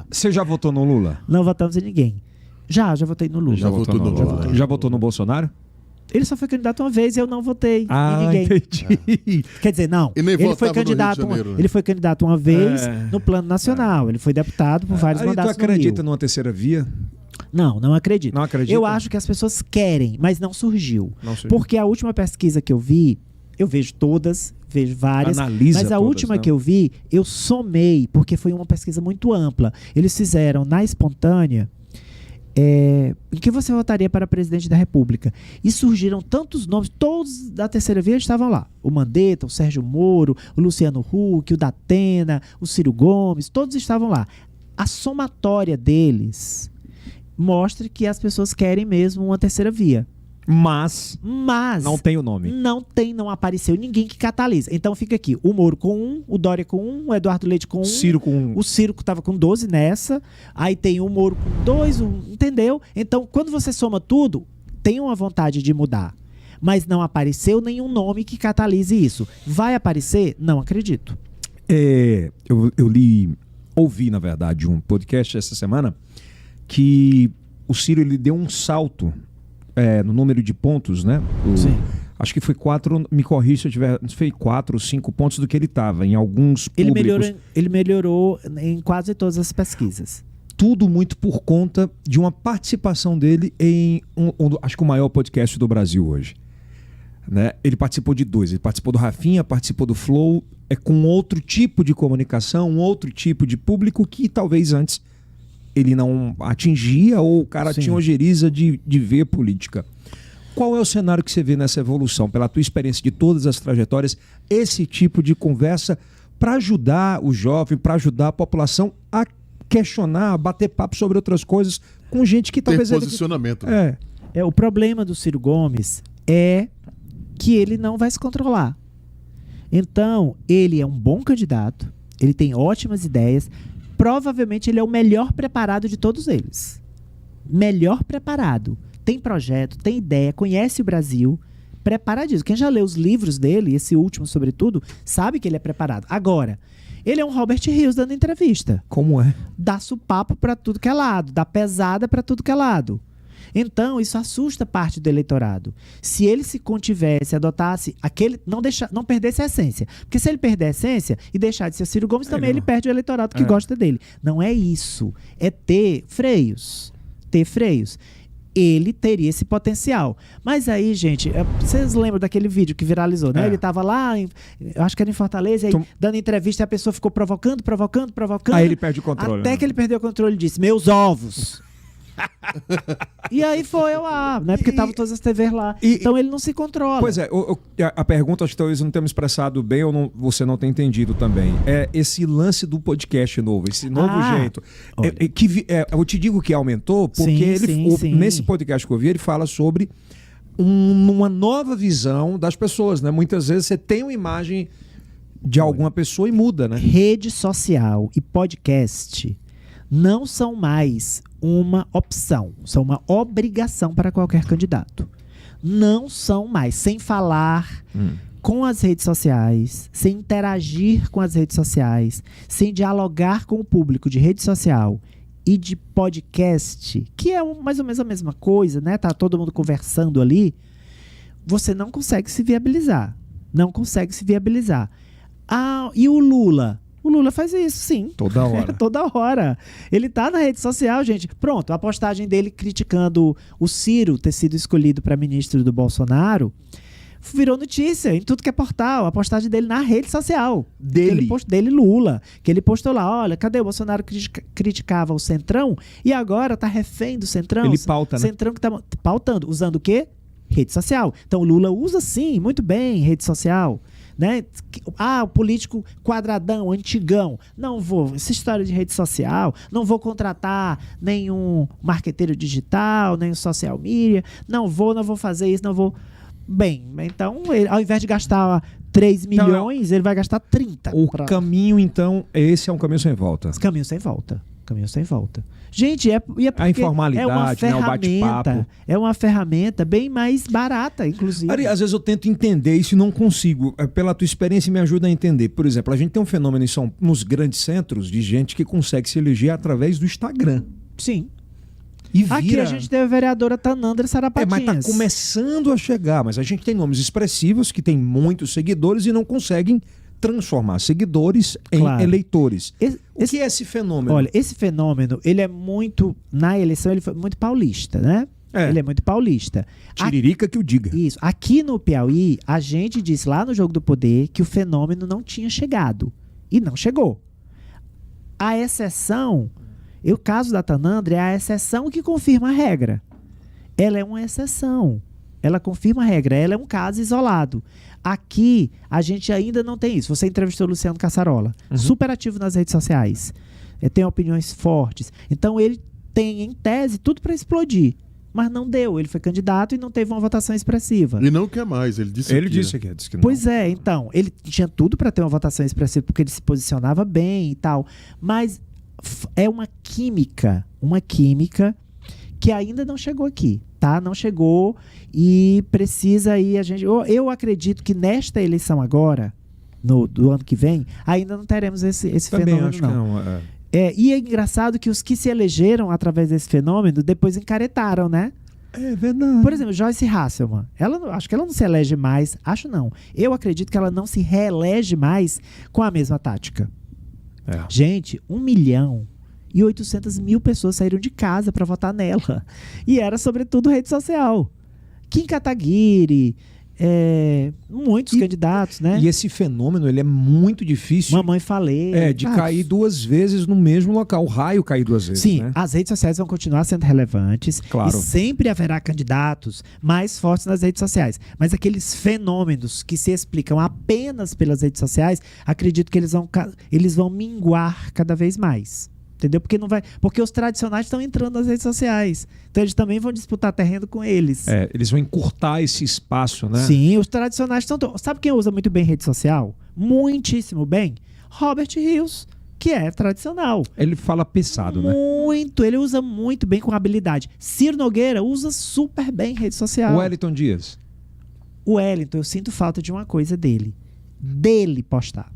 Você já votou no Lula? Não votamos em ninguém. Já votei no Lula. Já votou no Lula. Já votou no Bolsonaro? Ele só foi candidato uma vez e eu não votei em ninguém. Entendi. Quer dizer, não. Ele foi candidato ele foi candidato uma vez no plano nacional. Ele foi deputado por vários mandatos. Tu acredita numa terceira via? Não acredito. Não acredito? Eu acho que as pessoas querem, mas não surgiu. Porque a última pesquisa que eu vi, eu vejo todas, vejo várias, mas a última que eu vi, eu somei, porque foi uma pesquisa muito ampla. Eles fizeram na espontânea, em que você votaria para presidente da República? E surgiram tantos nomes, todos da terceira via estavam lá. O Mandetta, o Sérgio Moro, o Luciano Huck, o Datena, o Ciro Gomes, todos estavam lá. A somatória deles mostra que as pessoas querem mesmo uma terceira via. Mas não tem o nome. Não apareceu ninguém que catalisa. Então fica aqui, o Moro com 1, o Dória com 1, o Eduardo Leite com 1. Ciro com 1. O Ciro estava com 12 nessa. Aí tem o Moro com 2, entendeu? Então, quando você soma tudo, tem uma vontade de mudar. Mas não apareceu nenhum nome que catalise isso. Vai aparecer? Não acredito. Eu ouvi, na verdade, um podcast essa semana que o Ciro ele deu um salto no número de pontos, né? Sim. Acho que foi 4, me corrija se eu tiver, foi 4 ou 5 pontos do que ele estava, em alguns públicos. Ele melhorou em quase todas as pesquisas. Tudo muito por conta de uma participação dele em, acho que o maior podcast do Brasil hoje. Né? Ele participou de 2, ele participou do Rafinha, participou do Flow, com outro tipo de comunicação, um outro tipo de público que talvez antes ele não atingia ou o cara tinha ojeriza de ver política. Qual é o cenário que você vê nessa evolução, pela tua experiência de todas as trajetórias, esse tipo de conversa para ajudar o jovem, para ajudar a população a questionar, bater papo sobre outras coisas com gente que talvez... Ter posicionamento. Né? O problema do Ciro Gomes é que ele não vai se controlar. Então, ele é um bom candidato, ele tem ótimas ideias, provavelmente ele é o melhor preparado de todos eles. Melhor preparado. Tem projeto, tem ideia, conhece o Brasil, preparadíssimo. Quem já leu os livros dele, esse último sobretudo, sabe que ele é preparado. Agora, ele é um Robert Rios dando entrevista. Como é? Dá supapo para tudo que é lado, dá pesada para tudo que é lado. Então, isso assusta parte do eleitorado. Se ele se contivesse, adotasse aquele, não perdesse a essência. Porque se ele perder a essência e deixar de ser Ciro Gomes, também ele perde o eleitorado que gosta dele. Não é isso. É ter freios. Ter freios. Ele teria esse potencial. Mas aí, gente, vocês lembram daquele vídeo que viralizou, né? Ele estava lá, eu acho que era em Fortaleza, aí, dando entrevista, e a pessoa ficou provocando. Aí ele perde o controle. Até que ele perdeu o controle e disse, meus ovos. E aí foi ao ar, né? Porque estavam todas as TVs lá. Então ele não se controla. Pois é, a pergunta, acho que talvez não tenha me expressado bem ou você não tenha entendido também. É esse lance do podcast novo, esse novo jeito. Eu te digo que aumentou, porque nesse podcast que eu vi, ele fala sobre uma nova visão das pessoas, né? Muitas vezes você tem uma imagem de alguma pessoa e muda, né? Rede social e podcast não são mais uma opção, são uma obrigação para qualquer candidato. Não são mais, sem falar com as redes sociais, sem interagir com as redes sociais, sem dialogar com o público de rede social e de podcast, que é mais ou menos a mesma coisa, né? Tá todo mundo conversando ali, você não consegue se viabilizar. Não consegue se viabilizar. E o Lula? O Lula faz isso, sim. Toda hora. Toda hora. Ele tá na rede social, gente. Pronto, a postagem dele criticando o Ciro ter sido escolhido para ministro do Bolsonaro virou notícia em tudo que é portal. A postagem dele na rede social. Dele, Lula. Que ele postou lá, olha, cadê o Bolsonaro criticava o Centrão e agora tá refém do Centrão. Ele pauta, né? Centrão que tá pautando. Usando o quê? Rede social. Então o Lula usa, sim, muito bem rede social. Né? O político quadradão, antigão, não vou, essa história de rede social, não vou contratar nenhum marqueteiro digital, nem um social media, não vou fazer isso, não vou. Bem, então, ao invés de gastar 3 milhões, ele vai gastar 30. Caminho, então, esse é um caminho sem volta. Caminho sem volta. Caminho sem volta. Gente, é porque a informalidade, é uma ferramenta, né, o bate-papo. É uma ferramenta bem mais barata, inclusive. Ari, às vezes eu tento entender isso e não consigo. Pela tua experiência, me ajuda a entender. Por exemplo, a gente tem um fenômeno nos grandes centros de gente que consegue se eleger através do Instagram. Sim. E aqui a gente teve a vereadora Tanandra Sarapatinhas. Mas tá começando a chegar. Mas a gente tem nomes expressivos que têm muitos seguidores e não conseguem transformar seguidores em eleitores. O que é esse fenômeno? Olha, esse fenômeno, ele é muito, na eleição, ele foi muito paulista, né? Ele é muito paulista. Tiririca que o diga. Isso. Aqui no Piauí, a gente disse lá no Jogo do Poder que o fenômeno não tinha chegado. E não chegou. A exceção, o caso da Tanandra é a exceção que confirma a regra. Ela é uma exceção. Ela confirma a regra. Ela é um caso isolado. Aqui, a gente ainda não tem isso. Você entrevistou o Luciano Cassarola. Super ativo nas redes sociais. Tem opiniões fortes. Então, ele tem, em tese, tudo para explodir. Mas não deu. Ele foi candidato e não teve uma votação expressiva. E não quer mais. Ele disse que não. Pois é, então. Ele tinha tudo para ter uma votação expressiva, porque ele se posicionava bem e tal. Mas é uma química que ainda não chegou aqui. Tá? Não chegou e precisa aí a gente... Eu acredito que nesta eleição agora, do ano que vem, ainda não teremos esse fenômeno, acho não. Que não. E é engraçado que os que se elegeram através desse fenômeno depois encaretaram, né? É verdade. Por exemplo, Joyce Hasselman. Acho que ela não se elege mais. Acho não. Eu acredito que ela não se reelege mais com a mesma tática. Gente, 1.800.000 pessoas saíram de casa para votar nela. E era, sobretudo, rede social. Kim Kataguiri, muitos candidatos, né? E esse fenômeno, ele é muito difícil. Mamãe Falei. De cair 2 vezes no mesmo local. O raio cair 2 vezes, Sim, né? As redes sociais vão continuar sendo relevantes. Claro. E sempre haverá candidatos mais fortes nas redes sociais. Mas aqueles fenômenos que se explicam apenas pelas redes sociais, acredito que eles vão minguar cada vez mais. Entendeu? Porque os tradicionais estão entrando nas redes sociais. Então eles também vão disputar terreno com eles. Eles vão encurtar esse espaço, né? Sim, os tradicionais estão... Sabe quem usa muito bem rede social? Muitíssimo bem? Robert Rios, que é tradicional. Ele fala pesado, né? Muito, ele usa muito bem com habilidade. Ciro Nogueira usa super bem rede social. O Wellington Dias. O Wellington, eu sinto falta de uma coisa dele. Dele postar.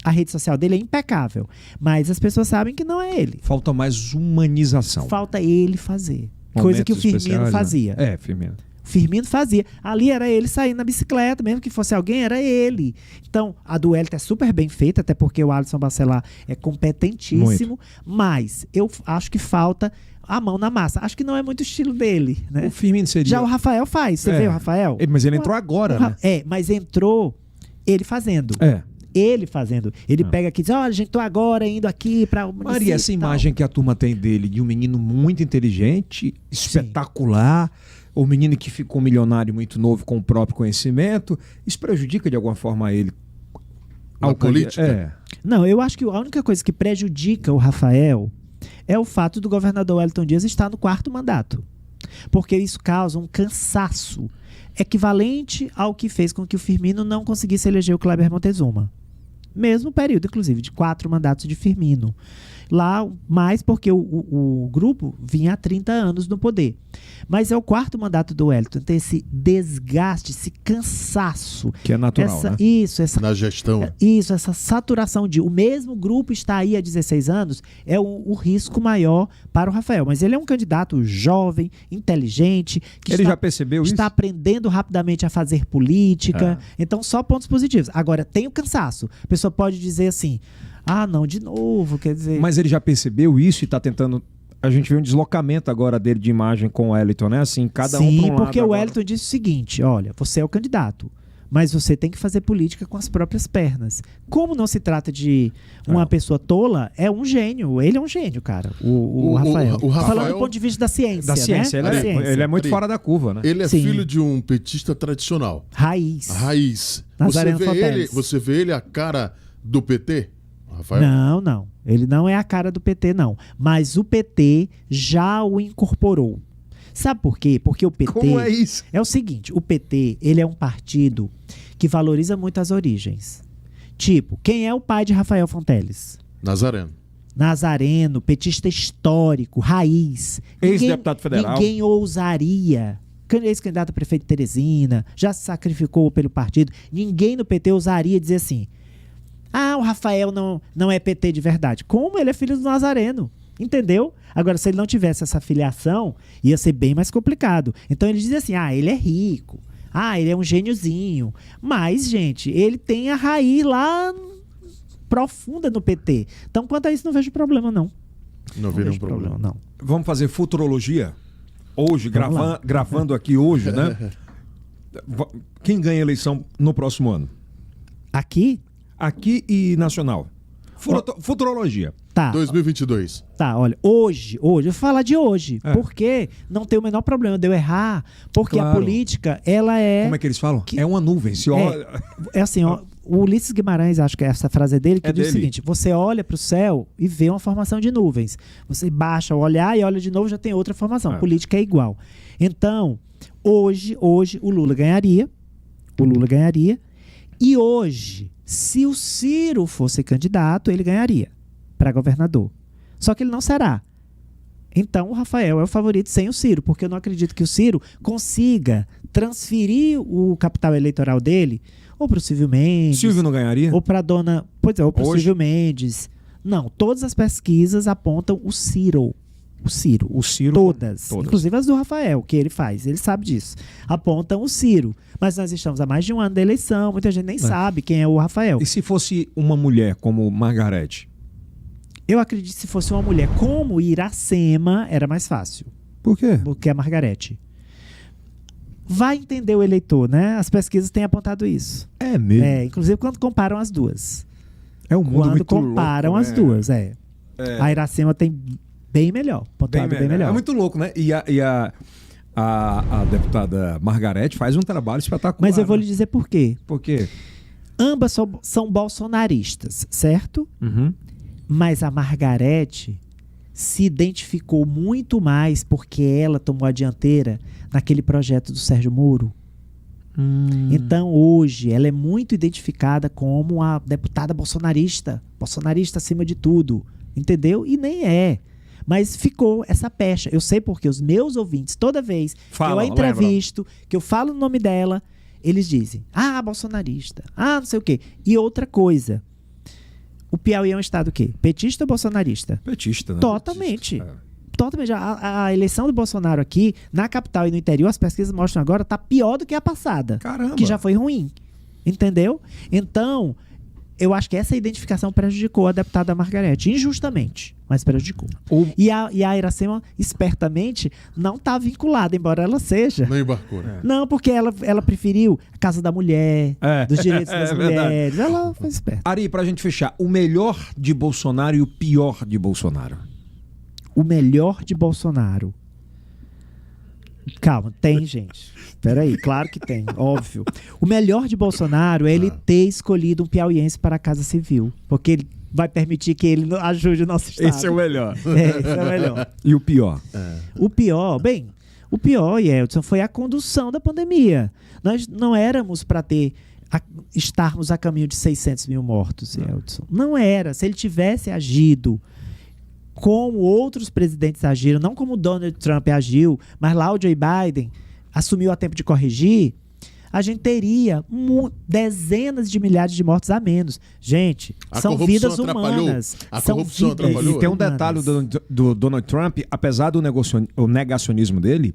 A rede social dele é impecável, mas as pessoas sabem que não é ele. Falta mais humanização. Falta ele fazer. Momentos Coisa que o Firmino especiais, fazia. Né? Firmino. O Firmino fazia. Ali era ele saindo na bicicleta, mesmo que fosse alguém, era ele. Então, a do Wellington é super bem feita, até porque o Alisson Bacelar é competentíssimo, mas eu acho que falta a mão na massa. Acho que não é muito o estilo dele, né? O Firmino seria... Já o Rafael faz. Você vê o Rafael? Mas ele entrou agora, né? Mas entrou ele fazendo. Ele fazendo. Ele pega aqui e diz, olha, gente, tô agora indo aqui para o município. Maria, essa imagem que a turma tem dele, de um menino muito inteligente, espetacular, o menino que ficou milionário muito novo com o próprio conhecimento, isso prejudica de alguma forma ele? A política? Não, eu acho que a única coisa que prejudica o Rafael é o fato do governador Wellington Dias estar no 4º mandato. Porque isso causa um cansaço equivalente ao que fez com que o Firmino não conseguisse eleger o Kleber Montezuma. Mesmo período, inclusive, de 4 mandatos de Firmino. Lá, mais porque o grupo vinha há 30 anos no poder. Mas é o 4º mandato do Wellington. Tem esse desgaste, esse cansaço. Que é natural, né? Na gestão. Isso, essa saturação de... O mesmo grupo está aí há 16 anos, é o risco maior para o Rafael. Mas ele é um candidato jovem, inteligente, que ele já percebeu está aprendendo rapidamente a fazer política. Então, só pontos positivos. Agora, tem o cansaço. A pessoa pode dizer assim... Ah, não, de novo, quer dizer... Mas ele já percebeu isso e está tentando... A gente vê um deslocamento agora dele de imagem com o Wellington, né? Assim, cada um para um lado. Sim, porque agora. O Wellington disse o seguinte, olha, você é o candidato, mas você tem que fazer política com as próprias pernas. Como não se trata de uma pessoa tola, é um gênio. Ele é um gênio, cara, o Rafael. O Rafael. Falando do ponto de vista da ciência, Da ciência, né? ele é muito fora da curva, né? Ele é Sim. filho de um petista tradicional. Raiz. Nazareno Foteles. Você vê ele a cara do PT? Rafael? Não. Ele não é a cara do PT, não. Mas o PT já o incorporou. Sabe por quê? Porque o PT... Como é isso? É o seguinte, o PT, ele é um partido que valoriza muito as origens. Tipo, quem é o pai de Rafael Fonteles? Nazareno, petista histórico, raiz. Ex-deputado federal. Ninguém ousaria... Ex-candidato a prefeito de Teresina, já se sacrificou pelo partido. Ninguém no PT ousaria dizer assim... Ah, o Rafael não é PT de verdade. Como ele é filho do Nazareno? Entendeu? Agora, se ele não tivesse essa filiação, ia ser bem mais complicado. Então, ele diz assim, ele é rico. Ele é um gêniozinho. Mas, gente, ele tem a raiz lá profunda no PT. Então, quanto a isso, não vejo problema, não. Não vejo problema, não. Vamos fazer futurologia? Hoje, gravando aqui hoje, né? Quem ganha a eleição no próximo ano? Aqui e nacional. Futurologia. Tá. 2022. Tá, olha, hoje, eu vou falar de hoje, porque não tem o menor problema de eu errar, porque a política, ela é... Como é que eles falam? É uma nuvem. Se olha... É assim, ó, o Ulisses Guimarães, acho que essa frase é dele, que diz o seguinte, você olha para o céu e vê uma formação de nuvens. Você baixa o olhar e olha de novo, já tem outra formação. Política é igual. Então, hoje o Lula ganharia. E hoje, se o Ciro fosse candidato, ele ganharia para governador. Só que ele não será. Então, o Rafael é o favorito sem o Ciro, porque eu não acredito que o Ciro consiga transferir o capital eleitoral dele ou para o Silvio Mendes. Silvio não ganharia? Ou para a dona... Pois é, ou para o Silvio Mendes. Não, todas as pesquisas apontam o Ciro. O Ciro. Todas. Inclusive as do Rafael, que ele faz. Ele sabe disso. Apontam o Ciro. Mas nós estamos há mais de um ano da eleição. Muita gente nem sabe quem é o Rafael. E se fosse uma mulher como Margarete? Eu acredito que se fosse uma mulher como Iracema, era mais fácil. Por quê? Porque a Margarete. Vai entender o eleitor, né? As pesquisas têm apontado isso. É mesmo? Inclusive quando comparam as duas. É um mundo muito Quando comparam louco, as duas, A Iracema tem bem melhor. Pontuado bem melhor. É muito louco, né? E a deputada Margarete faz um trabalho espetacular. Mas eu vou lhe dizer por quê. Por quê? Ambas são bolsonaristas, certo? Uhum. Mas a Margarete se identificou muito mais porque ela tomou a dianteira naquele projeto do Sérgio Moro. Então, hoje, ela é muito identificada como a deputada bolsonarista acima de tudo, entendeu? E nem é. Mas ficou essa pecha. Eu sei porque os meus ouvintes, toda vez que eu a entrevisto, que eu falo o nome dela, eles dizem, bolsonarista, não sei o quê. E outra coisa, o Piauí é um estado o quê? Petista ou bolsonarista? Petista, né? Totalmente. Totalmente. A eleição do Bolsonaro aqui, na capital e no interior, as pesquisas mostram agora, tá pior do que a passada. Caramba. Que já foi ruim. Entendeu? Então, eu acho que essa identificação prejudicou a deputada Margarete. Injustamente, mas prejudicou. E a Iracema, espertamente, não está vinculada, embora ela seja. Não embarcou, né? Não, porque ela preferiu a Casa da Mulher, dos direitos das mulheres. Verdade. Ela foi esperta. Ari, pra gente fechar, o melhor de Bolsonaro e o pior de Bolsonaro? O melhor de Bolsonaro. Calma, tem, gente. Peraí, claro que tem, óbvio. O melhor de Bolsonaro é ele ter escolhido um piauiense para a Casa Civil. Porque ele vai permitir que ele ajude o nosso estado. Esse é o melhor. Esse é o melhor. E o pior? O pior, Yeltsin, foi a condução da pandemia. Nós não éramos para estarmos a caminho de 600 mil mortos, Yeltsin. Não era. Se ele tivesse agido como outros presidentes agiram, não como o Donald Trump agiu, mas lá o Joe Biden assumiu a tempo de corrigir, a gente teria dezenas de milhares de mortos a menos. Gente, são vidas humanas. A corrupção atrapalhou. E tem um detalhe do Donald Trump, apesar do negacionismo dele,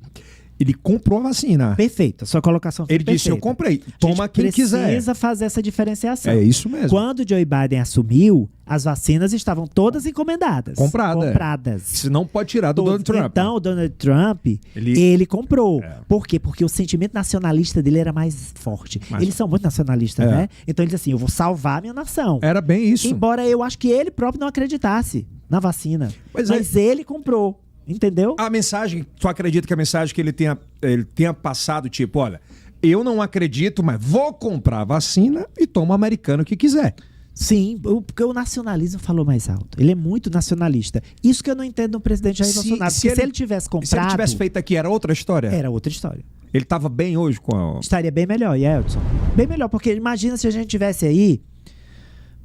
ele comprou a vacina. Perfeito, a sua colocação foi Ele disse, eu comprei, toma quem quiser. Precisa fazer essa diferenciação. É isso mesmo. Quando o Joe Biden assumiu, as vacinas estavam todas encomendadas. Compradas. Você não pode tirar do Donald Trump. Então, o Donald Trump, ele comprou. Por quê? Porque o sentimento nacionalista dele era mais forte. Eles são muito nacionalistas, né? Então, ele disse assim, eu vou salvar a minha nação. Era bem isso. Embora eu acho que ele próprio não acreditasse na vacina. Mas ele comprou. Entendeu? A mensagem, tu acredita que a mensagem que ele tenha passado, tipo, olha, eu não acredito, mas vou comprar a vacina e toma o americano que quiser. Sim, porque o nacionalismo falou mais alto. Ele é muito nacionalista. Isso que eu não entendo no presidente Jair Bolsonaro. Porque se ele tivesse comprado... Se ele tivesse feito aqui, era outra história? Era outra história. Ele estava bem hoje com a... Estaria bem melhor, Yeltsin. Bem melhor, porque imagina se a gente tivesse aí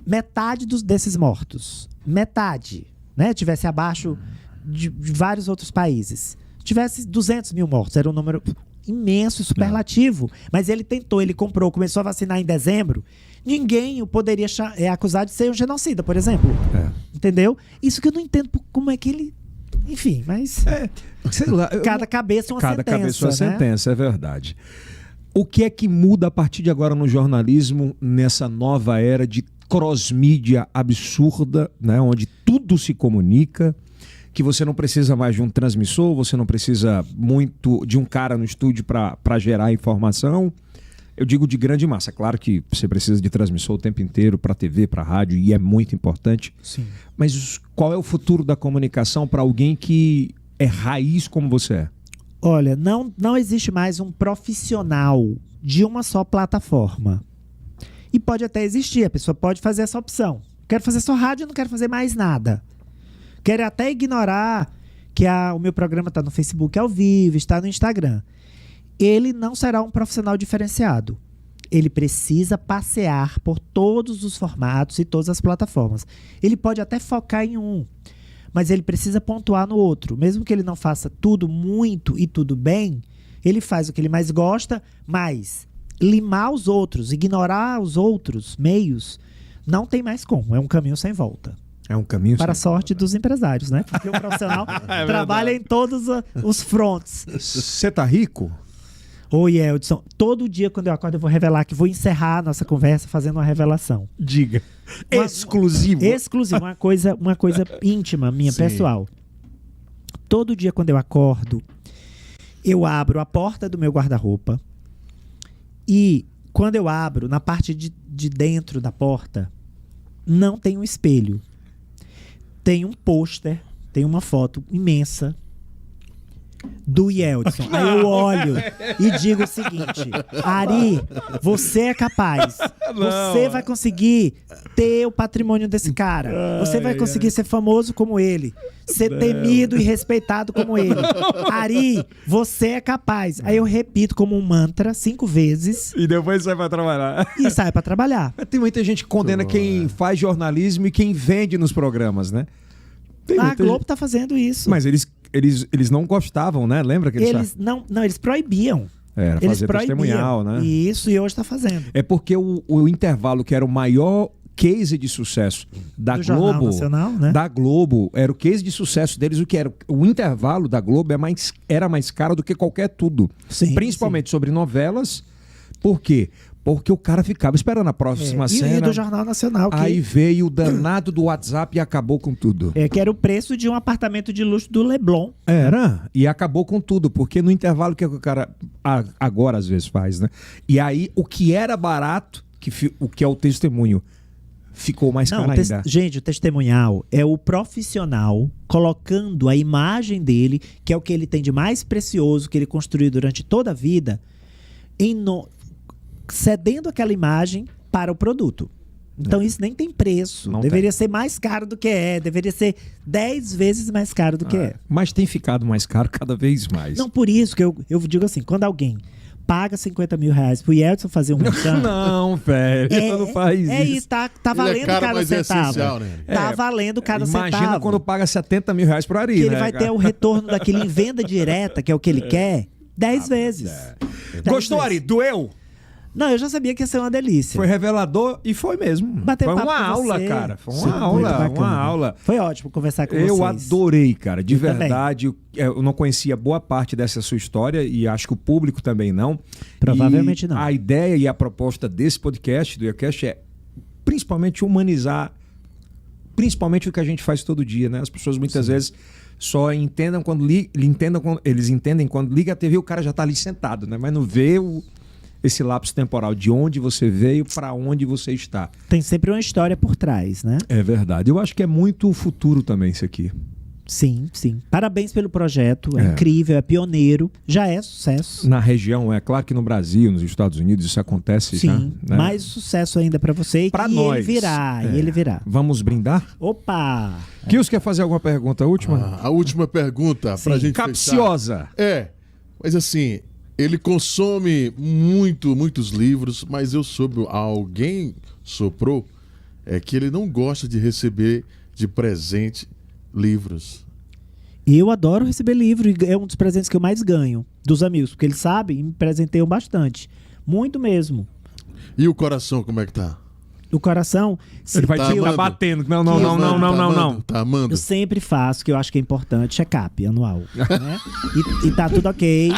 metade desses mortos. Metade, né? Tivesse abaixo de vários outros países. Tivesse 200 mil mortos. Era um número imenso, superlativo. Mas ele tentou, ele comprou, começou a vacinar em dezembro. Ninguém o poderia acusar de ser um genocida, por exemplo. Entendeu? Isso que eu não entendo como é que ele... Enfim, mas... sei lá, cada cabeça uma sentença. Cada cabeça uma sentença, é verdade. O que é que muda a partir de agora no jornalismo, nessa nova era de cross-mídia absurda, né, onde tudo se comunica, que você não precisa mais de um transmissor, você não precisa muito de um cara no estúdio para gerar informação. Eu digo de grande massa. Claro que você precisa de transmissor o tempo inteiro para TV, para rádio, e é muito importante. Sim. Mas qual é o futuro da comunicação para alguém que é raiz como você é? Olha, não existe mais um profissional de uma só plataforma. E pode até existir, a pessoa pode fazer essa opção. Quero fazer só rádio, não quero fazer mais nada. Quero até ignorar que o meu programa está no Facebook ao vivo, está no Instagram. Ele não será um profissional diferenciado. Ele precisa passear por todos os formatos e todas as plataformas. Ele pode até focar em um, mas ele precisa pontuar no outro. Mesmo que ele não faça tudo muito e tudo bem, ele faz o que ele mais gosta, mas limar os outros, ignorar os outros meios, não tem mais como. É um caminho sem volta. É um caminho para a sorte dos empresários, né? Porque o profissional trabalha em todos os fronts. Você tá rico? Oi, Eldson. Todo dia quando eu acordo eu vou revelar que vou encerrar a nossa conversa fazendo uma revelação. Diga. Exclusivo. Exclusivo, uma coisa íntima minha, pessoal. Todo dia quando eu acordo, eu abro a porta do meu guarda-roupa e quando eu abro, na parte de dentro da porta, não tem um espelho. Tem um pôster, tem uma foto imensa do Yeldson. Aí eu olho e digo o seguinte: Ari, você é capaz. Você vai conseguir ter o patrimônio desse cara. Você vai conseguir ser famoso como ele. Ser temido e respeitado como ele. Ari, você é capaz. Aí eu repito como um mantra 5 vezes. E depois sai pra trabalhar. E sai pra trabalhar. Tem muita gente que condena quem faz jornalismo e quem vende nos programas, né? A Globo tá fazendo isso. Mas eles não gostavam, né? Lembra que eles eles proibiam. Era Eles fazer testemunhal, né? Isso, e hoje tá fazendo. É porque o intervalo, que era o maior case de sucesso da Do Jornal Globo, Nacional, né? da Globo, era o case de sucesso deles, o que era o intervalo da Globo era mais caro do que qualquer tudo. Sim, Principalmente sobre novelas. Por quê? Porque o cara ficava esperando a próxima cena. E do Jornal Nacional. Aí veio o danado do WhatsApp e acabou com tudo. Que era o preço de um apartamento de luxo do Leblon. Era, e acabou com tudo, porque no intervalo que o cara agora às vezes faz, né? E aí o que era barato, o que é o testemunho, ficou mais caro ainda. Gente, o testemunhal é o profissional colocando a imagem dele, que é o que ele tem de mais precioso, que ele construiu durante toda a vida, cedendo aquela imagem para o produto. Então isso nem tem preço. Deveria ser mais caro do que deveria ser 10 vezes mais caro do que é. Mas tem ficado mais caro cada vez mais. Não, por isso que eu digo assim, quando alguém paga 50 mil reais pro Yeldson fazer um merchan... Não, velho, não faz isso. Isso, tá valendo cada centavo. Né? Tá valendo cada centavo. Imagina quando paga 70 mil reais pro Ari, que né? ele vai ter o retorno daquele em venda direta, que é o que ele quer, 10 vezes. 10 Gostou, vezes. Ari? Doeu? Não, eu já sabia que ia ser uma delícia. Foi revelador e foi mesmo. Foi uma aula, cara. Foi uma aula. Foi ótimo conversar com vocês. Eu adorei, cara. De verdade. Eu não conhecia boa parte dessa sua história e acho que o público também não. Provavelmente não. A ideia e a proposta desse podcast, do YaCast, é principalmente humanizar, principalmente o que a gente faz todo dia, né? As pessoas muitas vezes só entendam eles entendem quando liga a TV, o cara já tá ali sentado, né? Mas não vê esse lapso temporal de onde você veio para onde você está. Tem sempre uma história por trás, né? É verdade. Eu acho que é muito futuro também isso aqui. Sim, sim. Parabéns pelo projeto. É incrível, é pioneiro. Já é sucesso. Na região, é claro que no Brasil, nos Estados Unidos, isso acontece. Sim, né? Mais sucesso ainda para você. E nós. Ele virá. Vamos brindar? Opa! Kills, quer fazer alguma pergunta última? A última pergunta pra gente capciosa. Fechar. Mas assim... Ele consome muitos livros, mas eu soube, alguém soprou, que ele não gosta de receber de presente livros. E eu adoro receber livro, e é um dos presentes que eu mais ganho dos amigos, porque eles sabem e me presenteiam bastante. Muito mesmo. E o coração, como é que tá? O coração... Ele vai tá batendo. Não. Tá amando. Eu sempre faço, que eu acho que é importante, check-up anual. Né? E tá tudo ok.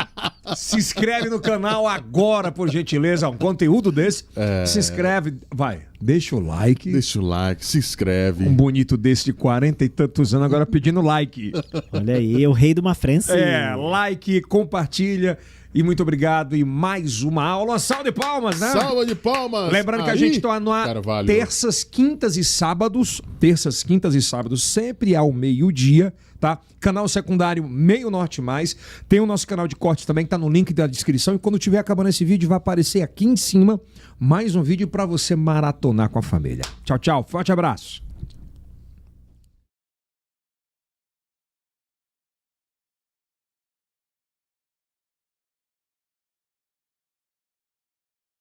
Se inscreve no canal agora, por gentileza. Um conteúdo desse. Se inscreve. Vai, deixa o like. Deixa o like, se inscreve. Um bonito desse de 40 e tantos anos agora pedindo like. Olha aí, o rei do Mafrense. Like, compartilha. E muito obrigado. E mais uma aula. Salva de palmas, né? Salva de palmas. Lembrando que a gente está no terças, quintas e sábados. Terças, quintas e sábados, sempre ao meio-dia, tá? Canal secundário Meio Norte Mais. Tem o nosso canal de cortes também, que tá no link da descrição. E quando tiver acabando esse vídeo, vai aparecer aqui em cima mais um vídeo para você maratonar com a família. Tchau, tchau. Forte abraço.